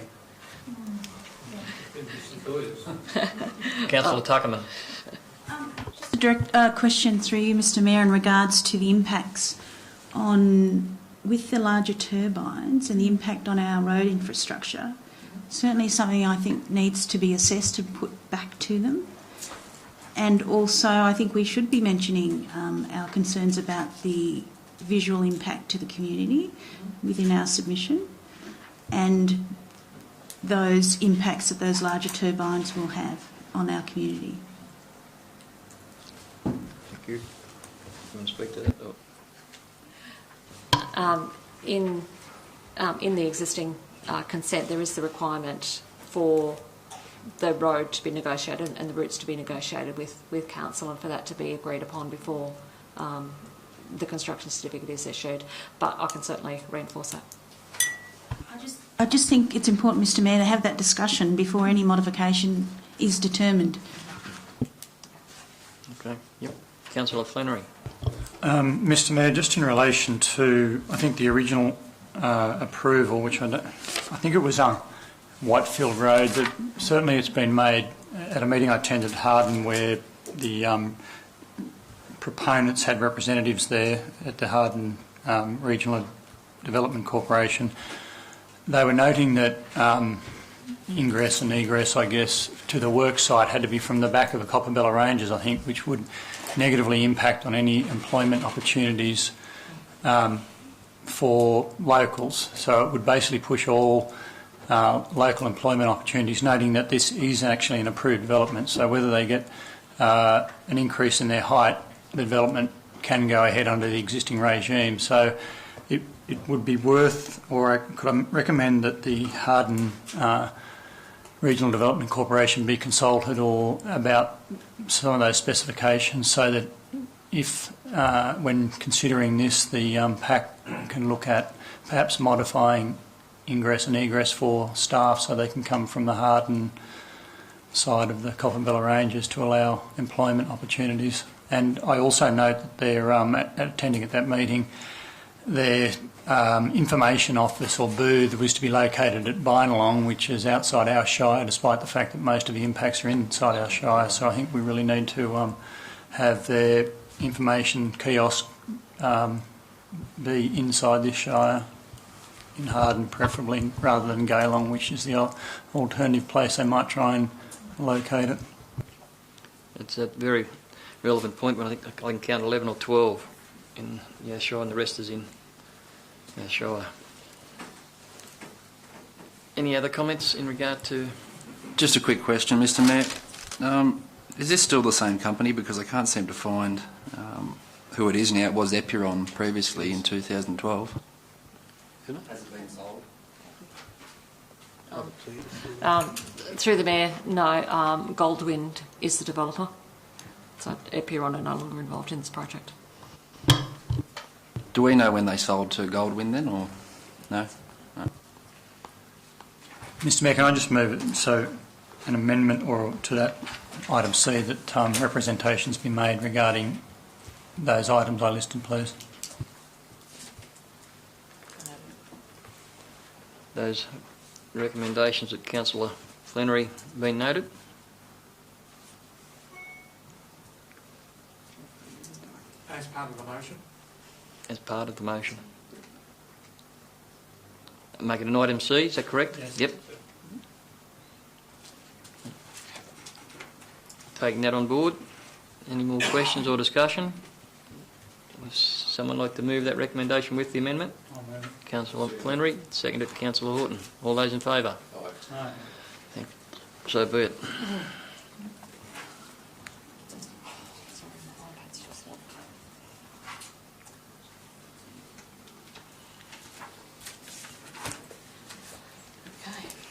Councillor Tuckerman. Just a direct question through you, Mr Mayor, in regards to the impacts with the larger turbines and the impact on our road infrastructure. Certainly something I think needs to be assessed and put back to them. And also I think we should be mentioning our concerns about the visual impact to the community within our submission, and those impacts that those larger turbines will have on our community. Thank you. You want to speak to that? In the existing consent, there is the requirement for the road to be negotiated and the routes to be negotiated with council, and for that to be agreed upon before the construction certificate is issued. But I can certainly reinforce that. I just think it's important, Mr Mayor, to have that discussion before any modification is determined. Okay. Yep. Councillor Flannery. Mr Mayor, just in relation to, I think the original approval, which I think it was Whitefield Road, that certainly it's been made at a meeting I attended at Harden, where the proponents had representatives there at the Harden Regional Development Corporation. They were noting that ingress and egress, I guess, to the work site had to be from the back of the COPPABELLA Ranges, I think, which would negatively impact on any employment opportunities for locals. So it would basically push all local employment opportunities, noting that this is actually an approved development. So whether they get an increase in their height, the development can go ahead under the existing regime. So it would be worth, or could I recommend that the Harden Regional Development Corporation be consulted or about some of those specifications, so that if, when considering this, the PAC can look at perhaps modifying ingress and egress for staff so they can come from the Harden side of the COPPABELLA Ranges to allow employment opportunities. And I also note that they're attending at that meeting, their information office or booth was to be located at Bynalong, which is outside our shire, despite the fact that most of the impacts are inside our shire. So I think we really need to have their information kiosk be inside this shire. in Harden preferably, rather than Geelong, which is the alternative place they might try and locate it. It's a very relevant point, but I think I can count 11 or 12 in Shire, and the rest is in Shire. Any other comments in regard to... Just a quick question, Mr Mayor. Is this still the same company? Because I can't seem to find who it is now. It was Epiron previously in 2012. Has it been sold? Through the Mayor, no. Goldwind is the developer. So Epiron are no longer involved in this project. Do we know when they sold to Goldwind then, or no? No. Mr Mayor, can I just move it so an amendment or to that item C that representations be made regarding those items I listed, please? Those recommendations of Councillor Flannery been noted? As part of the motion? As part of the motion. Make it an item C, is that correct? Yes. Yep. Taking that on board. Any more questions or discussion? Would someone like to move that recommendation with the amendment? I'll move it. Councillor Flannery, seconded Councillor Horton. All those in favour? Aye. So be it.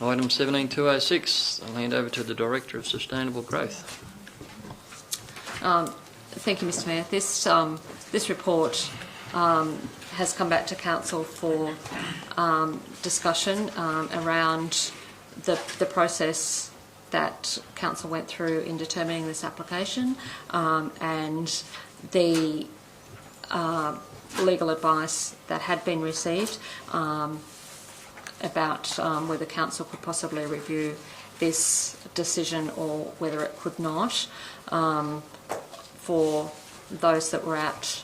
Item 17206, I'll hand over to the Director of Sustainable Growth. Thank you, Mr Mayor. This report has come back to Council for discussion around the process that Council went through in determining this application and the legal advice that had been received about whether Council could possibly review this decision or whether it could not. For those that were at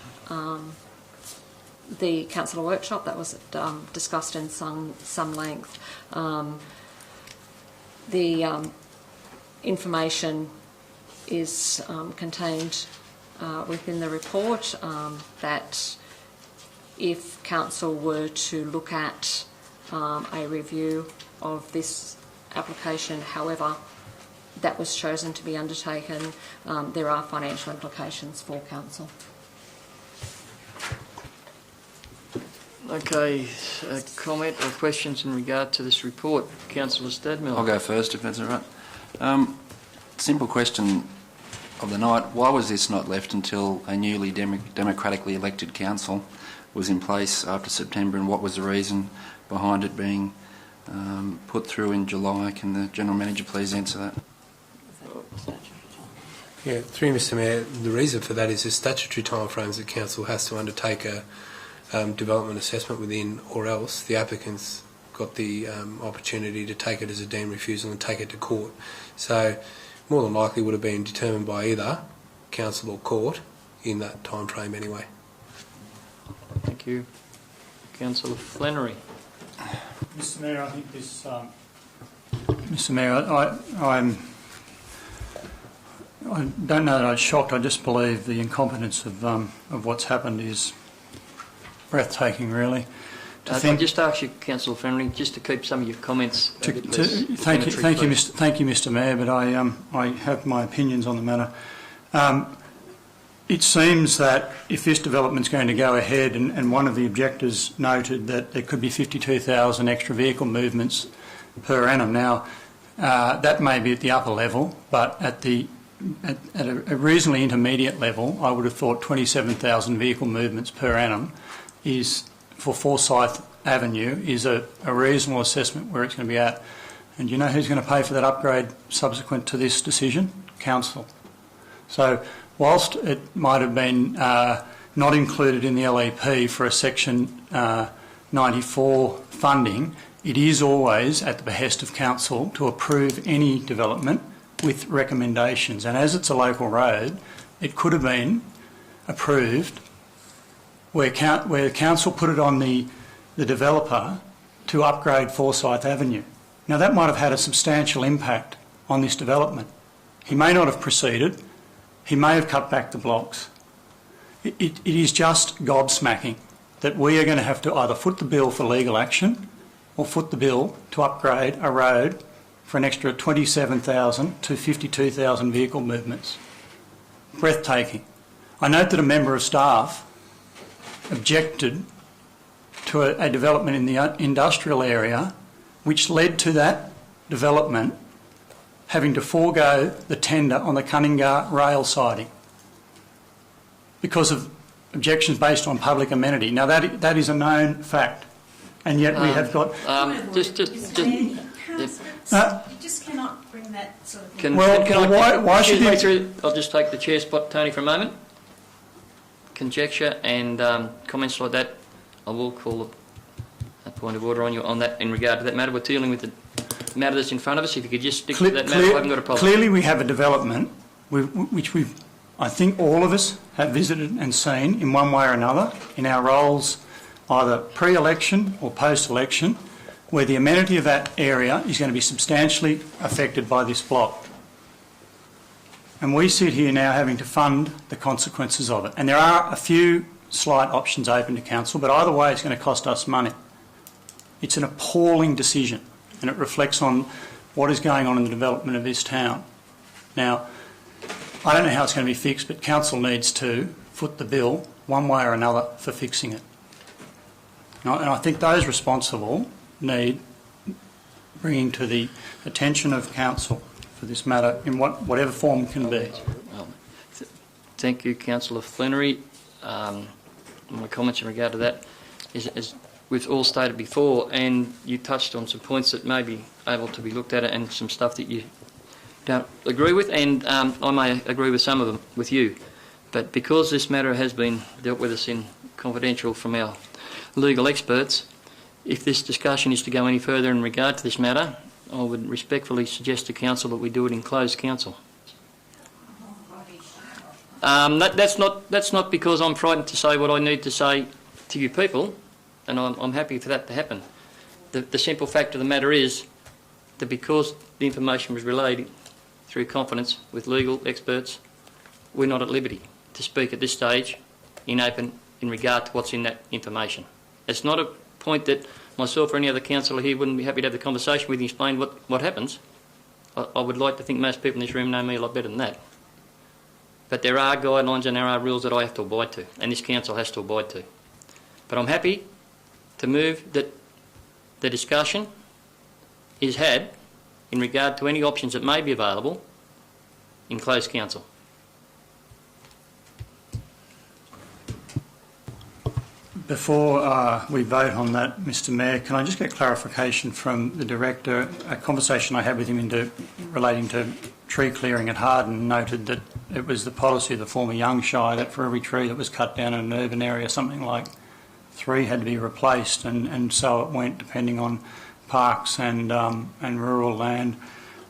the councillor workshop, that was discussed in some length. The information is contained within the report that if Council were to look at a review of this application, however that was chosen to be undertaken, there are financial implications for Council. Okay, comment or questions in regard to this report? Councillor Stadmiller. I'll go first if that's all right. Simple question of the night. Why was this not left until a newly democratically elected council was in place after September, and what was the reason behind it being put through in July? Can the General Manager please answer that? Yeah, through Mr Mayor, the reason for that is the statutory timeframes that Council has to undertake a development assessment within, or else the applicants got the opportunity to take it as a deemed refusal and take it to court. So more than likely would have been determined by either Council or court in that time frame anyway. Thank you. Councillor Flannery. Mr Mayor, I think this... Mr Mayor, I don't know that I was shocked. I just believe the incompetence of what's happened is breathtaking, really. I'll just ask you, Councillor Flannery, just to keep some of your comments a bit less thank you, Mr Mayor, but I have my opinions on the matter. It seems that if this development's going to go ahead, and one of the objectors noted that there could be 52,000 extra vehicle movements per annum. Now, that may be at the upper level, but at a reasonably intermediate level, I would have thought 27,000 vehicle movements per annum is, for Forsythe Avenue, is a reasonable assessment where it's going to be at. And do you know who's going to pay for that upgrade subsequent to this decision? Council. So whilst it might have been not included in the LEP for a Section 94 funding, it is always at the behest of Council to approve any development with recommendations. And as it's a local road, it could have been approved where Council put it on the developer to upgrade Forsythe Avenue. Now, that might have had a substantial impact on this development. He may not have proceeded. He may have cut back the blocks. It is just gobsmacking that we are going to have to either foot the bill for legal action or foot the bill to upgrade a road for an extra 27,000 to 52,000 vehicle movements. Breathtaking. I note that a member of staff objected to a development in the industrial area which led to that development having to forego the tender on the Cunningar rail siding because of objections based on public amenity. Now, that is a known fact, and yet we have got... You just cannot bring that sort of thing. Why should you... I'll just take the chair spot, Tony, for a moment. Conjecture and comments like that, I will call a point of order on you on that in regard to that matter. We're dealing with the matter that's in front of us. If you could just stick to that matter, I haven't got a problem. Clearly we have a development which I think all of us have visited and seen in one way or another in our roles, either pre-election or post-election, where the amenity of that area is going to be substantially affected by this block. And we sit here now having to fund the consequences of it. And there are a few slight options open to council, but either way it's going to cost us money. It's an appalling decision, and it reflects on what is going on in the development of this town. Now, I don't know how it's going to be fixed, but council needs to foot the bill one way or another for fixing it. And I think those responsible need bringing to the attention of council for this matter in whatever form can be. Thank you, Councillor Flannery. My comments in regard to that is, as we've all stated before, and you touched on some points that may be able to be looked at and some stuff that you don't agree with, and I may agree with some of them with you. But because this matter has been dealt with us in confidential from our legal experts, if this discussion is to go any further in regard to this matter, I would respectfully suggest to council that we do it in closed council. That's not because I'm frightened to say what I need to say to you people, and I'm happy for that to happen. The simple fact of the matter is that because the information was relayed through confidence with legal experts, we're not at liberty to speak at this stage in open in regard to what's in that information. It's not a point that myself or any other councillor here wouldn't be happy to have the conversation with you and explain what happens. I would like to think most people in this room know me a lot better than that. But there are guidelines and there are rules that I have to abide to, and this council has to abide to. But I'm happy to move that the discussion is had in regard to any options that may be available in closed council. Before we vote on that, Mr Mayor, can I just get clarification from the Director? A conversation I had with him relating to tree clearing at Harden noted that it was the policy of the former Young Shire that for every tree that was cut down in an urban area, something like 3 had to be replaced, and so it went depending on parks and rural land.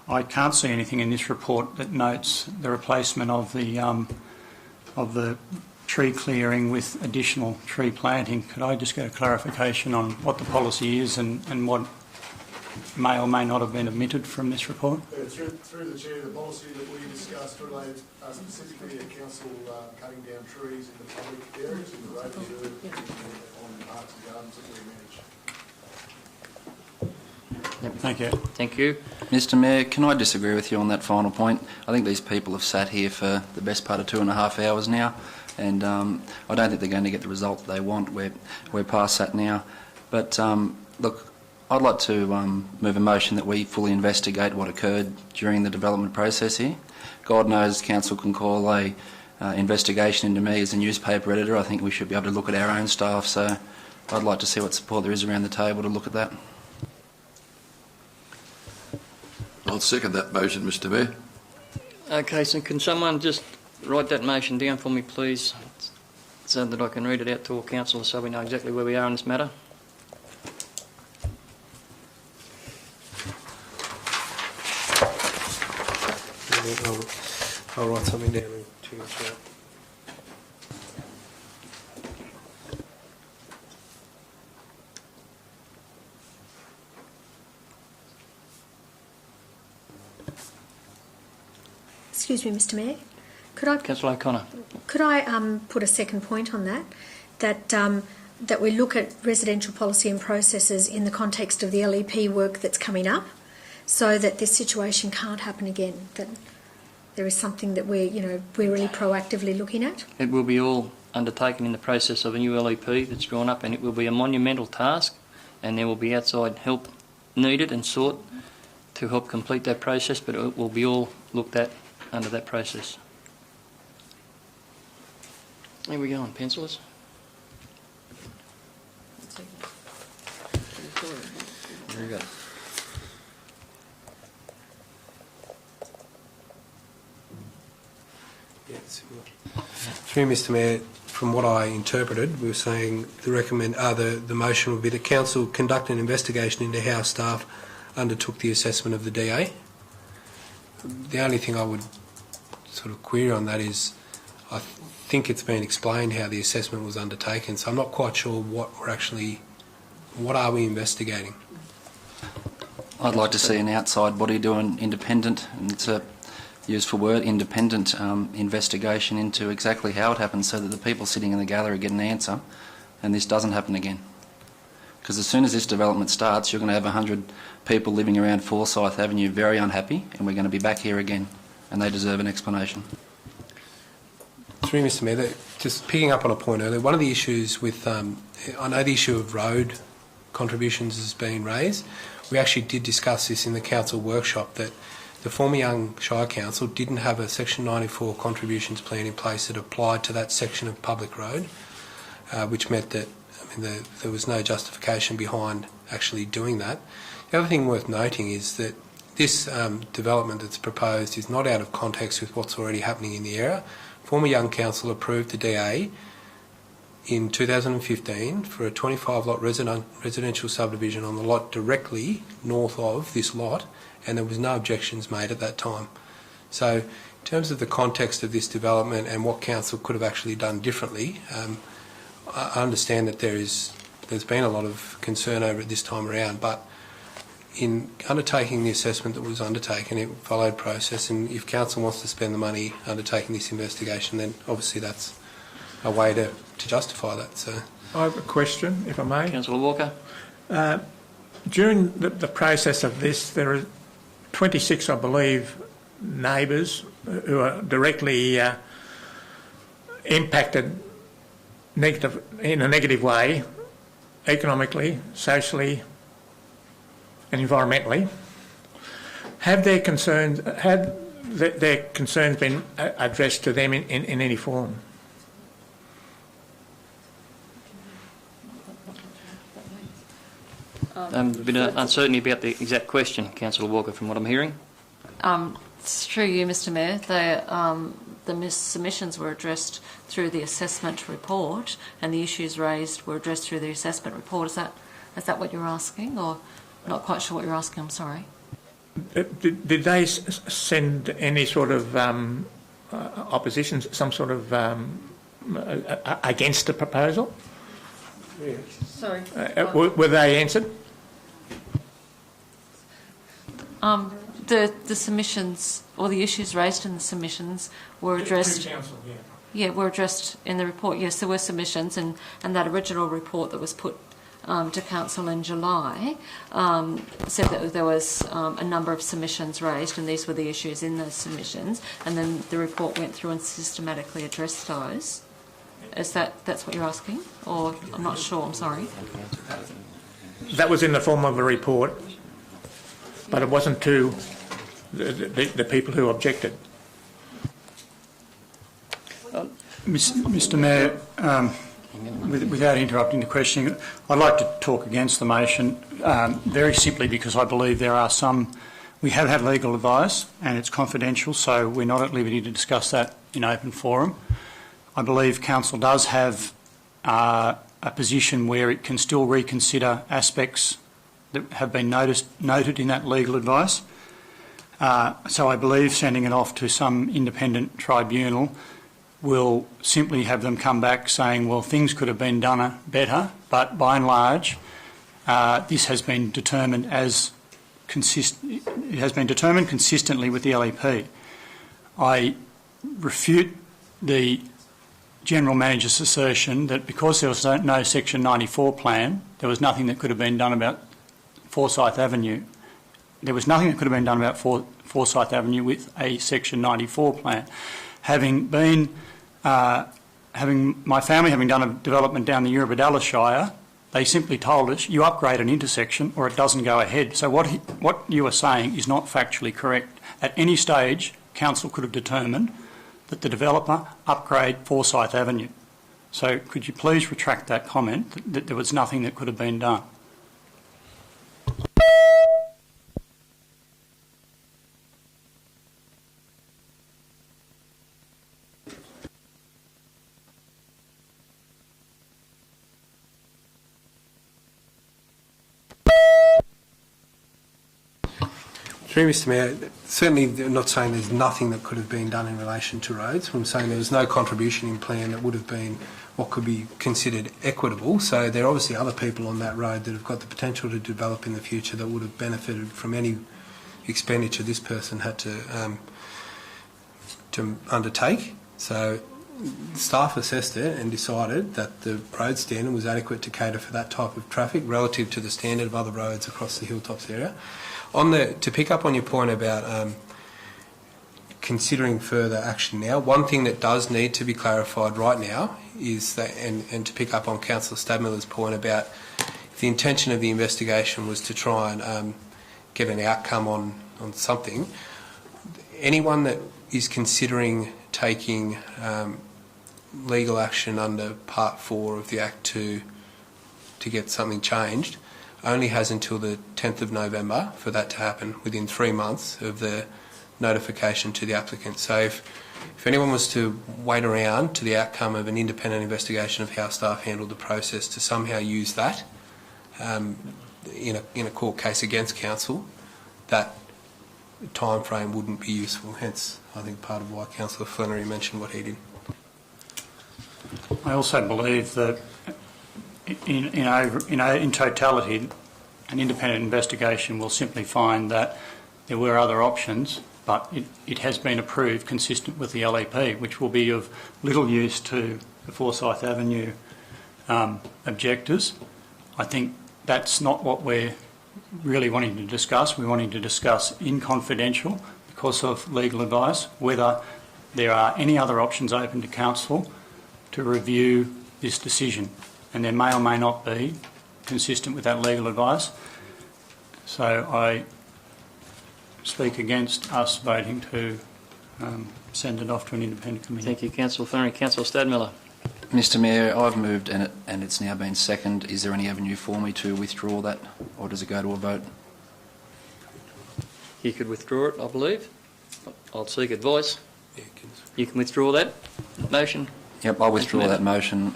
I can't see anything in this report that notes the replacement of the tree clearing with additional tree planting. Could I just get a clarification on what the policy is and what may or may not have been omitted from this report? Through the Chair, the policy that we discussed related specifically to council cutting down trees in the public areas, in the road reserve, on parks and gardens that we manage. Yep. Thank you. Thank you. Mr Mayor, can I disagree with you on that final point? I think these people have sat here for the best part of 2.5 hours now, and I don't think they're going to get the result that they want. We're past that now. But look, I'd like to move a motion that we fully investigate what occurred during the development process here. God knows council can call a investigation into me as a newspaper editor. I think we should be able to look at our own staff, so I'd like to see what support there is around the table to look at that. I'll second that motion, Mr Mayor. Okay, so can someone just write that motion down for me, please, so that I can read it out to all councillors so we know exactly where we are on this matter? I'll write something down and check it out. excuse me, Mr Mayor, could I... Councillor O'Connor. Could I put a second point on that? That we look at residential policy and processes in the context of the LEP work that's coming up, so that this situation can't happen again. That there is something that we're really proactively looking at. It will be all undertaken in the process of a new LEP that's drawn up, and it will be a monumental task, and there will be outside help needed and sought to help complete that process, but it will be all looked at under that process. Here we go on pencils. There you go. Through Mr Mayor, from what I interpreted, we were saying the motion would be that Council conduct an investigation into how staff undertook the assessment of the DA. The only thing I would sort of query on that is I think it's been explained how the assessment was undertaken, so I'm not quite sure what are we investigating? I'd like to see an outside body do an independent, and it's a useful word, independent investigation into exactly how it happened, so that the people sitting in the gallery get an answer and this doesn't happen again. Because as soon as this development starts, you're going to have 100 people living around Forsythe Avenue very unhappy, and we're going to be back here again, and they deserve an explanation. Through Mr Mayor, just picking up on a point earlier, one of the issues with, I know the issue of road contributions has been raised. We actually did discuss this in the council workshop, that the former Young Shire Council didn't have a Section 94 contributions plan in place that applied to that section of public road, which meant that there was no justification behind actually doing that. The other thing worth noting is that this development that's proposed is not out of context with what's already happening in the area. Former Young Council approved the DA in 2015 for a 25-lot residential subdivision on the lot directly north of this lot, and there was no objections made at that time. So in terms of the context of this development and what council could have actually done differently, I understand that there's been a lot of concern over it this time around, but in undertaking the assessment that was undertaken, it followed process, and if council wants to spend the money undertaking this investigation, then obviously that's a way to justify that. So I have a question, if I may. Councillor Walker. During the process of this, there are 26, I believe, neighbours who are directly impacted in a negative way, economically, socially and environmentally. Have their concerns been addressed to them in any form? A bit of uncertainty about the exact question, Councillor Walker, from what I'm hearing. It's through you, Mr Mayor. The submissions were addressed through the assessment report, and the issues raised were addressed through the assessment report. Is that what you're asking, or not quite sure what you're asking? I'm sorry. Did they send any sort of opposition, some sort of against the proposal? Sorry. Were they answered? The submissions, or the issues raised in the submissions, were addressed. Council, were addressed in the report. Yes, there were submissions, and that original report that was put to council in July said that there was a number of submissions raised, and these were the issues in those submissions, and then the report went through and systematically addressed those. That's what you're asking, or I'm not sure. I'm sorry. That was in the form of a report, but it wasn't to the people who objected. Mr Mayor, without interrupting the question, I'd like to talk against the motion very simply because I believe there are we have had legal advice and it's confidential, so we're not at liberty to discuss that in open forum. I believe council does have a position where it can still reconsider aspects that have been noted in that legal advice. So I believe sending it off to some independent tribunal will simply have them come back saying, well, things could have been done better, but by and large, this has been determined consistently with the LEP. I refute the General Manager's assertion that because there was no Section 94 plan, there was nothing that could have been done about Forsyth Avenue. There was nothing that could have been done about Forsyth Avenue with a Section 94 plan. Having my family having done a development down the Eurobodalla Shire, they simply told us, you upgrade an intersection or it doesn't go ahead. So what you are saying is not factually correct. At any stage, Council could have determined that the developer upgrade Forsyth Avenue. So could you please retract that comment that there was nothing that could have been done? Through Mr Mayor, certainly I'm not saying there's nothing that could have been done in relation to roads. I'm saying there was no contribution in plan that would have been what could be considered equitable. So there are obviously other people on that road that have got the potential to develop in the future that would have benefited from any expenditure this person had to undertake. So staff assessed it and decided that the road standard was adequate to cater for that type of traffic relative to the standard of other roads across the Hilltops area. To pick up on your point about considering further action now, one thing that does need to be clarified right now is that, and to pick up on Councillor Stadmiller's point about if the intention of the investigation was to try and get an outcome on something, anyone that is considering taking legal action under Part 4 of the Act to get something changed only has until the 10th of November for that to happen, within 3 months of the notification to the applicant. So if anyone was to wait around to the outcome of an independent investigation of how staff handled the process to somehow use that in a court case against council, that time frame wouldn't be useful. Hence, I think part of why Councillor Flannery mentioned what he did. I also believe that in totality, an independent investigation will simply find that there were other options, but it has been approved consistent with the LEP, which will be of little use to the Forsyth Avenue objectives. I think that's not what we're really wanting to discuss. We're wanting to discuss in confidential, because of legal advice, whether there are any other options open to Council to review this decision. And there may or may not be, consistent with that legal advice. So I speak against us voting to send it off to an independent committee. Thank you, Councillor Flannery. Councillor Stadmiller. Mr Mayor, I've moved and it's now been seconded. Is there any avenue for me to withdraw that, or does it go to a vote? You could withdraw it, I believe. I'll seek advice. You can withdraw that motion. Yep, I'll withdraw that motion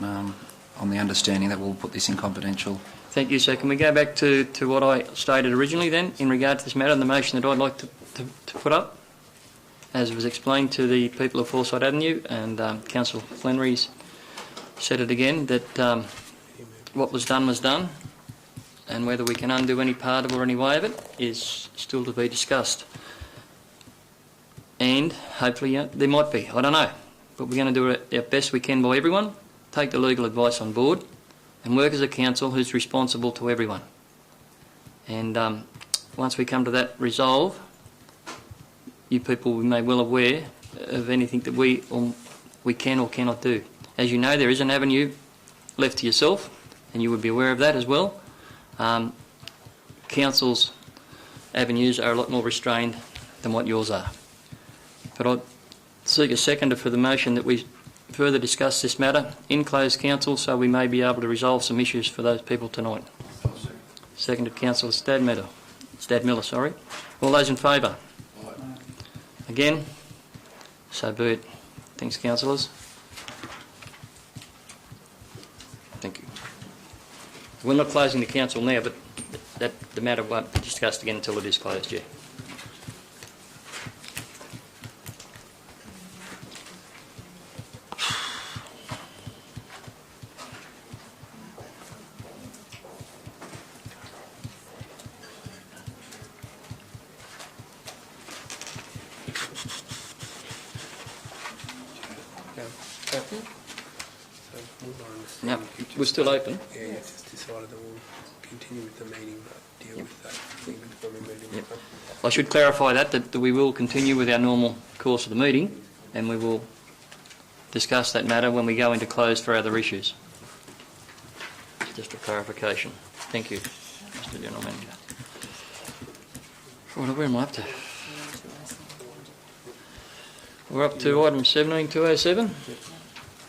on the understanding that we'll put this in confidential. Thank you. So can we go back to what I stated originally then in regard to this matter and the motion that I'd like to put up? As was explained to the people of Forsyth Avenue, and Councillor Flannery's said it again, that what was done, and whether we can undo any part of it or any way of it is still to be discussed. And hopefully there might be, I don't know, but we're going to do our best we can by everyone, take the legal advice on board and work as a council who's responsible to everyone. And once we come to that resolve, you people will be made well aware of anything that we can or cannot do. As you know, there is an avenue left to yourself, and you would be aware of that as well. Council's avenues are a lot more restrained than what yours are. But I'd seek a seconder for the motion that we further discuss this matter in closed council, so we may be able to resolve some issues for those people tonight. Seconded, Councillor Stadmiller, sorry. All those in favour? Again? So be it. Thanks, councillors. Thank you. We're not closing the council now, but the matter won't be discussed again until it is closed, yeah. No, we're still open. Yeah, it's decided that we'll continue with the meeting, but deal with that thing before we move in. Yep. I should clarify that we will continue with our normal course of the meeting, and we will discuss that matter when we go into close for other issues. Just a clarification. Thank you, Mr. General Manager. Right, where am I up to? We're up to item 17207.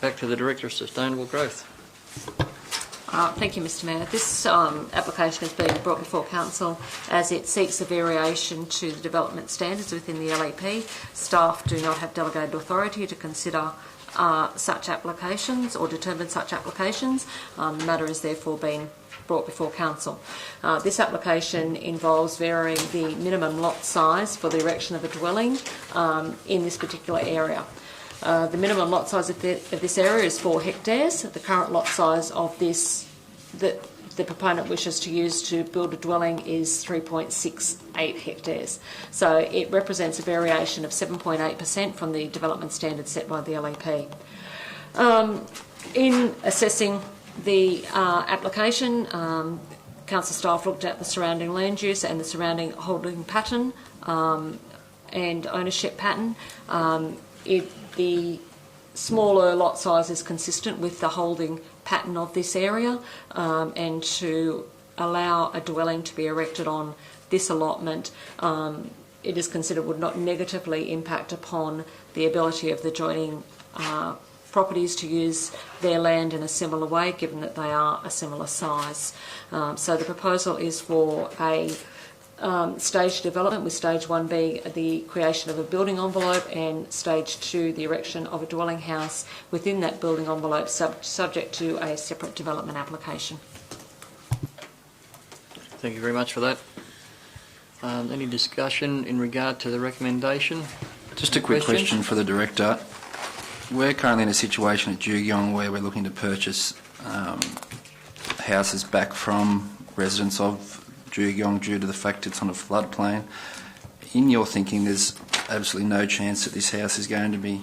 Back to the Director of Sustainable Growth. Thank you, Mr Mayor. This application has been brought before Council as it seeks a variation to the development standards within the LEP. Staff do not have delegated authority to consider such applications or determine such applications. The matter is therefore being brought before Council. This application involves varying the minimum lot size for the erection of a dwelling in this particular area. The minimum lot size of this area is 4 hectares. The current lot size of this that the proponent wishes to use to build a dwelling is 3.68 hectares. So it represents a variation of 7.8% from the development standards set by the LEP. In assessing the application, Council staff looked at the surrounding land use and the surrounding holding pattern and ownership pattern. The smaller lot size is consistent with the holding pattern of this area, and to allow a dwelling to be erected on this allotment, it is considered would not negatively impact upon the ability of the joining properties to use their land in a similar way, given that they are a similar size. So the proposal is for a staged development, with stage 1 being the creation of a building envelope and stage 2 the erection of a dwelling house within that building envelope, subject to a separate development application. Thank you very much for that. Any discussion in regard to the recommendation? Just a quick question for the Director. We're currently in a situation at Jugyong where we're looking to purchase houses back from residents of Jugyong due to the fact it's on a floodplain. In your thinking, there's absolutely no chance that this house is going to be,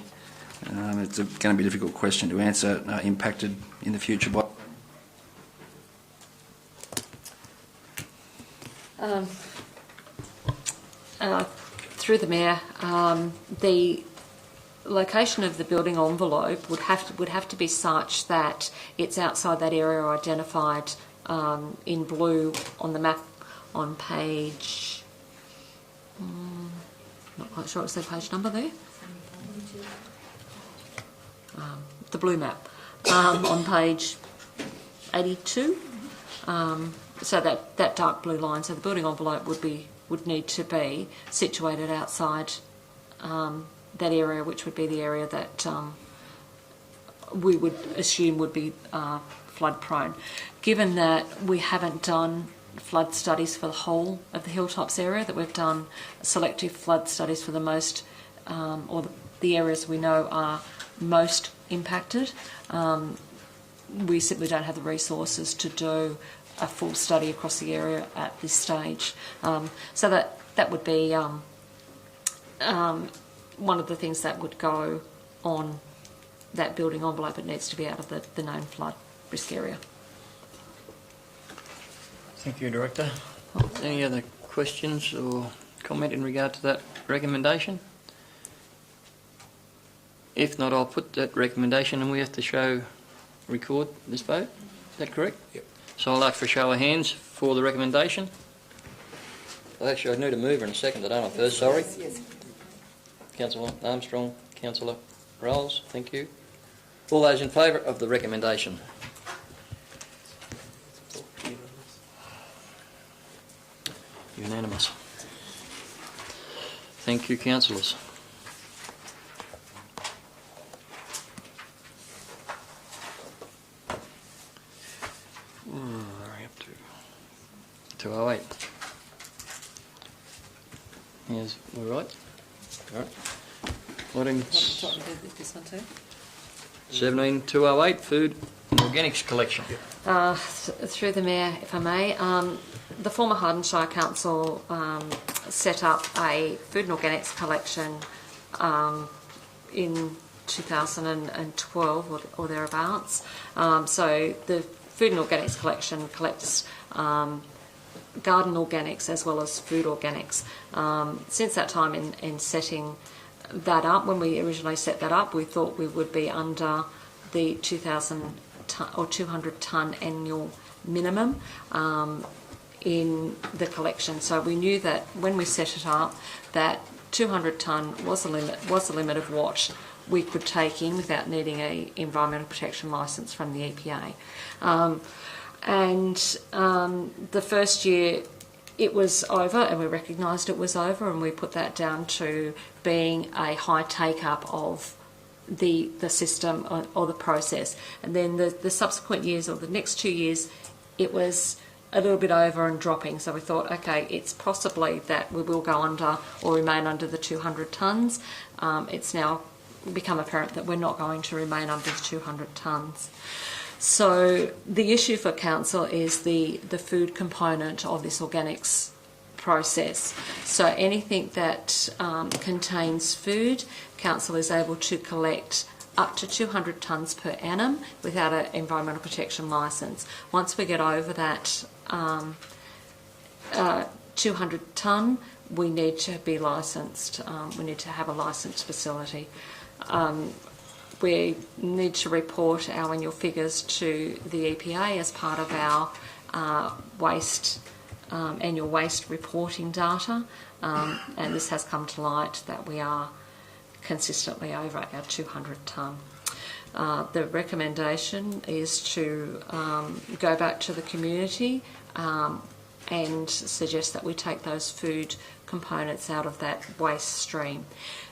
it's going to be a difficult question to answer, impacted in the future by... Through the Mayor, the location of the building envelope would have to be such that it's outside that area identified in blue on the map on page, not quite sure what's the page number there, the blue map on page 82, so that dark blue line, so the building envelope would need to be situated outside that area, which would be the area that we would assume would be flood prone. Given that we haven't done flood studies for the whole of the Hilltops area, that we've done selective flood studies for the most, or the areas we know are most impacted, we simply don't have the resources to do a full study across the area at this stage. So that would be one of the things that would go on that building envelope. It needs to be out of the known flood risk area. Thank you, Director. Any other questions or comment in regard to that recommendation? If not, I'll put that recommendation and we have to record this vote. Is that correct? Yep. So I'll ask for a show of hands for the recommendation. Actually, I need a mover in a second, don't I? First, sorry. Yes. Councillor Armstrong, Councillor Rolls, thank you. All those in favour of the recommendation? Unanimous. Thank you, councillors. Up to 208. Yes, we're right. All right. Items This one too? 17208, food and organics collection. Through the Mayor, if I may, the former Hardenshire Council set up a food and organics collection in 2012 or thereabouts. So the Food and Organics collection collects garden organics as well as food organics. Since that time in setting that up, when we originally set that up, we thought we would be under the 200 tonne annual minimum in the collection. So we knew that when we set it up, that 200 tonne was the limit of what we could take in without needing a environmental protection licence from the EPA. The first year it was over, and we recognised it was over, and we put that down to being a high take-up of the system or the process. And then the subsequent years, or the next 2 years, it was a little bit over and dropping. So we thought, okay, it's possibly that we will go under or remain under the 200 tonnes. It's now become apparent that we're not going to remain under the 200 tonnes. So the issue for council is the food component of this organics process. So anything that contains food, council is able to collect up to 200 tonnes per annum without an environmental protection licence. Once we get over that 200 tonne, we need to be licensed. We need to have a licensed facility. We need to report our annual figures to the EPA as part of our annual waste reporting data, and this has come to light that we are consistently over our 200 tonne. The recommendation is to go back to the community and suggest that we take those food components out of that waste stream.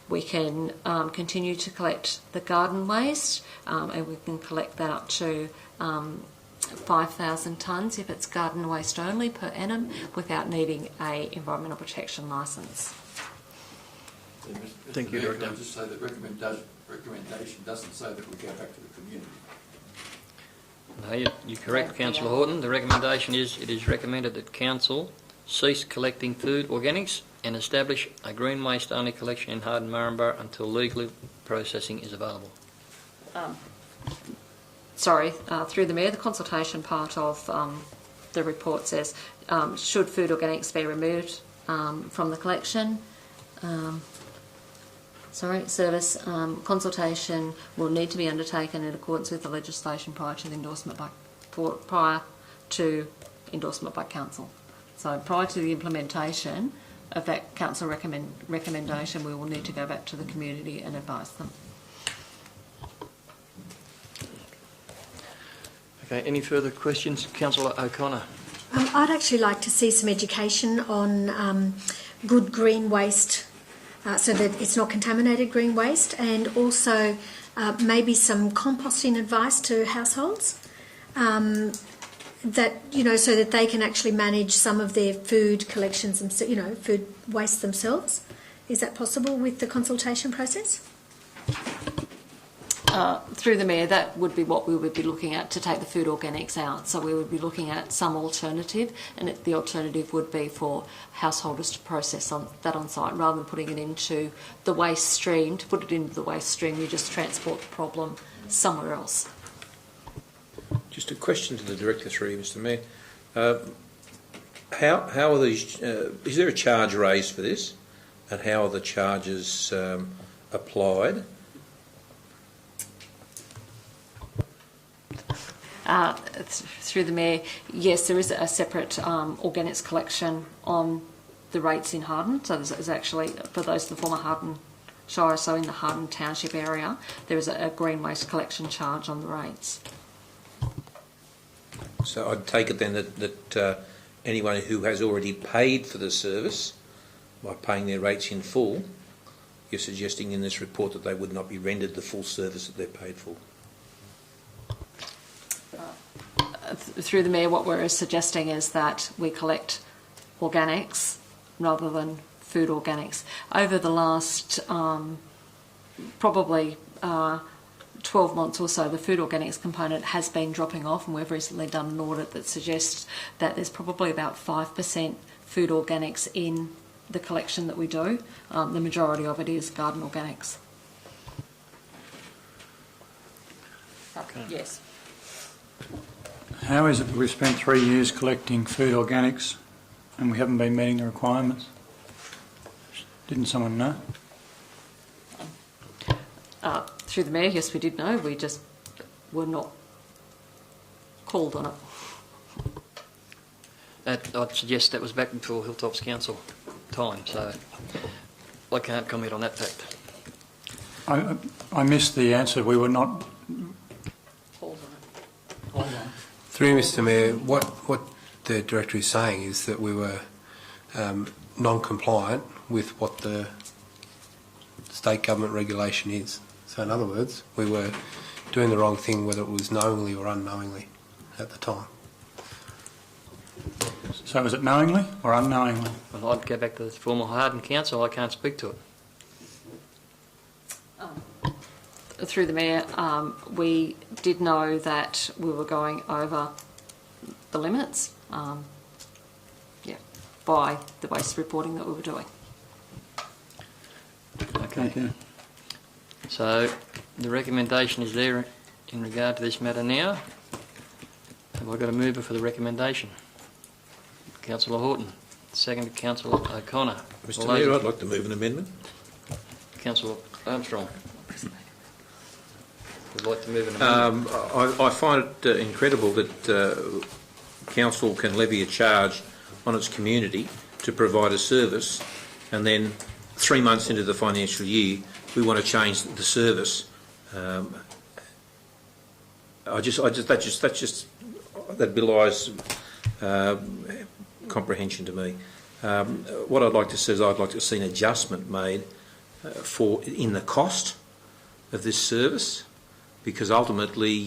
We can continue to collect the garden waste, and we can collect that up to 5,000 tonnes if it's garden waste only per annum without needing a environmental protection licence. Thank you, Director. I'll just say that recommendation doesn't say that we go back to the community. No, you're correct, Councillor Horton. The recommendation is it is recommended that Council cease collecting food organics and establish a green waste only collection in Harden Maryborough until legal processing is available. Through the Mayor, the consultation part of the report says, should food organics be removed from the collection? Consultation will need to be undertaken in accordance with the legislation prior to endorsement by Council. So prior to the implementation of that Council recommendation, we will need to go back to the community and advise them. Okay, any further questions? Councillor O'Connor. I'd actually like to see some education on good green waste, so that it's not contaminated green waste, and also maybe some composting advice to households, that, you know, so that they can actually manage some of their food collections and, you know, food waste themselves. Is that possible with the consultation process? Through the Mayor, that would be what we would be looking at to take the food organics out. So we would be looking at some alternative, and the alternative would be for householders to process that on site rather than putting it into the waste stream. To put it into the waste stream, you just transport the problem somewhere else. Just a question to the Director through you, Mr. Mayor. How are these? Is there a charge raised for this, and how are the charges applied? Through the Mayor, yes, there is a separate organics collection on the rates in Harden. So there's actually, for those in the former Harden Shire, so in the Harden Township area, there is a green waste collection charge on the rates. So I'd take it then that anyone who has already paid for the service by paying their rates in full, you're suggesting in this report that they would not be rendered the full service that they're paid for. Through the Mayor, what we're suggesting is that we collect organics rather than food organics. Over the last probably 12 months or so, the food organics component has been dropping off, and we've recently done an audit that suggests that there's probably about 5% food organics in the collection that we do. The majority of it is garden organics. Yes. How is it that we've spent 3 years collecting food organics and we haven't been meeting the requirements? Didn't someone know? Through the Mayor, yes, we did know. We just were not called on it. I'd suggest that was back before Hilltops Council time, so I can't comment on that fact. I missed the answer. We were not Called on it. Through you, Mr Mayor, what the Director is saying is that we were non-compliant with what the state government regulation is. So in other words, we were doing the wrong thing, whether it was knowingly or unknowingly at the time. So was it knowingly or unknowingly? Well, I'd go back to the former Harden Council. I can't speak to it. Through the Mayor, we did know that we were going over the limits, by the waste reporting that we were doing. Okay. So the recommendation is there in regard to this matter now. Have I got a mover for the recommendation? Councillor Horton. Second, Councillor O'Connor. Mr Mayor, I'd like to move an amendment. Councillor Armstrong. Would like to move an amendment. I find it incredible that council can levy a charge on its community to provide a service, and then 3 months into the financial year we want to change the service. That belies comprehension to me. What I'd like to see is I'd like to see an adjustment made in the cost of this service, because ultimately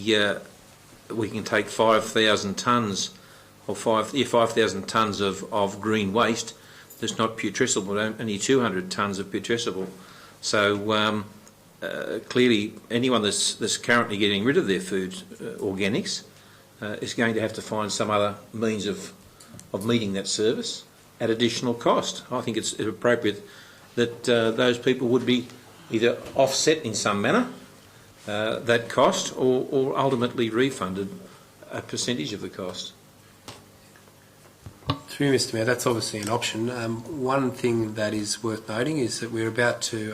we can take 5,000 tonnes or 5,000 tonnes of green waste that's not putrescible, but only 200 tonnes of putrescible. So clearly anyone that's currently getting rid of their food organics is going to have to find some other means of meeting that service at additional cost. I think it's appropriate that those people would be either offset in some manner, that cost, or ultimately refunded a percentage of the cost. Through you, Mr Mayor, that's obviously an option. One thing that is worth noting is that we're about to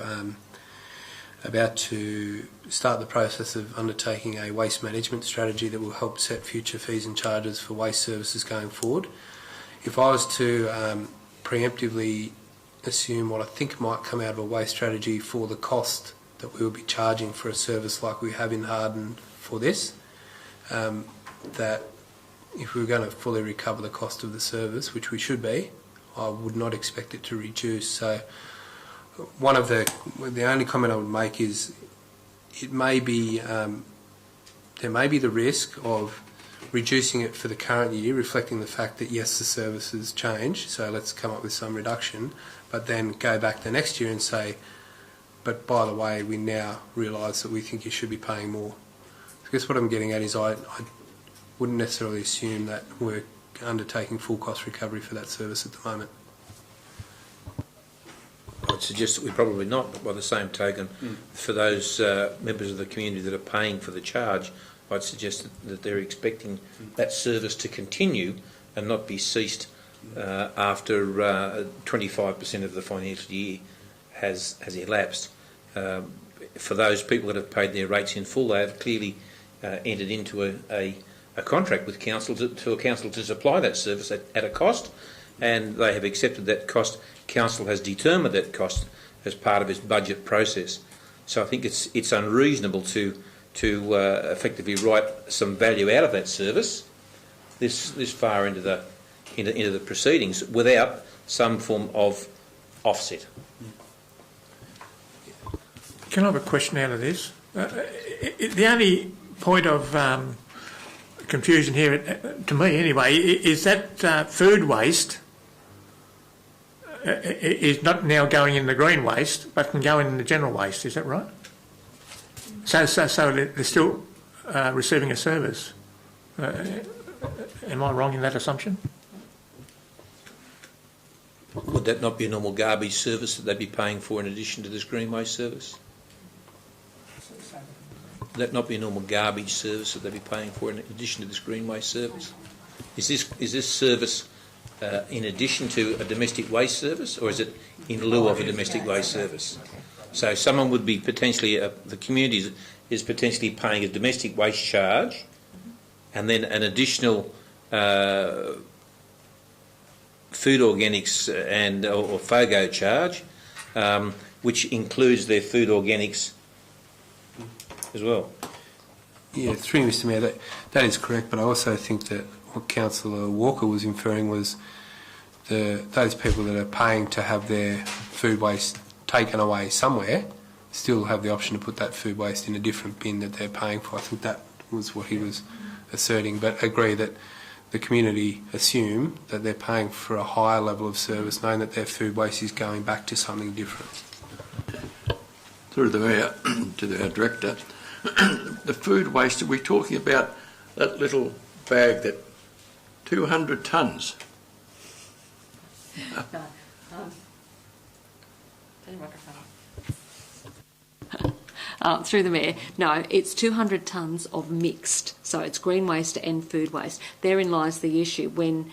start the process of undertaking a waste management strategy that will help set future fees and charges for waste services going forward. If I was to preemptively assume what I think might come out of a waste strategy for the cost that we will be charging for a service like we have in Harden for this, that if we were going to fully recover the cost of the service, which we should be, I would not expect it to reduce. So the only comment I would make is it may be there may be the risk of reducing it for the current year, reflecting the fact that yes, the service has changed, so let's come up with some reduction, but then go back the next year and say, but by the way, we now realise that we think you should be paying more. I guess what I'm getting at is I wouldn't necessarily assume that we're undertaking full cost recovery for that service at the moment. I would suggest that we're probably not, but by the same token, for those members of the community that are paying for the charge, I'd suggest that they're expecting that service to continue and not be ceased after 25% of the financial year has elapsed. For those people that have paid their rates in full, they have clearly entered into a contract with council to a council to supply that service at a cost, and they have accepted that cost. Council has determined that cost as part of its budget process. So I think it's unreasonable to effectively write some value out of that service this far into the proceedings without some form of offset. Can I have a question out of this? The only point of confusion here, to me anyway, is that food waste is not now going in the green waste, but can go in the general waste. Is that right? So they're still receiving a service. Am I wrong in that assumption? Would that not be a normal garbage service that they'd be paying for in addition to this green waste service? that not be a normal garbage service that they'd be paying for in addition to this green waste service? Is this service in addition to a domestic waste service, or is it in lieu of a domestic waste service? So someone would be potentially, the community is potentially paying a domestic waste charge and then an additional food organics and or FOGO charge, which includes their food organics as well. Yeah, through Mr Mayor, that is correct, but I also think that what Councillor Walker was inferring was those people that are paying to have their food waste taken away somewhere still have the option to put that food waste in a different bin that they're paying for. I think that was what he was asserting, but agree that the community assume that they're paying for a higher level of service, knowing that their food waste is going back to something different. Through the Mayor, to our Director, the food waste, are we talking about that little bag that 200 tonnes? Through the Mayor, no, it's 200 tonnes of mixed, so it's green waste and food waste. Therein lies the issue when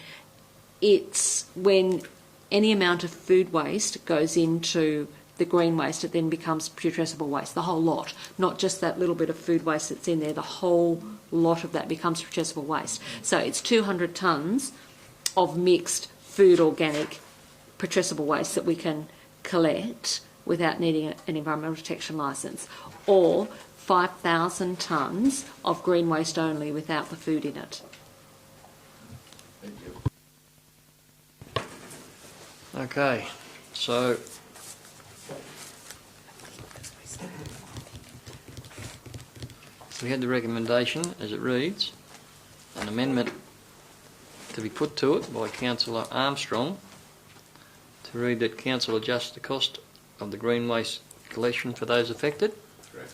any amount of food waste goes into the green waste, it then becomes putrescible waste, the whole lot, not just that little bit of food waste that's in there, the whole lot of that becomes putrescible waste. So it's 200 tonnes of mixed food organic putrescible waste that we can collect without needing an environmental protection licence, or 5,000 tonnes of green waste only without the food in it. Okay, so we had the recommendation as it reads, an amendment to be put to it by Councillor Armstrong to read that Council adjust the cost of the green waste collection for those affected. Correct.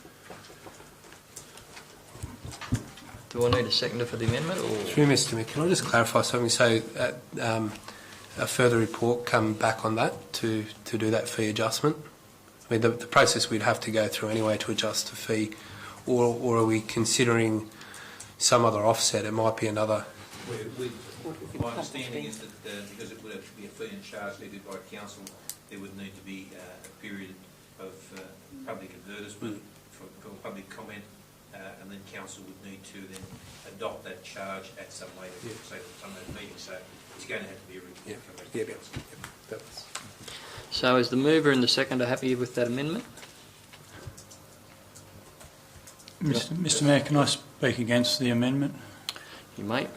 Do I need a seconder for the amendment? Or? Through Mr Mayor, can I just clarify something? So a further report come back on that to do that fee adjustment? I mean, the process we'd have to go through anyway to adjust the fee, or are we considering some other offset? It might be another... My understanding is that because it would have to be a fee and charge levied by council, there would need to be a period of public advertisement for public comment, and then council would need to then adopt that charge at some later, say some of those meetings. So it's going to have to be a report. So is the mover and the seconder happy with that amendment? Mr Mayor, can I speak against the amendment? You may.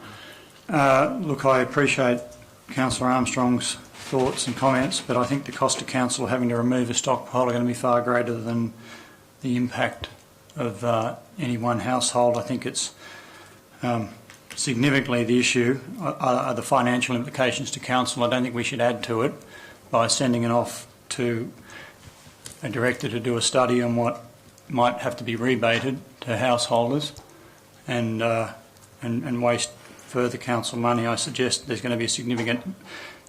Look, I appreciate Councillor Armstrong's thoughts and comments, but I think the cost to council having to remove a stockpile are going to be far greater than the impact of any one household. I think it's significantly the issue are the financial implications to council. I don't think we should add to it by sending it off to a director to do a study on what might have to be rebated to householders and waste further council money. I suggest there's going to be a significant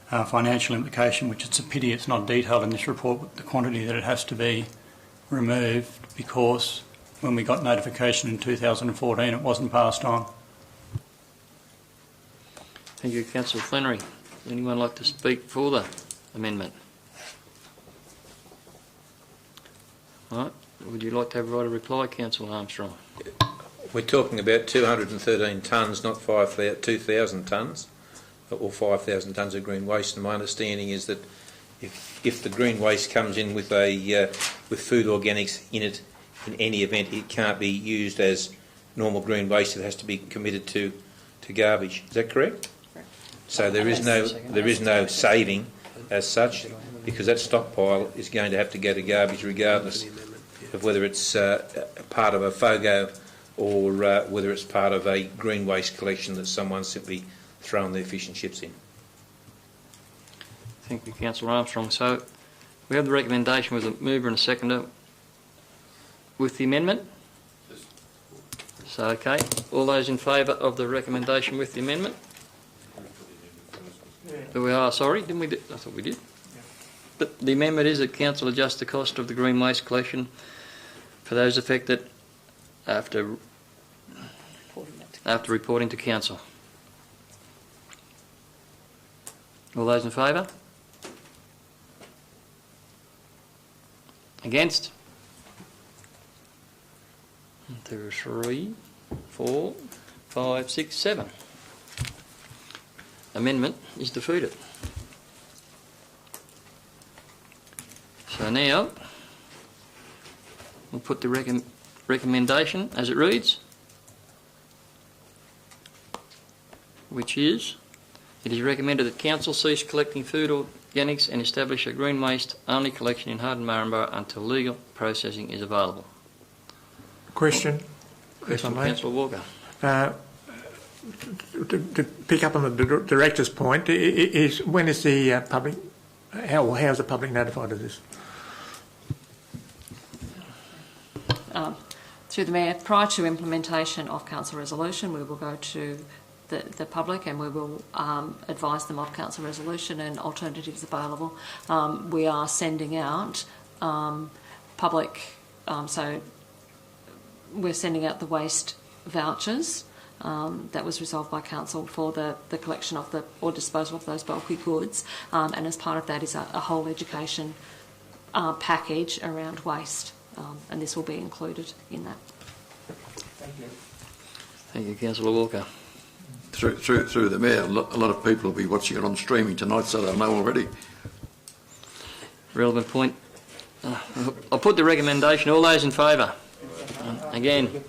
financial implication, which it's a pity it's not detailed in this report, but the quantity that it has to be removed, because when we got notification in 2014 it wasn't passed on. Thank you, Councillor Flannery. Would anyone like to speak for the amendment? All right. Would you like to have a right of reply, Councillor Armstrong? We're talking about 213 tonnes, not 2,000 tonnes, or 5,000 tonnes of green waste. And my understanding is that if the green waste comes in with with food organics in it, in any event, it can't be used as normal green waste. It has to be committed to garbage. Is that correct? Correct. So there is no saving as such, because that stockpile is going to have to go to garbage regardless of whether it's part of a FOGO or whether it's part of a green waste collection that someone's simply thrown their fish and chips in. Thank you, Councillor Armstrong. So we have the recommendation with a mover and a seconder with the amendment. So, okay, all those in favour of the recommendation with the amendment? We are, sorry, didn't we? I thought we did. But the amendment is that council adjust the cost of the green waste collection for those affected after reporting to Council. All those in favour? Against? 2, 3, 4, 5, 6, 7. Amendment is defeated. So now we'll put the recommendation as it reads, which is, it is recommended that Council cease collecting food organics and establish a green waste only collection in Harden Maryborough until legal processing is available. Question. Councillor Walker. To pick up on the director's point, is when is the public? How is the public notified of this? Through the Mayor, prior to implementation of Council resolution, we will go to the public and we will advise them of Council resolution and alternatives available. We are sending out public, so we're sending out the waste vouchers that was resolved by Council for the collection of or disposal of those bulky goods, and as part of that is a whole education package around waste, and this will be included in that. Thank you. Thank you, Councillor Walker. Through the Mayor, a lot of people will be watching it on streaming tonight, so they'll know already. Relevant point. I'll put the recommendation. All those in favour? Again.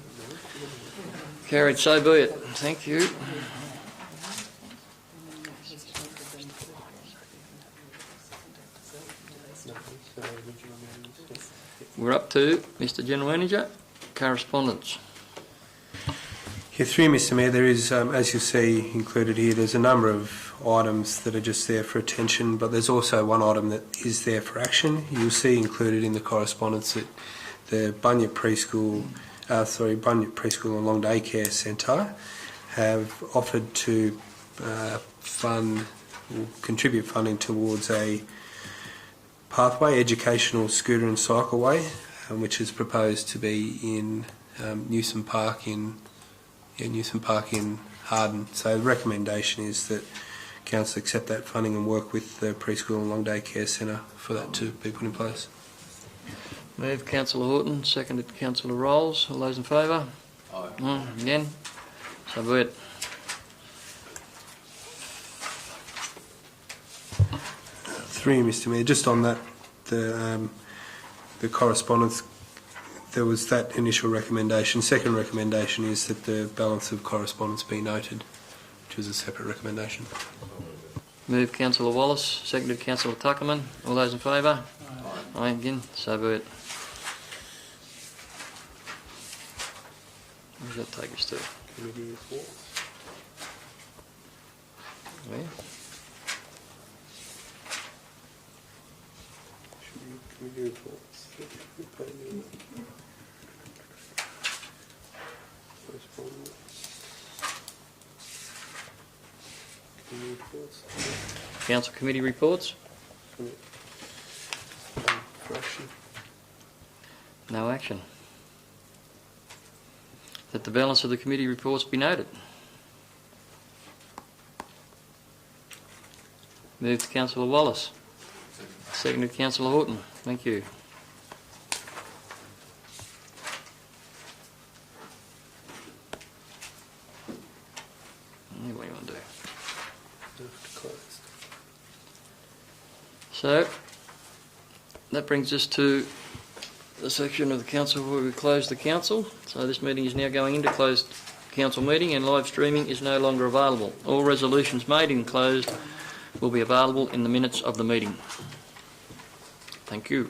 Carried, so be it. Thank you. We're up to Mr. General Manager, correspondence. Yeah, through you, Mr. Mayor, there is, as you see included here, there's a number of items that are just there for attention, but there's also one item that is there for action. You'll see included in the correspondence that the Bunyip Preschool and Long Day Care Centre have offered to contribute funding towards a pathway, educational scooter and cycleway, which is proposed to be in Newsom Park in Harden. So the recommendation is that Council accept that funding and work with the Preschool and Long Day Care Centre for that to be put in place. Moved Councillor Horton, seconded Councillor Rolls. All those in favour? Aye. Again? So be it. Through you, Mr. Mayor, just on that, the correspondence, there was that initial recommendation. Second recommendation is that the balance of correspondence be noted, which is a separate recommendation. Moved Councillor Wallace, seconded Councillor Tuckerman. All those in favour? Aye. Again? So be it. Where does that take us to? Committee reports. Where? Committee reports. Correspondence. Committee reports. Council committee reports? For action. No action. That the balance of the committee reports be noted. Moved Councillor Wallace. Seconded Councillor Horton. Thank you. What do you want to do? So, that brings us to the section of the council where we close the council. So this meeting is now going into closed council meeting and live streaming is no longer available. All resolutions made in closed will be available in the minutes of the meeting. Thank you.